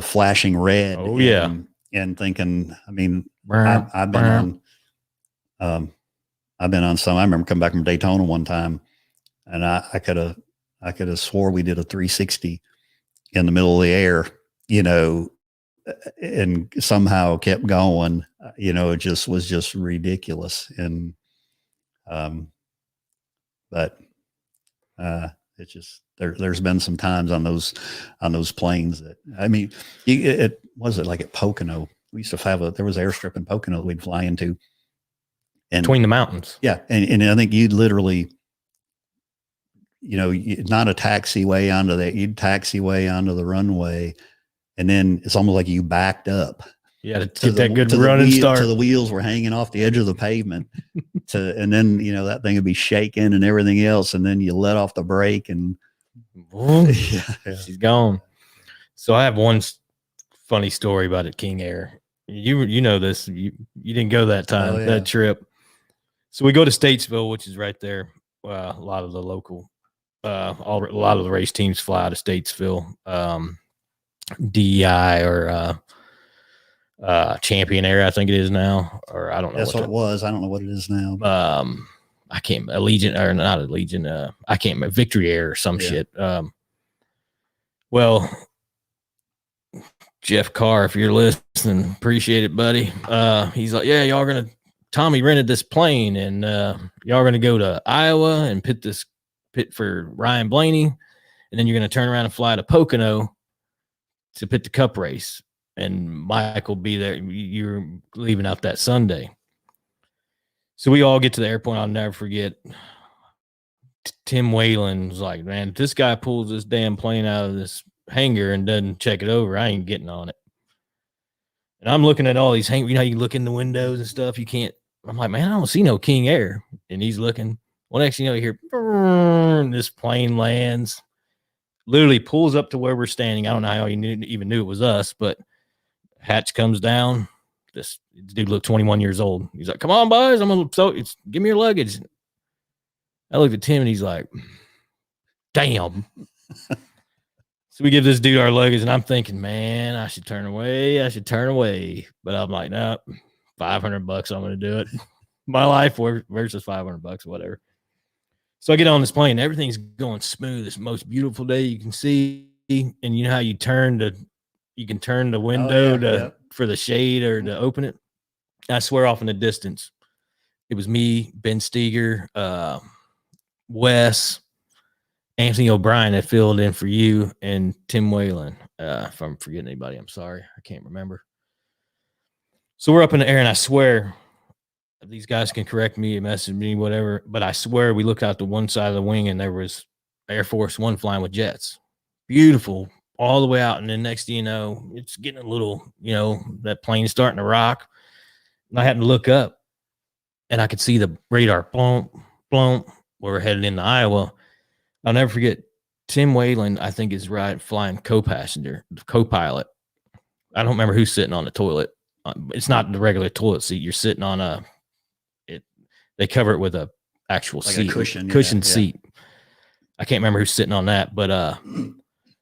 flashing red. Oh yeah. And thinking, I mean, I've been on some. I remember coming back from Daytona one time, and I could have swore we did a 360 in the middle of the air, you know, and somehow kept going. You know, it was just ridiculous. And but it's just there's been some times on those planes that, I mean, it was it like at Pocono. We used to have there was an airstrip in Pocono that we'd fly into, and Between the mountains. yeah, and I think you'd literally, you know, not a taxiway onto that, you'd taxiway onto the runway, and then it's almost like you backed up. Yeah, to get that good running start. So the wheels were hanging off the edge of the pavement, and then, you know, that thing would be shaking and everything else, and then you let off the brake and she's gone. So I have one funny story about it, King Air. You know this. You didn't go that time, that trip. So we go to Statesville, which is right there. A lot of the local, a lot of the race teams fly out of Statesville. DEI or Champion Air, I think it is now, or I don't know. That's what it was. I don't know what it is now. I can't, Allegiant, or not Allegiant. I can't remember, Victory Air or some shit. Well, Jeff Carr, if you're listening, appreciate it, buddy. He's like, yeah, Tommy rented this plane, and y'all are gonna go to Iowa and pit for Ryan Blaney, and then you're gonna turn around and fly to Pocono to pit the Cup race. And Mike will be there. You're leaving out that Sunday. So we all get to the airport. I'll never forget. Tim Whalen was like, man, if this guy pulls this damn plane out of this hangar and doesn't check it over, I ain't getting on it. And I'm looking at all these hangars. You know, you look in the windows and stuff. You can't I'm like, man, I don't see no King Air. And he's looking. Well, next thing you know, you hear "Brrrr," this plane lands, literally pulls up to where we're standing. I don't know how he even knew it was us, but hatch comes down. This dude looked 21 years old. He's like, come on, boys. Give me your luggage. I looked at Tim and he's like, damn. So we give this dude our luggage, and I'm thinking, man, I should turn away. But I'm like, no, $500. I'm going to do it. My life versus $500, whatever. So I get on this plane. Everything's going smooth. It's the most beautiful day you can see. And you know how you can turn the window for the shade or to open it. I swear off in the distance, it was me, Ben Steger, Wes, Anthony O'Brien that filled in for you, and Tim Whalen. If I'm forgetting anybody, I'm sorry. I can't remember. So we're up in the air, and I swear, these guys can correct me, message me, whatever, but I swear we looked out to one side of the wing, and there was Air Force One flying with jets. Beautiful, all the way out. And then next thing you know, it's getting a little, that plane starting to rock. And I happened to look up, and I could see the radar, boom, boom, where we're headed into Iowa. I'll never forget Tim Whalen, I think, is flying co-pilot. I don't remember who's sitting on the toilet. It's not the regular toilet seat. You're sitting on they cover it with a actual like seat, a cushion seat. I can't remember who's sitting on that, but I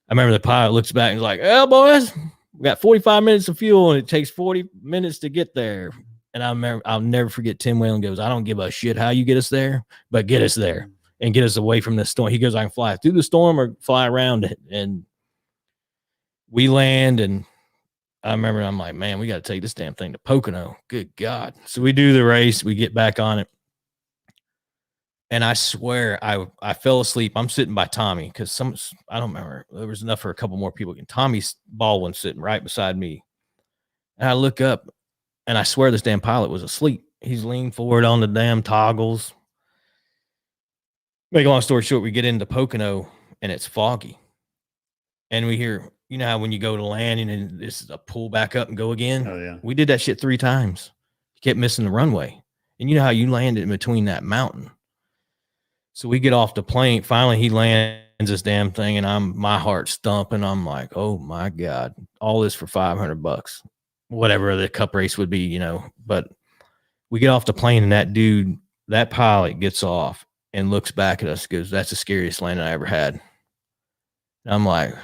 remember the pilot looks back and is like, "Oh, boys, we got 45 minutes of fuel, and it takes 40 minutes to get there." And I'll never forget Tim Whalen goes, "I don't give a shit how you get us there, but get us there and get us away from this storm." He goes, "I can fly through the storm or fly around it." And we land, and I remember I'm like, man, we got to take this damn thing to Pocono. Good God. So we do the race. We get back on it. And I swear I fell asleep. I'm sitting by Tommy because I don't remember. There was enough for a couple more people. And Tommy's Baldwin sitting right beside me. And I look up, and I swear this damn pilot was asleep. He's leaned forward on the damn toggles. Make a long story short, we get into Pocono, and it's foggy. And we hear, you know how when you go to landing and this is a pull back up and go again? Oh, yeah. We did that shit 3 times. He kept missing the runway. And you know how you landed in between that mountain. So we get off the plane. Finally, he lands this damn thing, and my heart's thumping. I'm like, oh my God, all this for $500, whatever the cup race would be, But we get off the plane, and that pilot gets off and looks back at us, goes, "That's the scariest landing I ever had." And I'm like,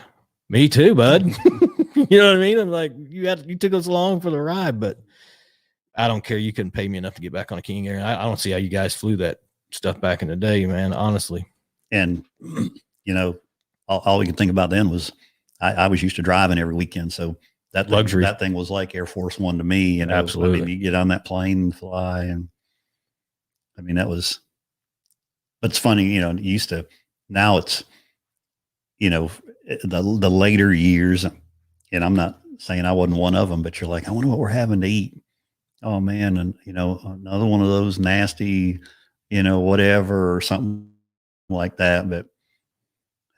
me too, bud. You know what I mean? I'm like, you took us along for the ride, but I don't care. You couldn't pay me enough to get back on a King Air. I don't see how you guys flew that stuff back in the day, man, honestly. And, all we could think about then was I was used to driving every weekend. So that luxury, that thing was like Air Force One to me. Absolutely. I mean, you get on that plane and fly. And I mean, but it's funny, now it's, the later years, and I'm not saying I wasn't one of them, but you're like, I wonder what we're having to eat. Oh man. And, another one of those nasty, whatever, or something like that. But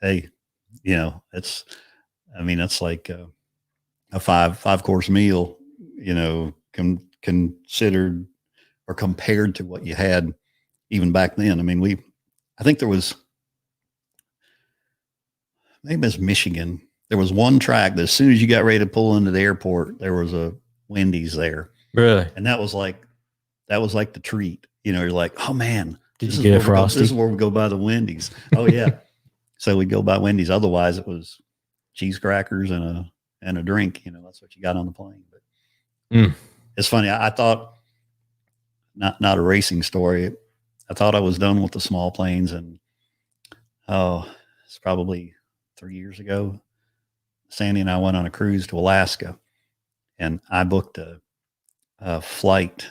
hey, it's like a five course meal, considered or compared to what you had even back then. I mean, I think there was, maybe it's Michigan. There was one track that as soon as you got ready to pull into the airport, there was a Wendy's there. Really? And that was like the treat. You're like, oh man, did you get a Frosty? This is where we go buy the Wendy's. Oh yeah. So we'd go buy Wendy's. Otherwise it was cheese crackers and a drink. That's what you got on the plane. But It's funny. I thought, not a racing story. I thought I was done with the small planes, and it's probably 3 years ago. Sandy and I went on a cruise to Alaska, and I booked a flight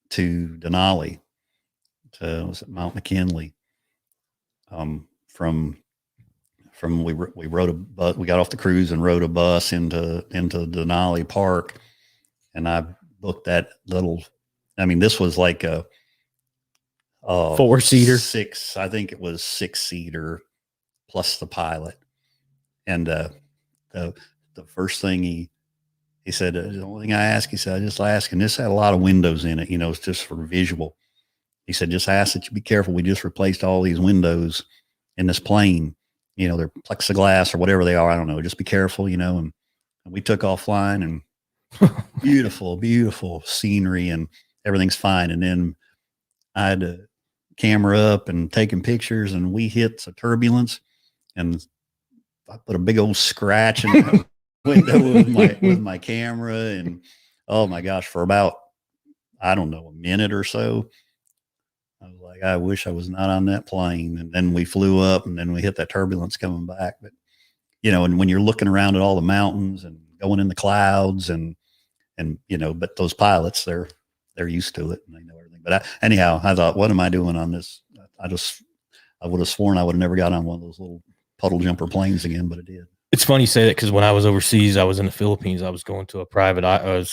to Denali, was it Mount McKinley? We rode a bus. We got off the cruise and rode a bus into Denali Park, and I booked that little. I mean, this was like a 4-seater, I think it was 6-seater plus the pilot. And the first thing he He said, the only thing I ask, he said, I just ask, and this had a lot of windows in it, it's just for visual. He said, just ask that you be careful. We just replaced all these windows in this plane, they're plexiglass or whatever they are. I don't know. Just be careful, and we took off flying, and beautiful, beautiful scenery, and everything's fine. And then I had to camera up and taking pictures, and we hit some turbulence, and I put a big old scratch in the window with my camera, and oh my gosh, for about, I don't know, a minute or so, I was like, I wish I was not on that plane. And then we flew up, and then we hit that turbulence coming back. But and when you're looking around at all the mountains and going in the clouds, and but those pilots, they're used to it and they know everything. But anyhow, I thought, what am I doing on this? I would have sworn I would have never got on one of those little puddle jumper planes again, but it did. It's funny you say that, because when I was overseas, I was in the Philippines. I was going to a private, I would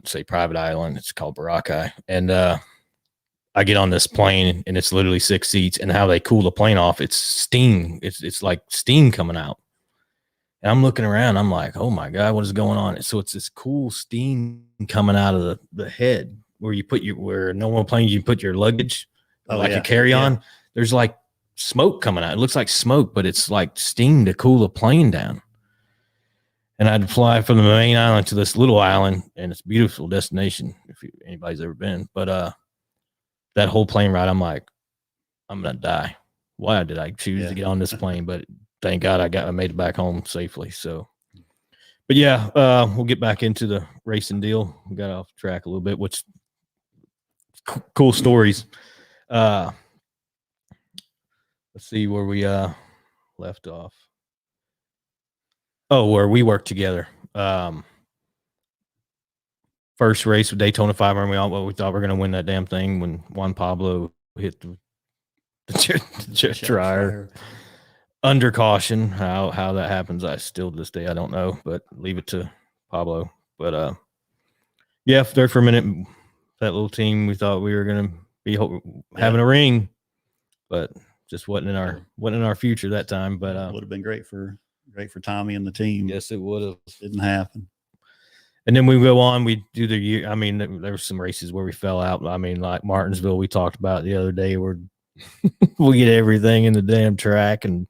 say private island. It's called Boracay. And I get on this plane, and it's literally 6 seats, and how they cool the plane off, it's steam. It's like steam coming out. And I'm looking around, I'm like, oh my God, what is going on? So it's this cool steam coming out of the head where you put where a normal plane, you put your luggage, a carry-on. Yeah. There's like smoke coming out. It looks like smoke, but it's like steam to cool the plane down. And I'd fly from the main island to this little island, and it's a beautiful destination if anybody's ever been. But that whole plane ride, I'm like, I'm gonna die. Why did I choose to get on this plane? But thank God I made it back home safely. So, but yeah, we'll get back into the racing deal. We got off track a little bit, which cool stories. Let's see where we left off. Oh, where we worked together. First race with Daytona 500, we thought we were going to win that damn thing when Juan Pablo hit the dryer under caution. How that happens, I still to this day I don't know, but leave it to Pablo. But yeah, there for a minute, that little team, we thought we were going to be having a ring, but just wasn't in our future that time. But would have been great for Tommy and the team. Yes, it would have. Didn't happen. And then we go on, we do the year. I mean, there were some races where we fell out. I mean, like Martinsville, we talked about the other day, where we get everything in the damn track. And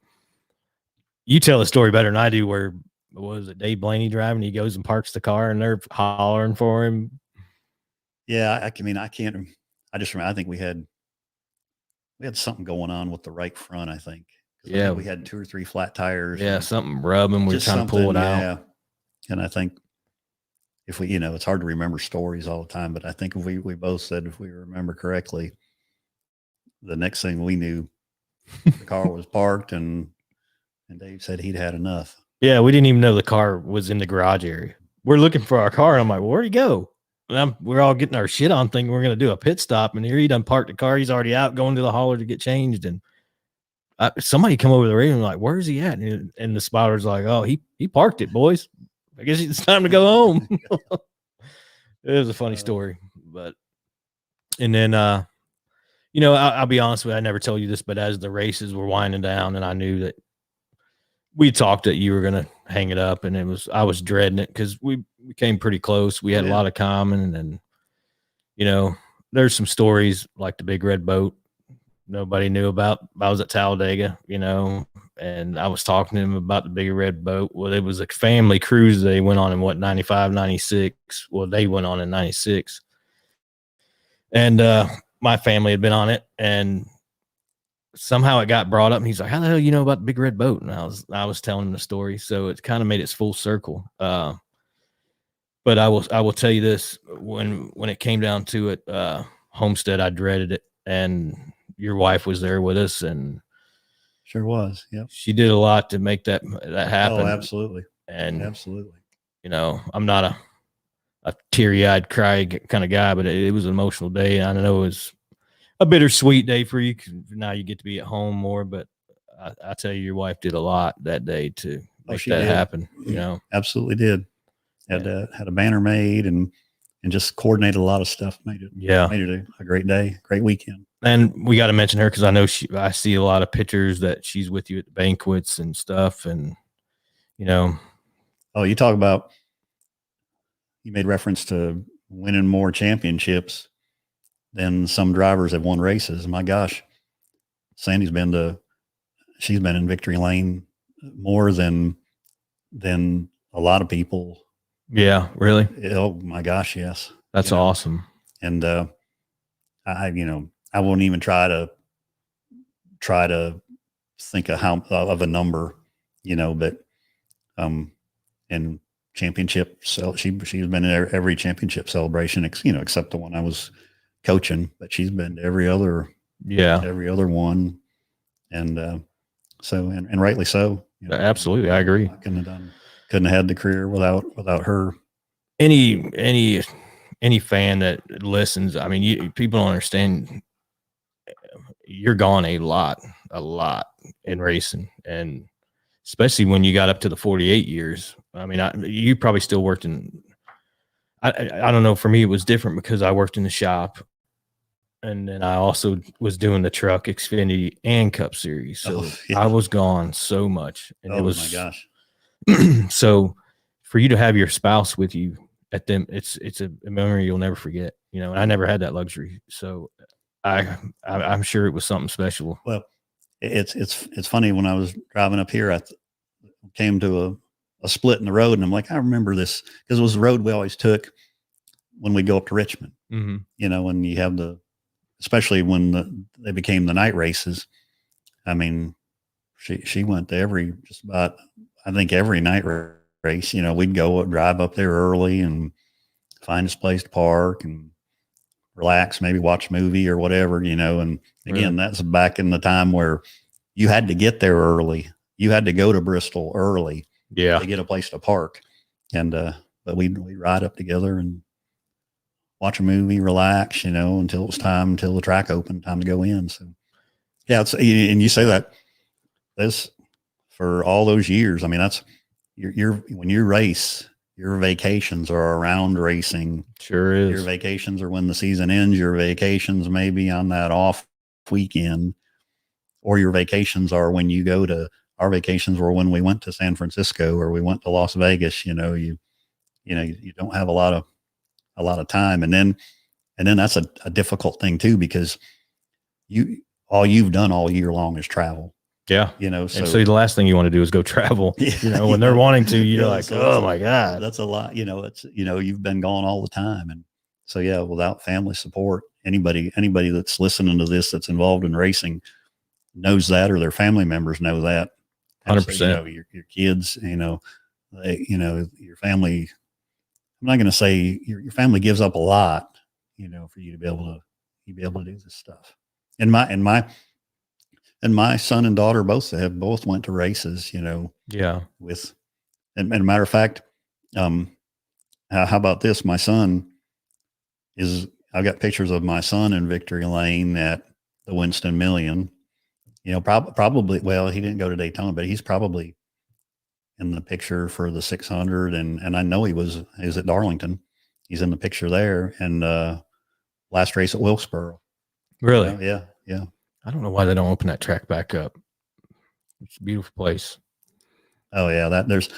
you tell the story better than I do, where, what was it, Dave Blaney driving? He goes and parks the car, and they're hollering for him. Yeah, I just remember, I think we had something going on with the right front, I think. Yeah. We had 2 or 3 flat tires. Yeah, something rubbing. We were trying to pull it out. Yeah. And I think if we, it's hard to remember stories all the time, but I think if we both said, if we remember correctly, the next thing we knew, the car was parked, and Dave said he'd had enough. Yeah, we didn't even know the car was in the garage area. We're looking for our car, and I'm like, well, where'd he go? And we're all getting our shit on, thinking we're going to do a pit stop, and here he done parked the car. He's already out going to the hauler to get changed, and somebody come over the radio and like, where's he at? And the spotter's like, oh, he parked it, boys. I guess it's time to go home. It was a funny story, but, and then, I'll be honest with you, I never tell you this, but as the races were winding down, and I knew that we talked that you were going to hang it up, and I was dreading it, because we came pretty close. We had a lot of common, and, there's some stories like the big red boat nobody knew about. I was at Talladega, and I was talking to him about the big red boat. Well, it was a family cruise they went on in 95, 96. Well, they went on in 96. And my family had been on it, and somehow it got brought up, and he's like, how the hell you know about the big red boat? And I was telling him the story. So it kind of made its full circle. But I will tell you this, when it came down to it, Homestead, I dreaded it. And your wife was there with us, and sure was. Yeah. She did a lot to make that happen. Oh, absolutely. And absolutely. I'm not a teary-eyed cry kind of guy, but it was an emotional day. I know it was a bittersweet day for you, 'cause now you get to be at home more, but I tell you, your wife did a lot that day to make that happen. Absolutely did. Had a banner made, and just coordinated a lot of stuff. Made it a great day, great weekend. And we got to mention her, because I know I see a lot of pictures that she's with you at the banquets and stuff. And, oh, you talk about you made reference to winning more championships than some drivers have won races. My gosh, Sandy's she's been in victory lane more than a lot of people. Yeah, really. Oh my gosh, yes. That's awesome. And I won't even try to think of a number, but and championship. So she's been in every championship celebration, except the one I was coaching, but she's been to every other one. And so, and rightly so. Absolutely. I agree. I couldn't have had the career without her. Any fan that listens, I mean, people don't understand. You're gone a lot in racing, and especially when you got up to the 48 years. I mean, you probably still worked in. I don't know. For me, it was different because I worked in the shop, and then I also was doing the truck, Xfinity, and Cup Series. So I was gone so much, and it was my gosh. So for you to have your spouse with you at them, it's a memory you'll never forget. And I never had that luxury, so I'm sure it was something special. Well, it's funny, when I was driving up here, I came to a split in the road, and I'm like, I remember this because it was the road we always took when we go up to Richmond. Mm-hmm. When you have especially when they became the night races. I mean, she went to just about, I think, every night race. We'd drive up there early and find this place to park and relax, maybe watch a movie or whatever, and again, that's back in the time where you had to get there early. You had to go to Bristol early to get a place to park. And, but we'd ride up together and watch a movie, relax, until it was until the track opened, time to go in. So yeah, and you say that's for all those years. I mean, that's when you race, your vacations are around racing. Sure is. Your vacations are when the season ends. Your vacations may be on that off weekend, or your vacations are when you go to. Our vacations were when we went to San Francisco or we went to Las Vegas. You don't have a lot of time, and then that's a difficult thing too, because all you've done all year long is travel. Yeah. So the last thing you want to do is go travel, when they're wanting to, you're like, oh my God, that's a lot. It's, you've been gone all the time. And so, yeah, without family support, anybody that's listening to this, that's involved in racing, knows that, or their family members know that. 100%. So, your kids, your family, I'm not going to say your family gives up a lot, for you to be able to do this stuff. And my son and daughter both went to races, with, and a matter of fact, how about this? My son I've got pictures of my son in victory lane at the Winston Million, probably, well, he didn't go to Daytona, but he's probably in the picture for the 600. And I know he was at Darlington. He's in the picture there. And, last race at Wilkesboro. Really? Yeah. I don't know why they don't open that track back up. It's a beautiful place. Oh yeah. That's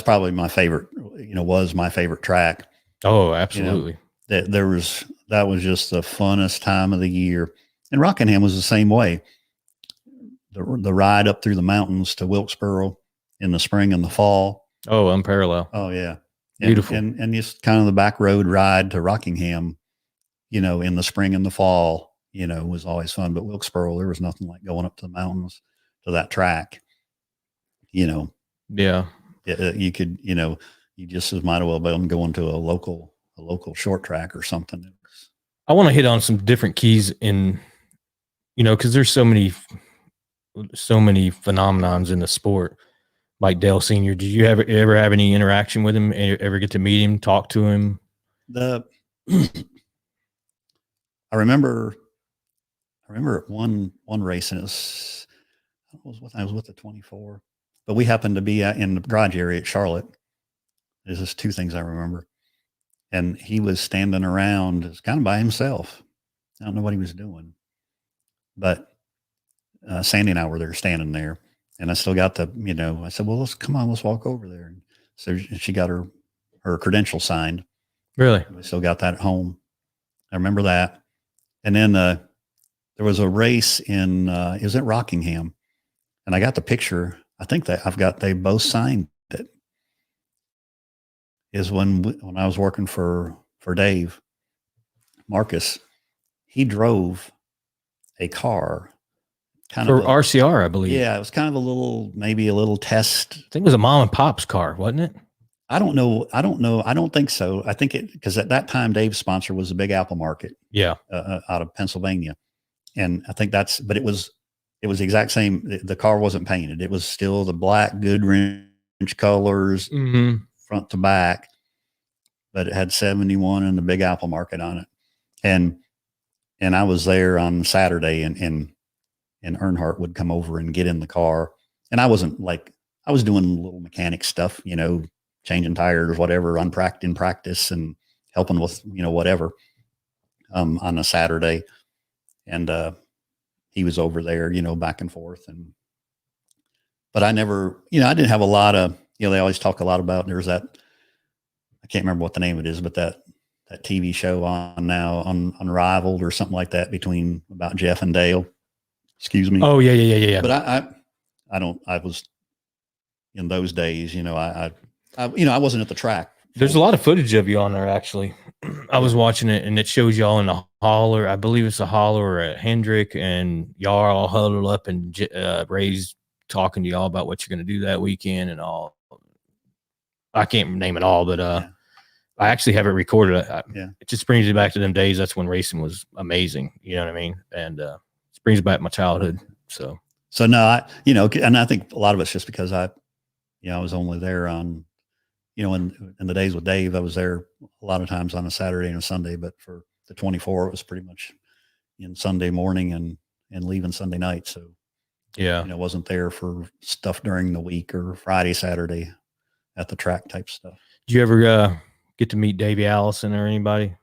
probably my favorite, was my favorite track. Oh, absolutely. That was just the funnest time of the year. And Rockingham was the same way. The ride up through the mountains to Wilkesboro in the spring and the fall. Oh, unparalleled. Oh yeah. Beautiful. And just kind of the back road ride to Rockingham, in the spring and the fall, was always fun. But Wilkesboro, there was nothing like going up to the mountains to that track. Yeah. You could, you just as might well be going to a local short track or something. I want to hit on some different keys in, because there's so many phenomenons in the sport. Mike Dale Sr., did you ever have any interaction with him? Ever get to meet him, talk to him? I remember one race, and I was with the 24, but we happened to be in the garage area at Charlotte. There's just two things I remember. And he was standing around kind of by himself. I don't know what he was doing, but Sandy and I were there standing there. And I still got I said, well, let's walk over there. And so she got her credential signed. Really? We still got that at home. I remember that. And then there was a race it was at Rockingham, and I got the picture. I think that they both signed it. Is when I was working for Dave Marcus, he drove a car For RCR, I believe. Yeah, it was kind of maybe a little test. I think it was a mom and pop's car, wasn't it? I don't know. I don't think so. I think because at that time Dave's sponsor was the Big Apple Market. Yeah. Out of Pennsylvania. And I think but it was the exact same. The car wasn't painted. It was still the black Goodwrench colors, front to back, but it had 71 and the Big Apple Market on it. And I was there on Saturday, and Earnhardt would come over and get in the car. And I wasn't I was doing little mechanic stuff, changing tires or whatever, in practice and helping with, whatever, on a Saturday. And, he was over there, back and forth. But I never, I didn't have a lot of, they always talk a lot about, there's that, I can't remember what the name of it is, but that TV show on now on Unrivaled or something like that about Jeff and Dale. Excuse me. Oh yeah. But I was in those days, I wasn't at the track. There's a lot of footage of you on there, actually. I was watching it, and it shows y'all in a holler. I believe it's a holler at Hendrick, and y'all are all huddled up, and Ray's talking to y'all about what you're going to do that weekend and all. I can't name it all, but I actually have it recorded. It just brings me back to them days. That's when racing was amazing. You know what I mean? And it brings back my childhood. So no, and I think a lot of it's just because I was only there on, in the days with Dave, I was there a lot of times on a Saturday and a Sunday, but for the 24, it was pretty much in Sunday morning and leaving Sunday night. So, wasn't there for stuff during the week or Friday, Saturday at the track type stuff. Did you ever get to meet Davey Allison or anybody?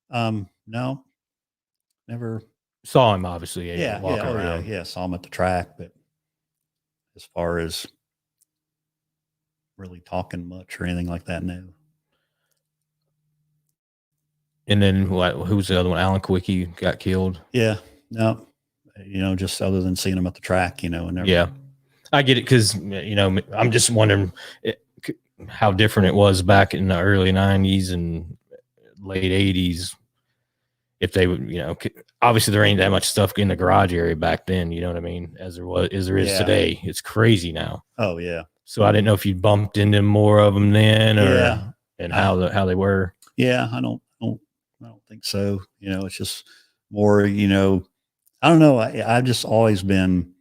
No, never. Saw him, obviously. Walking around. Yeah, saw him at the track, but as far as really talking much or anything like that, no. And then who was the other one? Alan Quickie got killed. Yeah, no, just other than seeing him at the track, and yeah, I get it because I'm just wondering how different it was back in the early '90s and late '80s. If they would, obviously there ain't that much stuff in the garage area back then. You know what I mean? As there is today. It's crazy now. Oh yeah. So I didn't know if you bumped into more of them then, or and how they were. Yeah, I don't think so. It's just more. I don't know. I've just always been.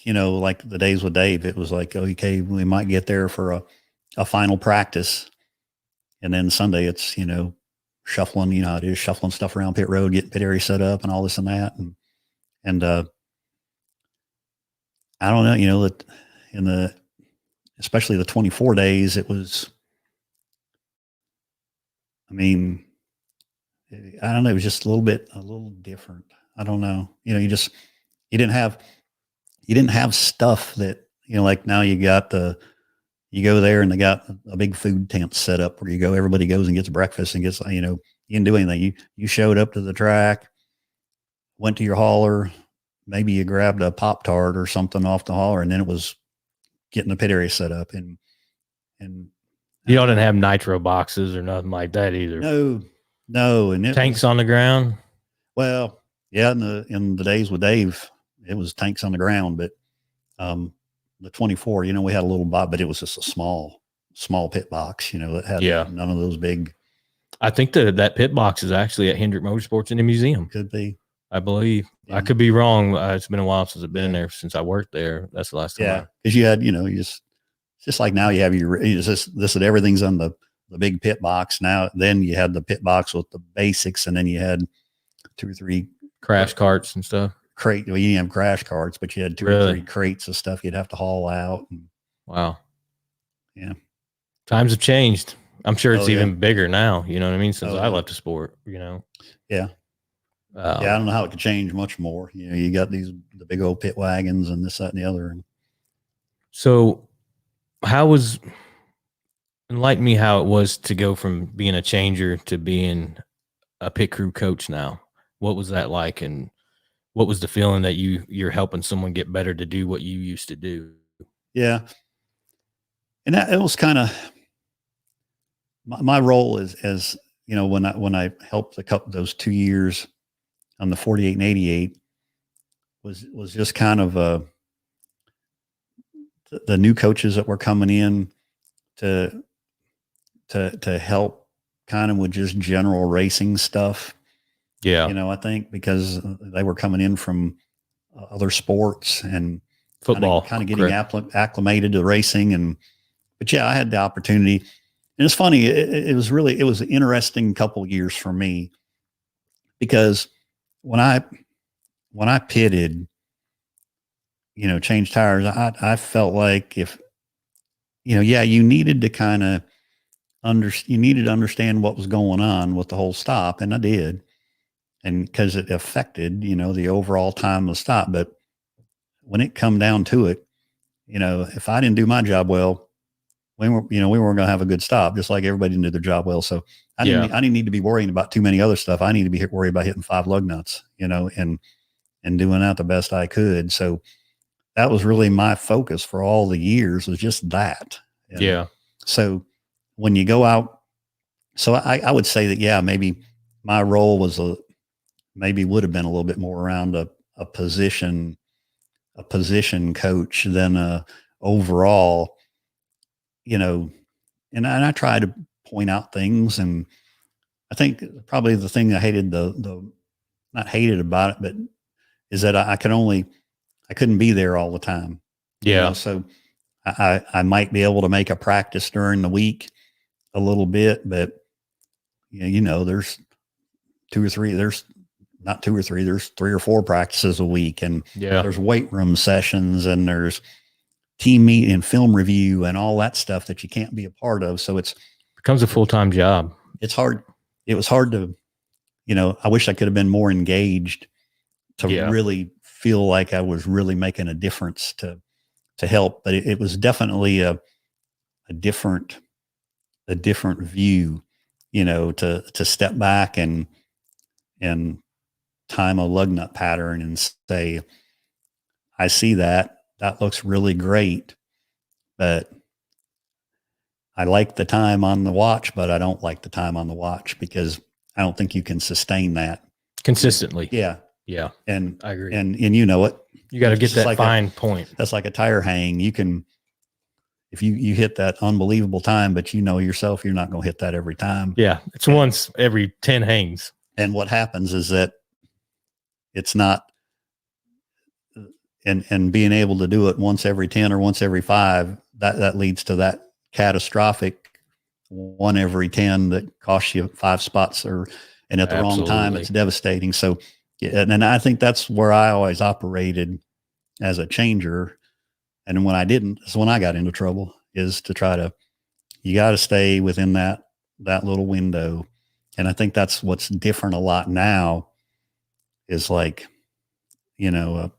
Like the days with Dave, it was like, okay, we might get there for a final practice, and then Sunday it's shuffling. It is shuffling stuff around pit road, getting pit area set up, and all this and that, and I don't know, that especially the 24 days, it was, I mean, I don't know. It was just a little different. I don't know. You didn't have stuff that, like now you go there and they got a big food tent set up where everybody goes and gets breakfast and gets, you didn't do anything. You showed up to the track, went to your hauler, maybe you grabbed a Pop-Tart or something off the hauler, and then it was getting the pit area set up. And you didn't have nitro boxes or nothing like that either. No. And tanks on the ground. Well, yeah. In the days with Dave, it was tanks on the ground, but the 24, we had a little box, but it was just a small pit box, that had none of those big. I think that pit box is actually at Hendrick Motorsports in the museum. Could be. I believe. Yeah. I could be wrong. It's been a while since I've been there, since I worked there. That's the last time. Yeah, because you had, just like now you have everything's on the big pit box. Now, then you had the pit box with the basics, and then you had 2 or 3 crash carts and stuff. Well, you didn't have crash carts, but you had 2 or 3 crates of stuff you'd have to haul out. Wow. Yeah. Times have changed. I'm sure it's even bigger now. You know what I mean? Since I left the sport, Yeah. Yeah, I don't know how it could change much more. You know, you got the big old pit wagons and this, that, and the other. And So enlighten me how it was to go from being a changer to being a pit crew coach now. What was that like, and what was the feeling that you're helping someone get better to do what you used to do? yeah, and that it was kind of my role as you know, when I helped those 2 years on the 48 and 88 was just kind of the new coaches that were coming in to help kind of with just general racing stuff. Yeah. You know, I think because they were coming in from other sports and Football, kind of getting acclimated to racing. But yeah, I had the opportunity, and it's funny. It was an interesting couple years for me, because when I pitted, you know, change tires, I felt like if, you know, yeah, you needed to kind of you needed to understand what was going on with the whole stop. And I did. And because it affected, you know, the overall time of the stop. But when it come down to it, you know, if I didn't do my job well, we weren't going to have a good stop, just like everybody didn't do their job well. So I didn't need to be worrying about too many other stuff. I need to be worried about hitting 5 lug nuts, you know, and doing that the best I could. So that was really my focus for all the years, was just that. And yeah. So when you go out, so I would say that, yeah, maybe my role was maybe would have been a little bit more around a position coach than overall, you know, and I try to point out things. And I think probably the thing I hated not hated about it, but is that I couldn't be there all the time. Yeah. You know? So I might be able to make a practice during the week a little bit, but you know, there's 3 or 4 practices a week, and there's weight room sessions, and there's team meet and film review and all that stuff that you can't be a part of. So it becomes a full-time job. It's hard. It was hard to, you know, I wish I could have been more engaged to really feel like I was really making a difference to help. But it was definitely a different view, you know, to step back and time a lug nut pattern and say, I see that looks really great, but I like the time on the watch, but I don't like the time on the watch, because I don't think you can sustain that consistently. Yeah. Yeah. And I agree. And you know what? You got to get that fine point. That's like a tire hang. You can, if you hit that unbelievable time, but you know yourself, you're not going to hit that every time. Yeah. It's once every 10 hangs. And what happens is that it's not, and being able to do it once every 10 or once every 5, that leads to that catastrophic 1 every 10 that costs you 5 spots, and at the wrong time, it's devastating. So, and I think that's where I always operated as a changer. And when I didn't, that's when I got into trouble, is to you got to stay within that little window. And I think that's what's different a lot now, is like, you know,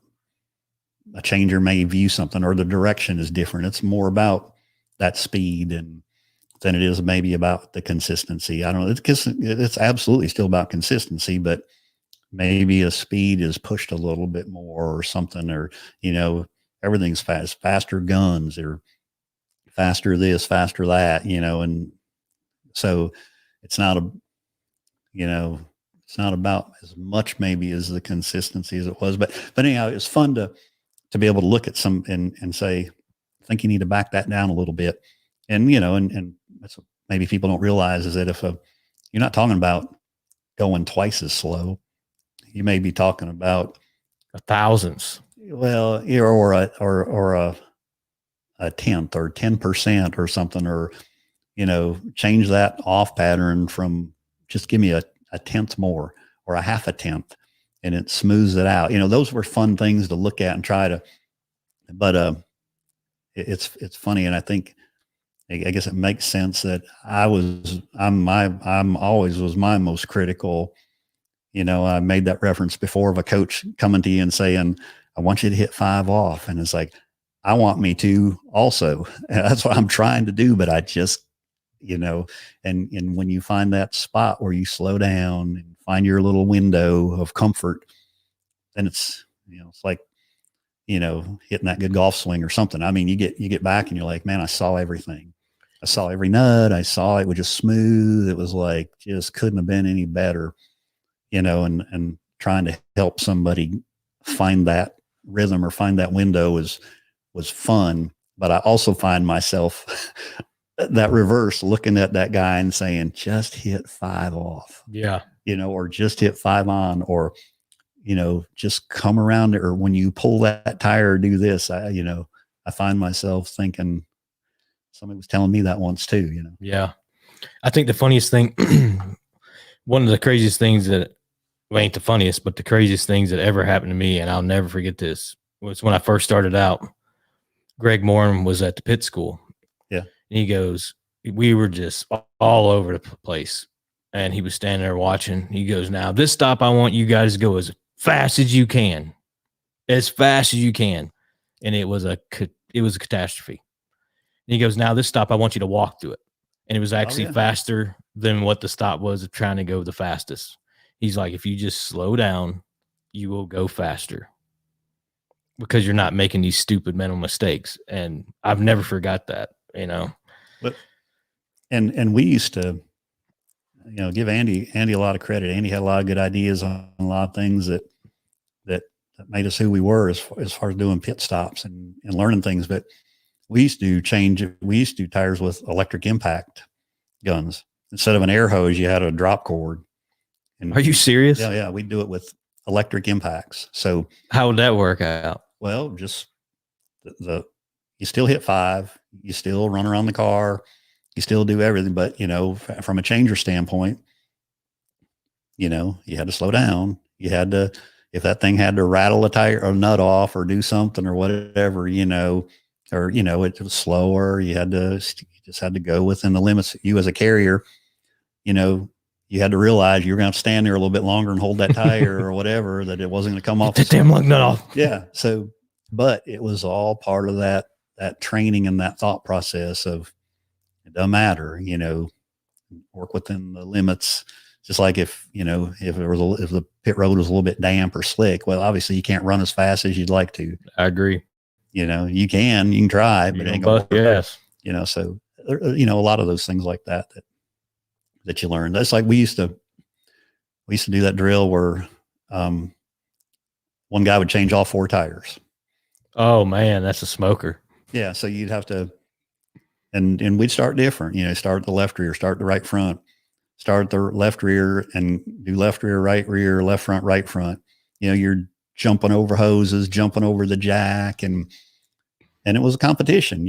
a changer may view something, or the direction is different. It's more about that speed than it is maybe about the consistency. I don't know. It's absolutely still about consistency, but maybe a speed is pushed a little bit more or something, or, you know, everything's faster guns, or faster this, faster that, you know, and so it's not about as much maybe as the consistency as it was, but anyhow, it's fun to be able to look at some and say, I think you need to back that down a little bit. And, you know, and that's what maybe people don't realize, is that if you're not talking about going twice as slow, you may be talking about a thousandths. Well, or a tenth or 10% or something, or, you know, change that off pattern from just give me a tenth more, or a half a tenth, and it smooths it out. You know, those were fun things to look at and try to, but it's funny. And I think, I guess it makes sense that I'm always was my most critical, I made that reference before of a coach coming to you and saying, I want you to hit 5 off. And it's like, I want me to also. And that's what I'm trying to do, but I just, and when you find that spot where you slow down and find your little window of comfort, then it's, it's like, hitting that good golf swing or something. I mean, you get back and you're like, man, I saw everything. I saw every nut. I saw it was just smooth. It was like, just couldn't have been any better, and trying to help somebody find that rhythm or find that window was fun. But I also find myself that reverse, looking at that guy and saying, just hit 5 off. Yeah. Or just hit 5 on, or, just come around it. Or when you pull that tire, do this, I find myself thinking, somebody was telling me that once too, Yeah. I think the funniest thing, one of the craziest things that, well, ain't the funniest, but the craziest things that ever happened to me, and I'll never forget this, was when I first started out. Greg Morin was at the pit school. Yeah. And he goes, we were just all over the place. And he was standing there watching. He goes, now this stop, I want you guys to go as fast as you can. As fast as you can. And it was a catastrophe. And he goes, now this stop, I want you to walk through it. And it was actually faster than what the stop was of trying to go the fastest. He's like, if you just slow down, you will go faster because you're not making these stupid mental mistakes. And I've never forgot that, But, and we used to, give Andy a lot of credit. Andy had a lot of good ideas on a lot of things that made us who we were as far as doing pit stops and learning things. But we used to do tires with electric impact guns. Instead of an air hose, you had a drop cord. And are you serious? Yeah. We'd do it with electric impacts. So how would that work out? Well, just you still hit 5, you still run around the car, you still do everything. But, from a changer standpoint, you had to slow down. You had to, if that thing had to rattle a tire or nut off or do something or whatever, or, it was slower, you just had to go within the limits. You as a carrier, you had to realize you were going to stand there a little bit longer and hold that tire or whatever, that it wasn't going to come off. Get the damn lug nut off. Yeah. So, but it was all part of that training and that thought process of, it doesn't matter, work within the limits. Just like if the pit road was a little bit damp or slick, well, obviously you can't run as fast as you'd like to. I agree. You can try, but it ain't gonna work. Yes. So, a lot of those things like that you learn. That's like, we used to do that drill where, one guy would change all 4 tires. Oh man, that's a smoker. Yeah. So you'd have to, and we'd start different, start at the left rear, start the right front, start the left rear and do left rear, left front, right front. You're jumping over hoses, jumping over the jack. And it was a competition,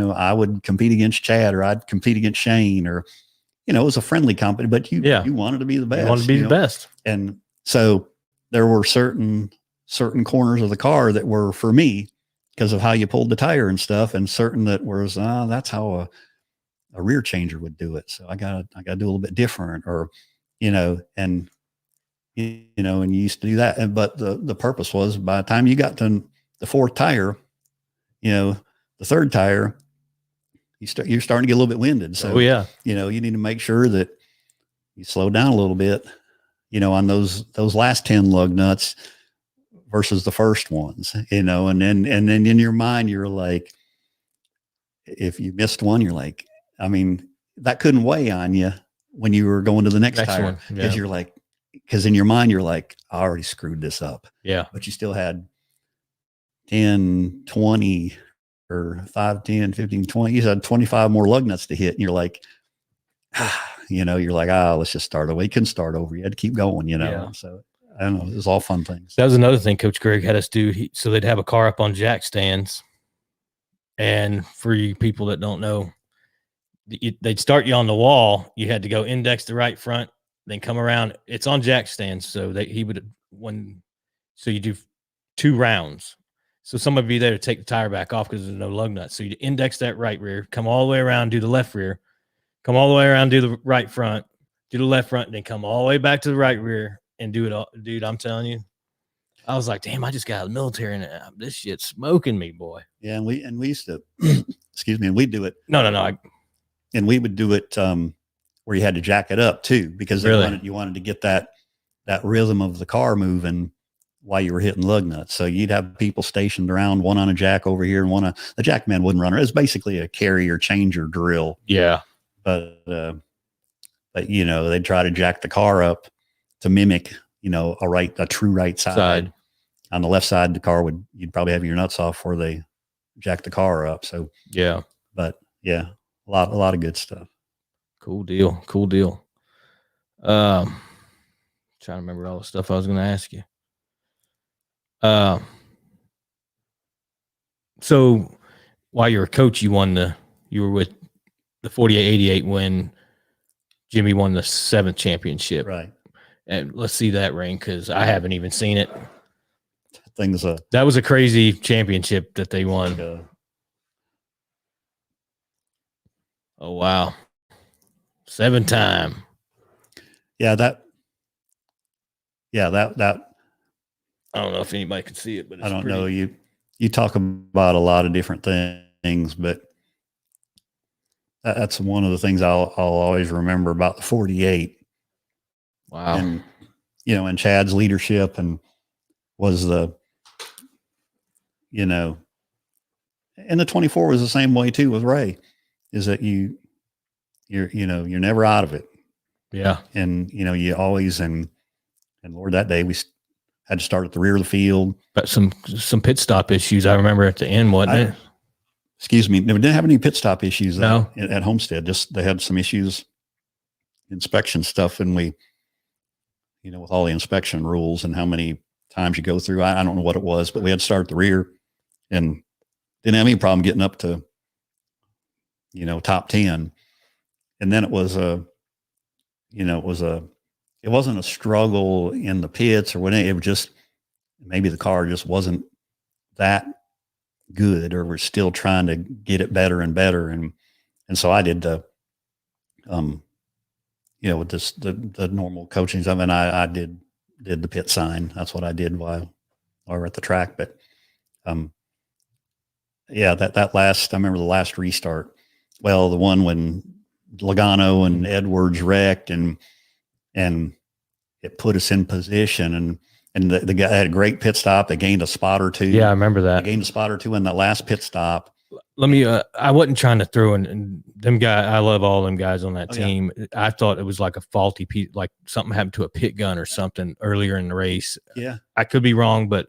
I would compete against Chad, or I'd compete against Shane, or, it was a friendly company, but you wanted to be the best. You wanted to be the best. And so there were certain corners of the car that were for me because of how you pulled the tire and stuff, and certain that was, that's how a rear changer would do it. So I gotta do a little bit different, or, and you used to do that. But the purpose was, by the time you got to the 4th tire, the 3rd tire, you're starting to get a little bit winded. So, you need to make sure that you slow down a little bit, on those last 10 lug nuts versus the first ones, and then in your mind, you're like, if you missed one, you're like, I mean, that couldn't weigh on you when you were going to the next tire, one. Yeah. Because in your mind, you're like, I already screwed this up. Yeah. But you still had 10, 20 or 5, 10, 15, 20, you had 25 more lug nuts to hit. And you're like, you're like, let's just start over. You couldn't start over. You had to keep going, Yeah. So I don't know. It was all fun things. That was another thing Coach Greg had us do. So they'd have a car up on jack stands. And for you people that don't know, they'd start you on the wall. You had to go index the right front, then come around. It's on jack stands. So so you do 2 rounds. So somebody would be there to take the tire back off because there's no lug nuts. So you index that right rear, come all the way around, do the left rear, come all the way around, do the right front, do the left front, and then come all the way back to the right rear and do it all. Dude, I'm telling you, I was like, damn, I just got out of the military and this shit's smoking me, boy. Yeah. And we used to, excuse me, and we'd do it. No. And we would do it where you had to jack it up too, because you wanted to get that rhythm of the car moving while you were hitting lug nuts. So you'd have people stationed around, one on a jack over here and the jack man wouldn't run it. It was basically a carrier changer drill. Yeah. But they'd try to jack the car up to mimic, a true right side. On the left side, the car you'd probably have your nuts off before they jack the car up. So yeah, but yeah, a lot of good stuff. Cool deal. Trying to remember all the stuff I was going to ask you. So while you were a coach, you were with the 48-88 when Jimmy won the 7th championship. Right. And let's see that ring, because I haven't even seen it. That was a crazy championship that they won. Oh, wow. 7-time. Yeah, that I don't know if anybody can see it, but it's I don't know. You talk about a lot of different things, but that's one of the things I'll always remember about the 48. Wow. And, and Chad's leadership was and the 24 was the same way too with Ray, is that you're never out of it. Yeah. And, you always, and Lord, that day we had to start at the rear of the field. But some pit stop issues, I remember at the end, wasn't it? Excuse me. We didn't have any pit stop issues no. at Homestead. Just they had some issues, inspection stuff. And we, with all the inspection rules and how many times you go through, I don't know what it was, but we had to start at the rear and didn't have any problem getting up to, top 10. And then it wasn't a struggle in the pits or whatever. It was just, maybe the car just wasn't that good, or we're still trying to get it better and better. And so I did with the normal coaching. I mean, I did the pit sign. That's what I did while we were at the track. But, that last, I remember the last restart. Well, the one when Logano and Edwards wrecked and it put us in position, and the guy had a great pit stop. They gained a spot or two. Yeah, I remember that. They gained a spot or two in that last pit stop. Let me, I wasn't trying to throw in them guys. I love all them guys on that team. Yeah. I thought it was like a faulty piece, like something happened to a pit gun or something earlier in the race. Yeah. I could be wrong, but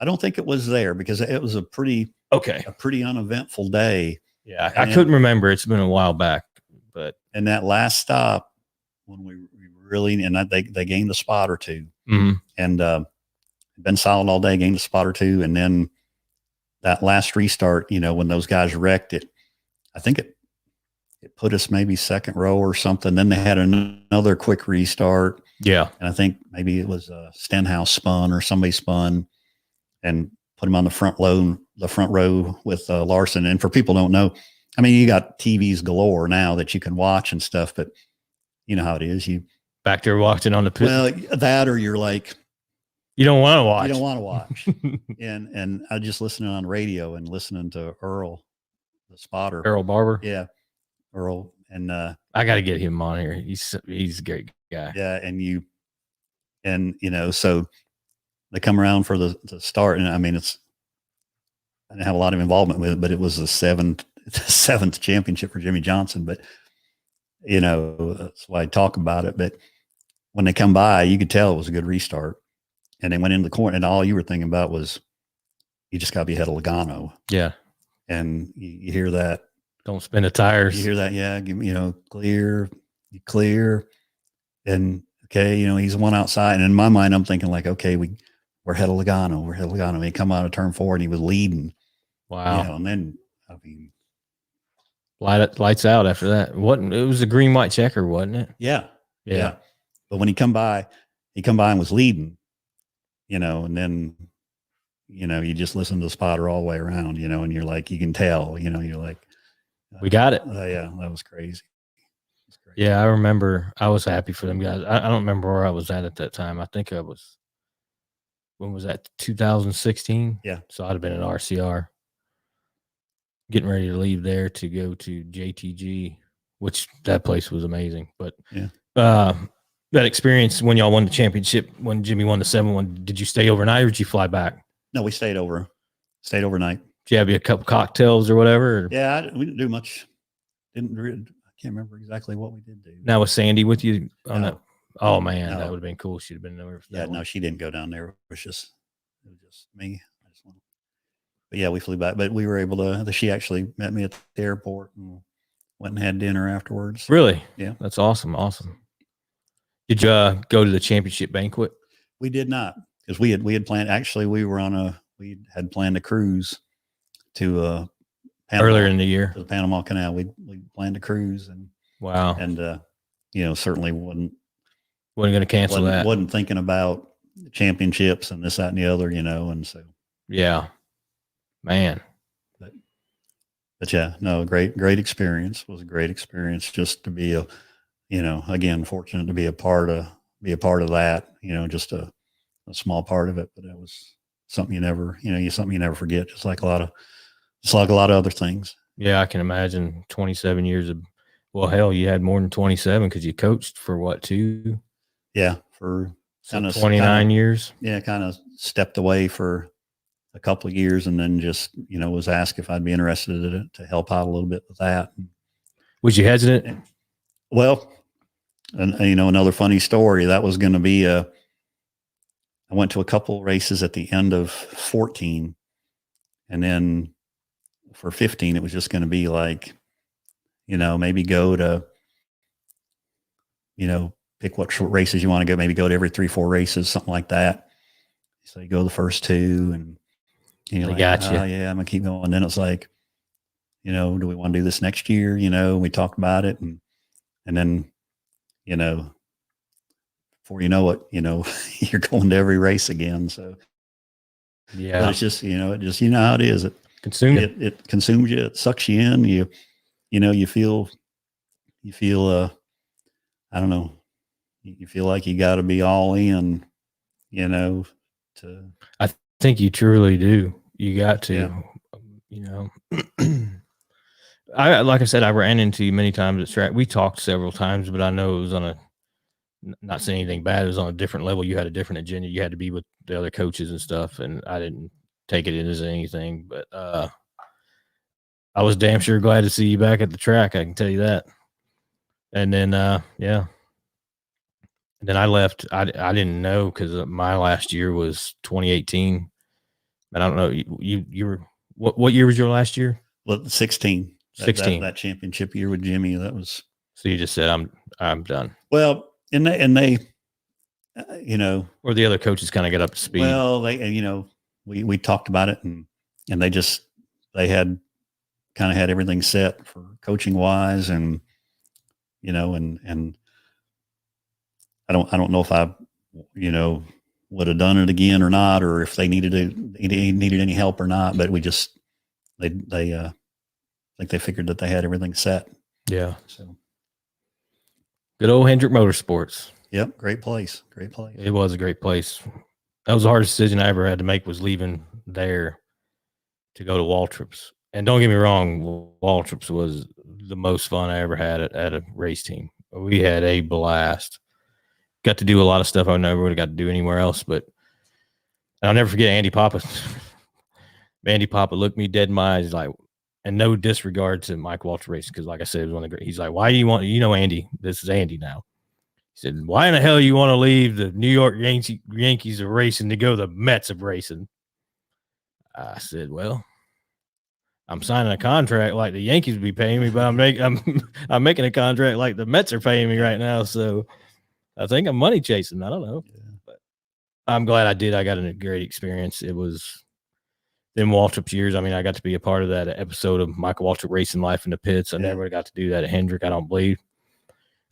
I don't think it was there, because it was a pretty uneventful day. Yeah. I couldn't remember. It's been a while back, and that last stop when we really, and they gained a spot or two, and been solid all day, gained a spot or two. And then that last restart, when those guys wrecked it, I think it put us maybe second row or something. Then they had another quick restart. Yeah. And I think maybe it was Stenhouse spun or somebody spun and put him on the front row with Larson. And for people who don't know, I mean, you got TVs galore now that you can watch and stuff, but you know how it is. You back there watching on the pit. Well, that, or you're like, you don't want to watch. You don't want to watch. and I just listening on radio and listening to Earl, the spotter. Earl Barber. Yeah. Earl. And I got to get him on here. He's a great guy. Yeah. And so they come around for the start. And I mean, I didn't have a lot of involvement with it, but it was the seventh championship for Jimmy Johnson. But, that's why I talk about it. But when they come by, you could tell it was a good restart. And they went into the corner, and all you were thinking about was, you just got to be ahead of Logano. Yeah. And you hear that. Don't spin the tires. You hear that. Yeah. Clear. And okay. He's one outside. And in my mind, I'm thinking like, okay, we're ahead of Logano. And he come out of turn 4 and he was leading. Wow. And then, I mean, lights out after that. It was a green, white checker, wasn't it? Yeah. But when he come by and was leading, and then, you just listen to the spotter all the way around, and you're like, you can tell, you're like, we got it. Yeah, that was crazy. Yeah, I remember. I was happy for them guys. I don't remember where I was at that time. I think I was. When was that? 2016. Yeah. So I'd have been at RCR, getting ready to leave there to go to JTG, which that place was amazing. But Yeah. That experience when y'all won the championship, when Jimmy won the 7-1, did you stay overnight or did you fly back? No, we stayed overnight. Did you have a couple cocktails or whatever? Or? Yeah, we didn't do much. I can't remember exactly what we did do. Now was Sandy with you on No. that? Oh man, No. that would have been cool. She'd have been there. Yeah, no, she didn't go down there. It was just me. But yeah, we flew back. But we were able to. She actually met me at the airport and went and had dinner afterwards. Really? Yeah, that's awesome. Awesome. Did you go to the championship banquet? We did not, because we had planned. Actually, we had planned a cruise to Panama, earlier in the year, to the Panama Canal. We planned a cruise, and wow, and certainly wasn't going to cancel that. Wasn't thinking about championships and this, that, and the other, and so yeah, man. But yeah, no, great experience. It was a great experience just to be again, fortunate to be a part of that, just a small part of it, but it was something you never forget, just like a lot of other things. Yeah. I can imagine 27 years of, well, hell, you had more than 27 because you coached for what, 2? Yeah. For kind of 29 years. Yeah. Kind of stepped away for a couple of years and then just, was asked if I'd be interested to help out a little bit with that. Was you hesitant? Well, and another funny story, that was going to be I went to a couple races at the end of 14, and then for 15, it was just going to be like, maybe go to, pick what races you want to go, maybe go to every 3-4 races, something like that. So you go the first 2 and, like, gotcha. Yeah, I'm gonna keep going. And then it's like, do we want to do this next year? We talked about it, and then, before you know it, you're going to every race again. So yeah, but it's just, it just, how it is. It consumes it consumes you. It sucks you in. You feel, I don't know. You feel like you got to be all in, I think you truly do. You got to, like I said, I ran into you many times at track. We talked several times, but I know it was on not saying anything bad. It was on a different level. You had a different agenda. You had to be with the other coaches and stuff. And I didn't take it as anything, but I was damn sure glad to see you back at the track. I can tell you that. And then, yeah. And then I left. I didn't know because my last year was 2018. And I don't know. You were what year was your last year? Well, 16. 16. That championship year with Jimmy. That was. So you just said I'm done. Well, and they, or the other coaches kind of got up to speed. Well, they, we talked about it, and they had kind of had everything set for coaching wise, and and I don't know if I would have done it again or not, or if they needed any help or not, but we just they think they figured that they had everything set. Yeah. So good old Hendrick Motorsports. Yep, great place. It was a great place. That was the hardest decision I ever had to make, was leaving there to go to Waltrip's. And don't get me wrong, Waltrip's was the most fun I ever had at a race team. We had a blast. Got to do a lot of stuff I never would have got to do anywhere else. But I'll never forget Andy Papa. Andy Papa looked me dead in my eyes, like, and no disregard to Mike Waltrip Racing, because like I said, it was one of the great. He's like, why do you want, Andy, this is Andy now. He said, why in the hell you want to leave the New York Yankees of racing to go to the Mets of racing? I said, well, I'm signing a contract like the Yankees would be paying me, but I'm making a contract like the Mets are paying me right now. So I think I'm money chasing. I don't know. Yeah. But I'm glad I did. I got a great experience. It was them Waltrip's years. I mean, I got to be a part of that episode of Michael Waltrip Racing Life in the Pits. I never got to do that at Hendrick, I don't believe.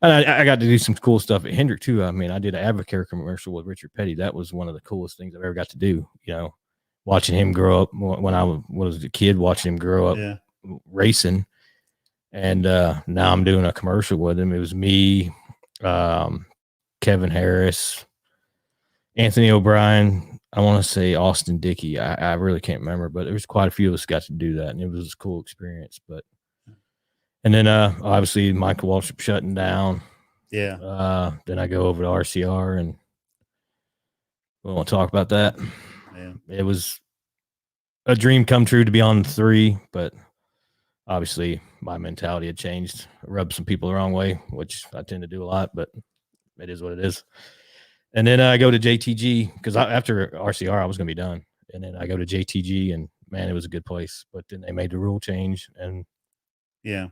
And I got to do some cool stuff at Hendrick too. I mean, I did an Advocare commercial with Richard Petty. That was one of the coolest things I've ever got to do, watching him grow up when I was a kid, watching him grow up racing. And now I'm doing a commercial with him. It was me, Kevin Harris, Anthony O'Brien. I want to say Austin Dickey. I really can't remember, but there was quite a few of us got to do that, and it was a cool experience. And then obviously Michael Waltrip shutting down. Yeah. Then I go over to RCR, and we won't talk about that. Yeah. It was a dream come true to be on 3, but obviously my mentality had changed. I rubbed some people the wrong way, which I tend to do a lot, but it is what it is. And then I go to JTG because after RCR, I was going to be done. And then I go to JTG, and man, it was a good place. But then they made the rule change, and Yeah.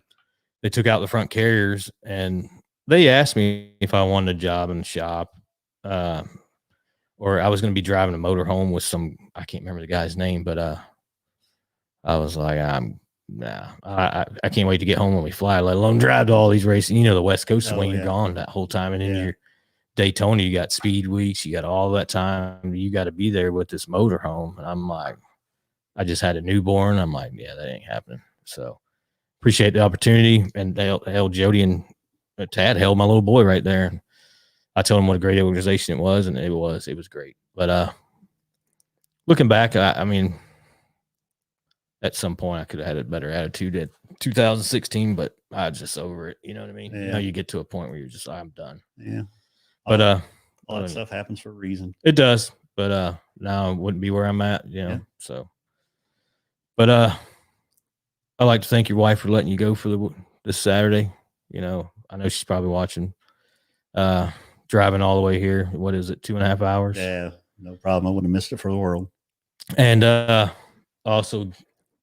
they took out the front carriers, and they asked me if I wanted a job in the shop, or I was going to be driving a motorhome with some, I can't remember the guy's name, but I was like, I can't wait to get home when we fly, let alone drive to all these races. You know, the West Coast when you're gone that whole time, and then you're Daytona, you got speed weeks, you got all that time, you got to be there with this motorhome. And I'm like, I just had a newborn. I'm like, yeah, that ain't happening. So appreciate the opportunity. And they held Jody and Tad held my little boy right there. And I told him what a great organization it was, and it was great. But looking back, I mean, at some point I could have had a better attitude at 2016, but I was just over it. You know what I mean? Yeah. You know, you get to a point where you're just, I'm done. Yeah. But all that stuff happens for a reason. It does. But now I wouldn't be where I'm at, you know. Yeah. So but I'd like to thank your wife for letting you go for this Saturday. You know, I know she's probably watching. Driving all the way here. What is it, 2.5 hours? Yeah, no problem. I wouldn't have missed it for the world. And also,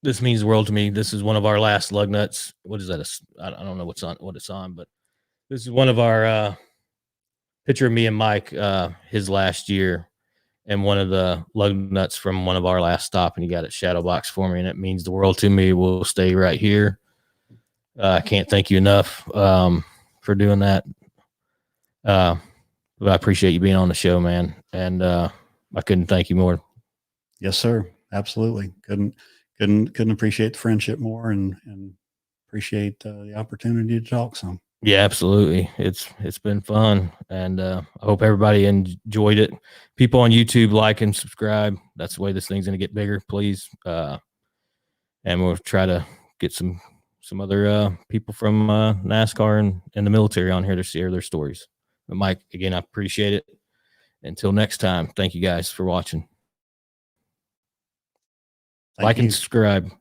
this means the world to me. This is one of our last lug nuts. What is that? I don't know what it's on, but this is one of our picture of me and Mike, his last year, and one of the lug nuts from one of our last stop, and he got it shadow box for me, and it means the world to me. We'll stay right here. I can't thank you enough for doing that. But I appreciate you being on the show, man, and I couldn't thank you more. Yes, sir. Absolutely. Couldn't appreciate the friendship more, and appreciate the opportunity to talk some. Yeah, absolutely. It's been fun, and I hope everybody enjoyed it. People on YouTube, like and subscribe. That's the way this thing's going to get bigger, please. And we'll try to get some other people from NASCAR and the military on here to share their stories. But Mike, again, I appreciate it. Until next time, thank you guys for watching. Thank Like you. and subscribe.